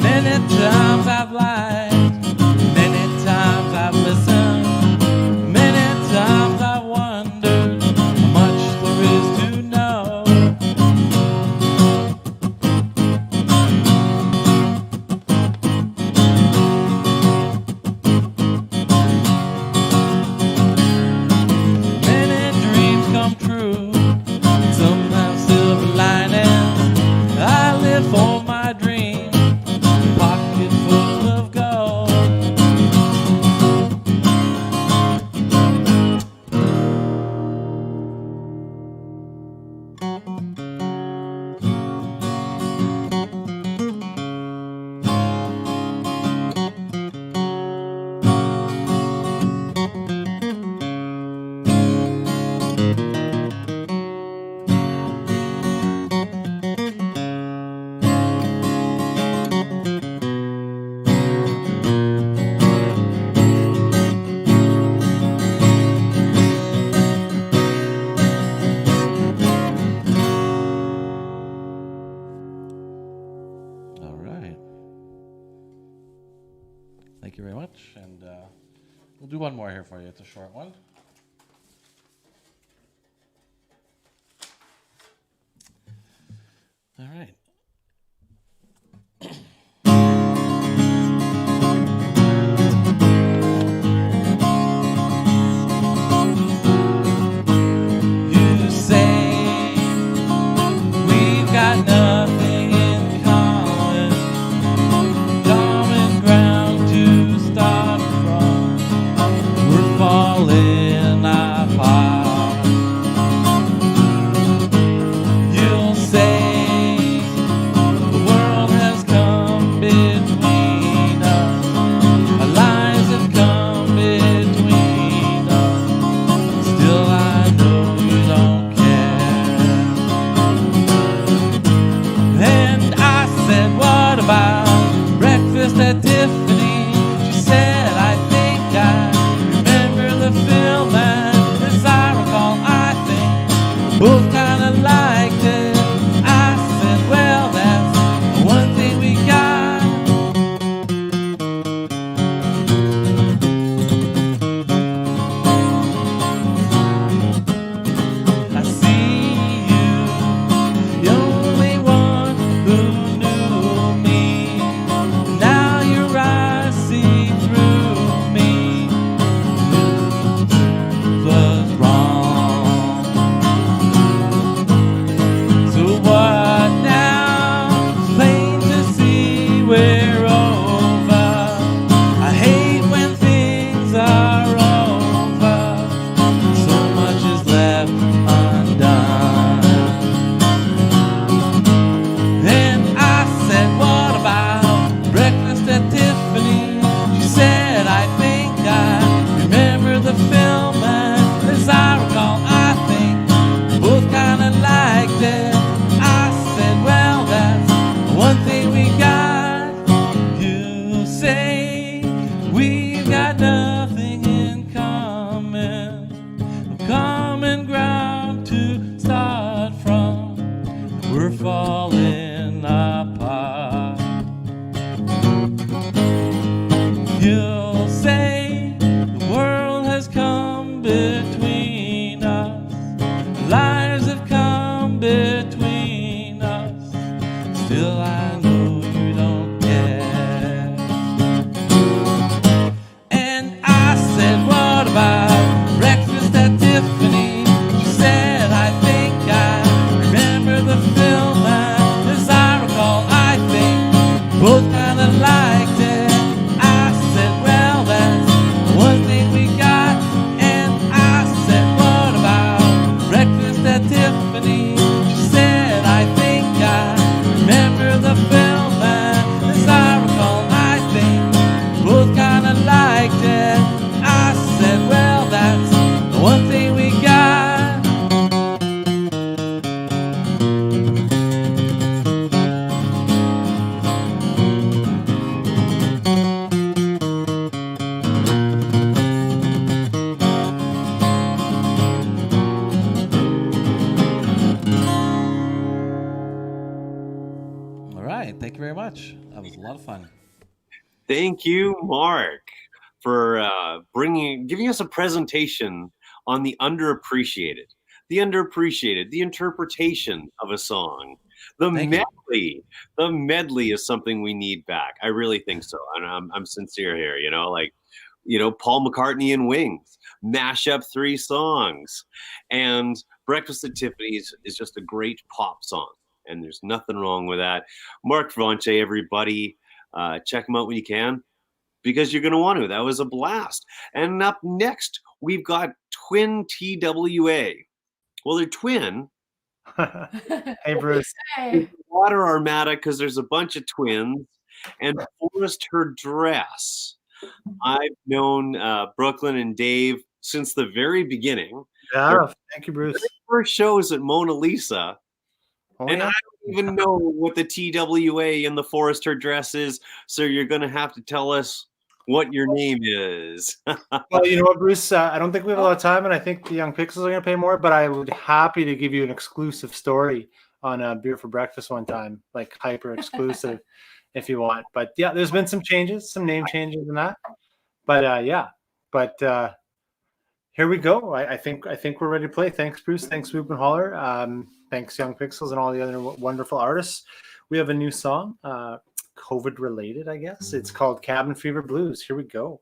Many times I've lied, many times I've listened, many times I've wondered how much there is to know. Many dreams come true, some have silver linings. I live for my dream, pocket full of gold. All right. Thank you very much. And we'll do one more here for you. It's a short one. All right. You say we've got nothing in common, common ground to start from. We're falling apart. You'll say the world has come between us, our lives have come between us. Still, I know you don't care. And I said, what about breakfast at Tiffany? She said, I think I remember the film, and as I recall, I think both kind of liked it. I said, well, that's the one thing we got. I see you, the only one who knew me. Now your eyes see through me. It was wrong. So what now? It's plain to see we're over. I hate when things are over. So much is left undone. And I said, what about breakfast at Tiffany? She said, I think I remember the film, and as I recall, I think both kind of liked it. I said, well, that's the one thing we got. You say we've got nothing in common, no common ground to start from. We're falling apart. You'll say the world has come between us, lives have come between us. Still, I know you don't care. right. Thank you very much. That was a lot of fun. Thank you, Mark, for giving us a presentation on the underappreciated, the interpretation of a song, the medley. The medley is something we need back. I really think so, and I'm sincere here. Paul McCartney and Wings mash up 3 songs, and Breakfast at Tiffany's is just a great pop song, and there's nothing wrong with that. Mark Vonche, everybody. Check them out when you can, because you're going to want to. That was a blast. And up next, we've got Twin TWA. Well, they're twin. Hey, Bruce. Hey. Water Armada, because there's a bunch of twins. And Forrest Her Dress. I've known Brooklyn and Dave since the very beginning. Yeah, thank you, Bruce. Their first shows at Mona Lisa. I don't even know what the TWA in the Forrest Her Dress is, so you're going to have to tell us what your name is. Well, you know what, Bruce? I don't think we have a lot of time, and I think the Young Pixels are going to pay more, but I would happy to give you an exclusive story on Beer for Breakfast one time, like hyper exclusive if you want. But yeah, there's been some changes, some name changes and that. But here we go. I think we're ready to play. Thanks, Bruce. Thanks, Whoop Hollar. Thanks, Young Pixels, and all the other wonderful artists. We have a new song, COVID related, I guess. It's called Cabin Fever Blues. Here we go.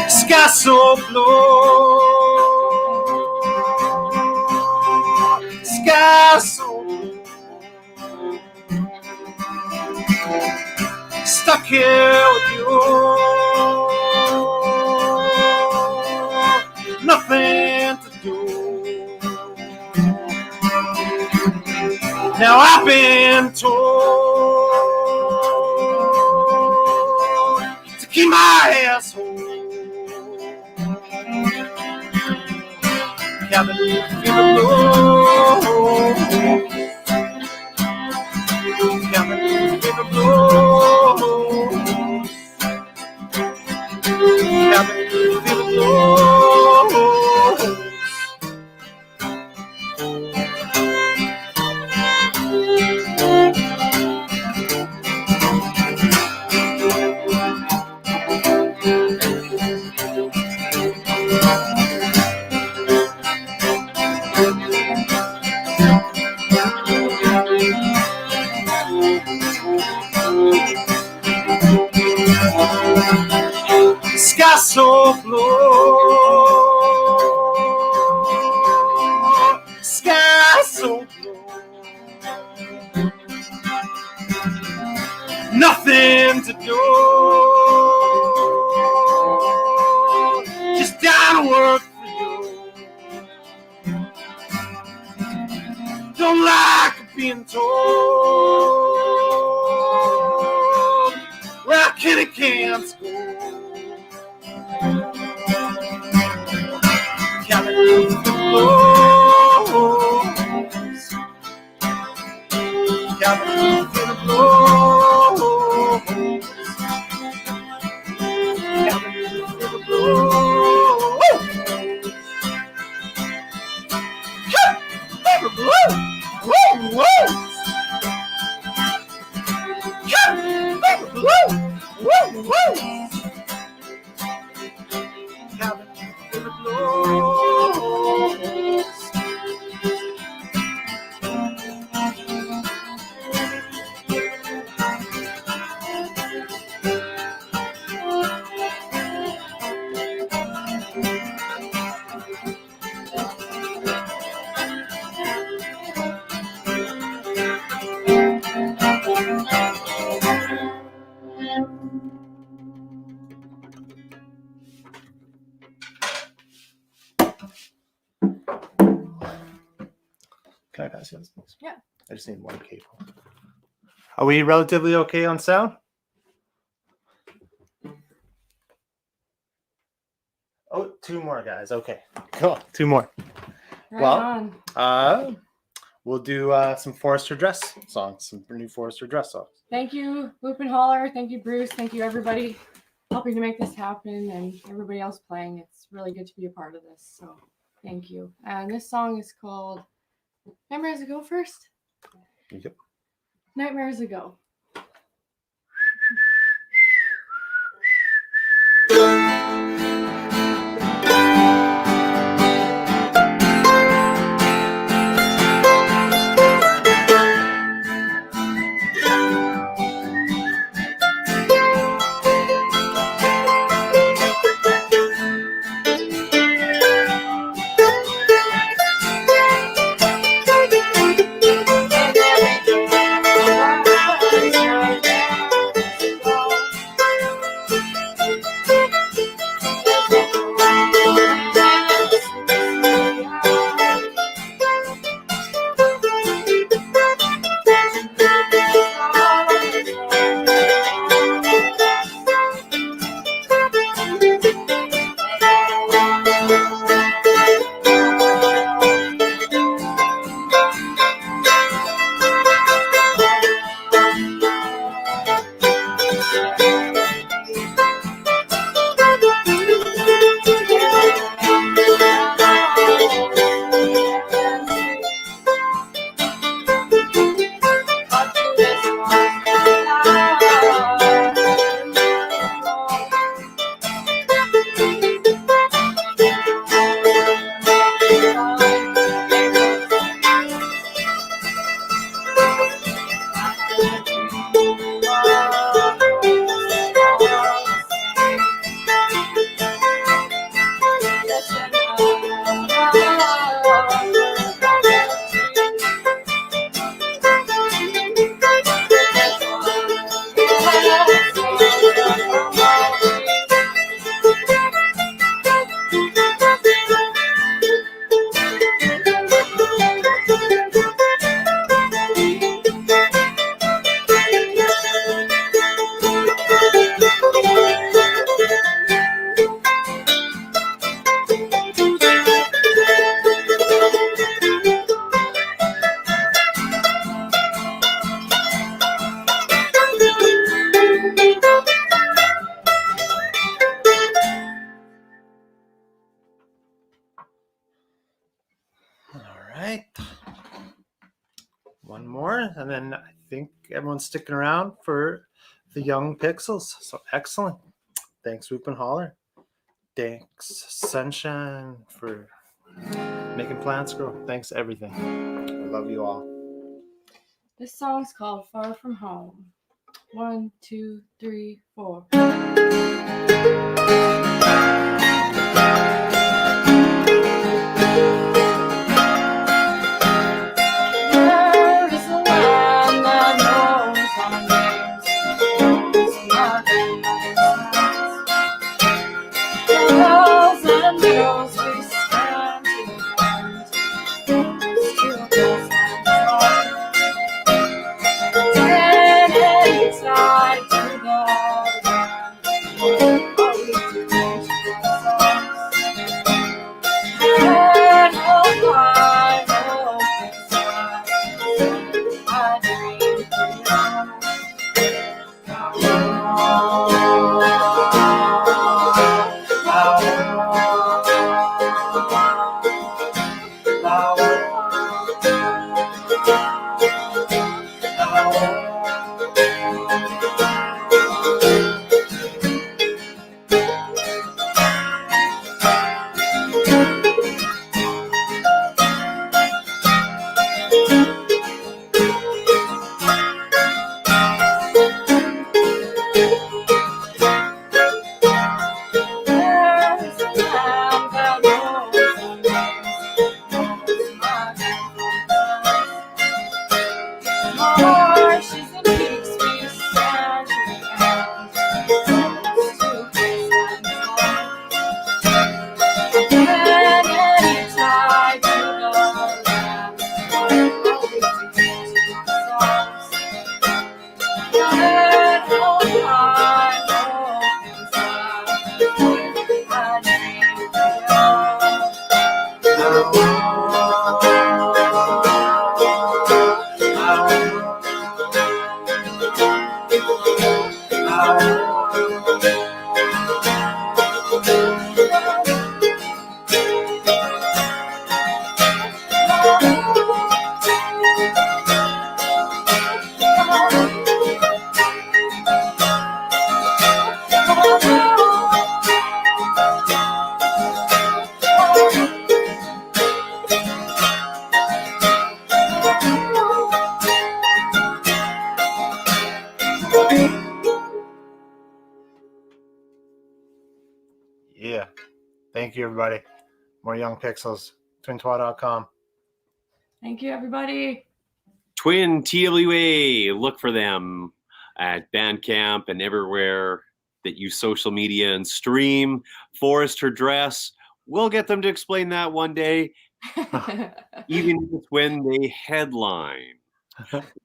Sky so blue, sky so blue, stuck here with you, nothing to do. Now I've been told to keep my asshole. Cabin fever blues, cabin fever blues, cabin fever blues. Sky so blue, sky so blue, nothing to do, just down to work for you. Don't like being told where I can and can't go. Cabin fever blues, cabin fever blues, cabin fever blues, fever blues, woo woo, fever blues, woo woo. Cabin fever blues. pass you those things? Yeah. I just need one cable. Are we relatively okay on sound? Oh, two more guys. Okay, cool. Two more. Right on. We'll do some Forester Dress songs, some new Forester Dress songs. Thank you, Whoop Hollar. Thank you, Bruce. Thank you, everybody, helping to make this happen, and everybody else playing. It's really good to be a part of this. So thank you. And this song is called Nightmares Ago first? Yep. Nightmares Ago. One more, and then I think everyone's sticking around for the Young Pixels. So excellent. Thanks, Whoop and Holler. Thanks, Sunshine, for making plants grow. Thanks, everything. I love you all. This song's called Far From Home. 1, 2, 3, 4. Yeah. Thank you, everybody. More Young Pixels. TwinTwa.com. Thank you, everybody. Twin TWA. Look for them at Bandcamp and everywhere that you social media and stream. Forrest Her Dress. We'll get them to explain that one day, even if it's when they headline.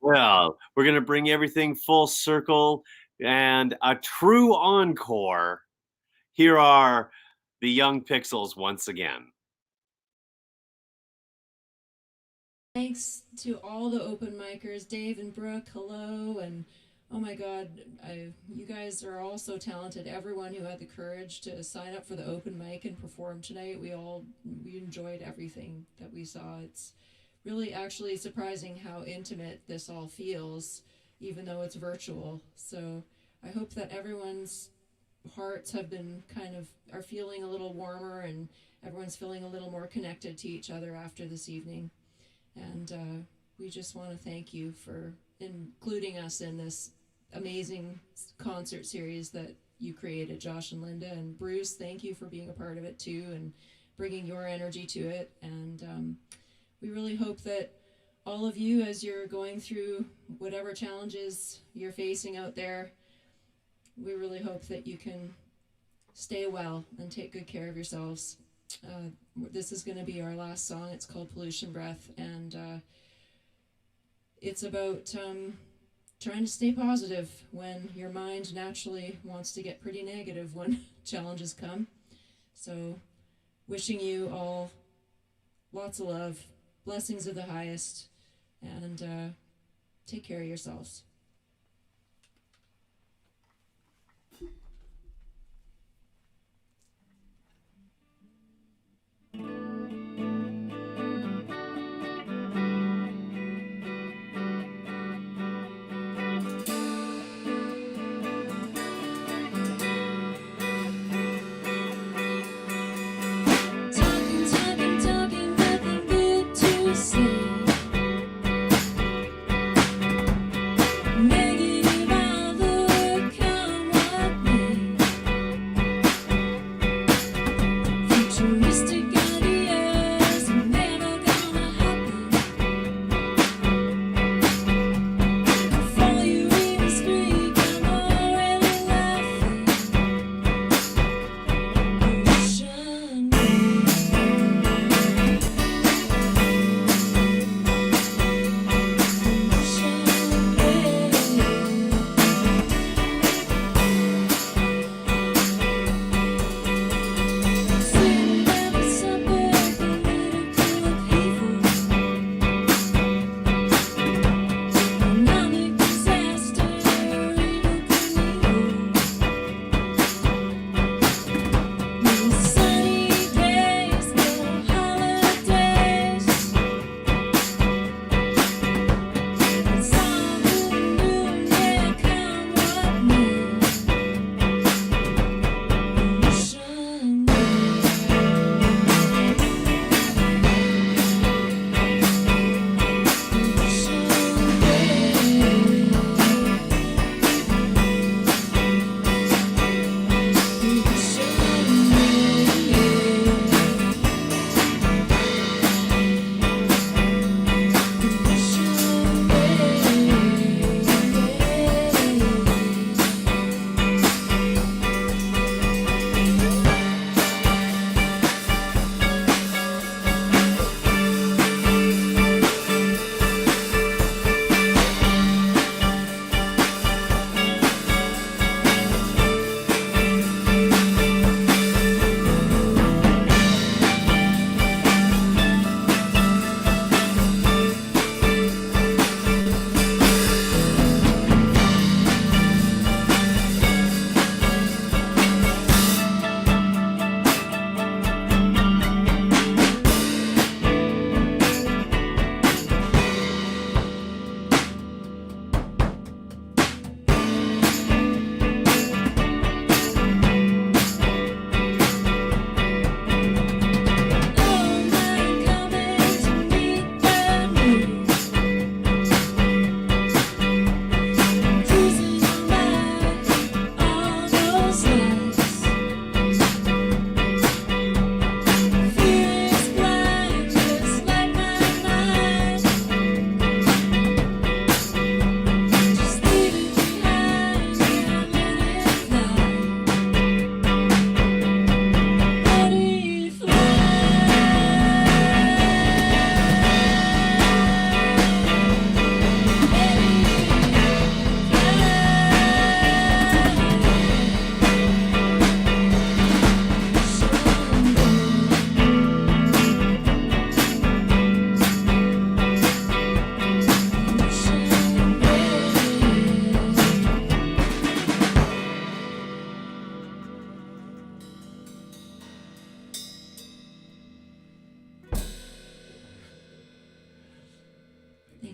Well, we're going to bring everything full circle and a true encore. Here are the Young Pixels once again. Thanks to all the open micers, Dave and Brooke, hello, and oh my God, you guys are all so talented. Everyone who had the courage to sign up for the open mic and perform tonight, we enjoyed everything that we saw. It's really actually surprising how intimate this all feels, even though it's virtual. So I hope that everyone's hearts have been are feeling a little warmer and everyone's feeling a little more connected to each other after this evening. And we just want to thank you for including us in this amazing concert series that you created, Josh and Linda. And Bruce, thank you for being a part of it too and bringing your energy to it. And we really hope that all of you, as you're going through whatever challenges you're facing out there, we really hope that you can stay well and take good care of yourselves. This is going to be our last song. It's called Pollution Breath, and it's about trying to stay positive when your mind naturally wants to get pretty negative when challenges come. So wishing you all lots of love, blessings of the highest, and take care of yourselves. Talking, nothing good to say.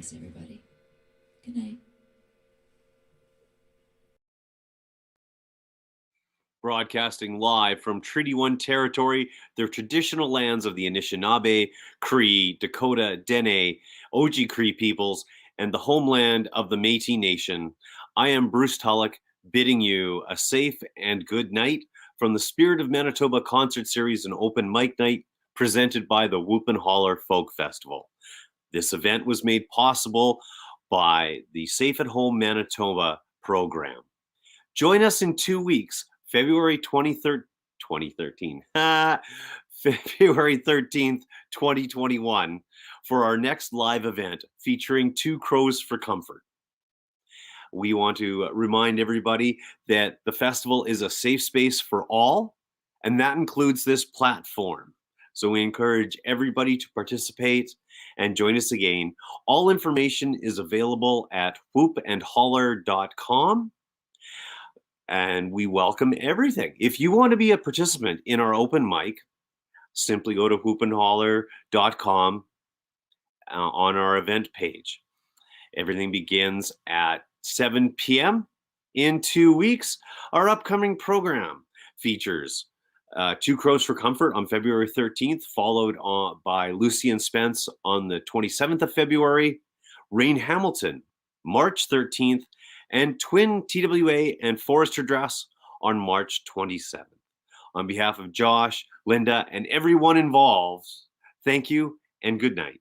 Thanks, everybody. Good night. Broadcasting live from Treaty 1 territory, the traditional lands of the Anishinaabe, Cree, Dakota, Dene, Oji-Cree peoples, and the homeland of the Métis Nation. I am Bruce Tulloch, bidding you a safe and good night from the Spirit of Manitoba concert series and open mic night presented by the Whoop Hollar Folk Festival. This event was made possible by the Safe at Home Manitoba program. Join us in 2 weeks, February 23rd, 2013, February 13th, 2021, for our next live event featuring Two Crows for Comfort. We want to remind everybody that the festival is a safe space for all, and that includes this platform. So we encourage everybody to participate and join us again. All information is available at whoopandhollar.com. And we welcome everything. If you want to be a participant in our open mic, simply go to whoopandhollar.com on our event page. Everything begins at 7 p.m. in 2 weeks. Our upcoming program features Two Crows for Comfort on February 13th, followed by Lucy and Spence on the 27th of February, Rain Hamilton, March 13th, and Twin TWA and Forester Dress on March 27th. On behalf of Josh, Linda, and everyone involved, thank you and good night.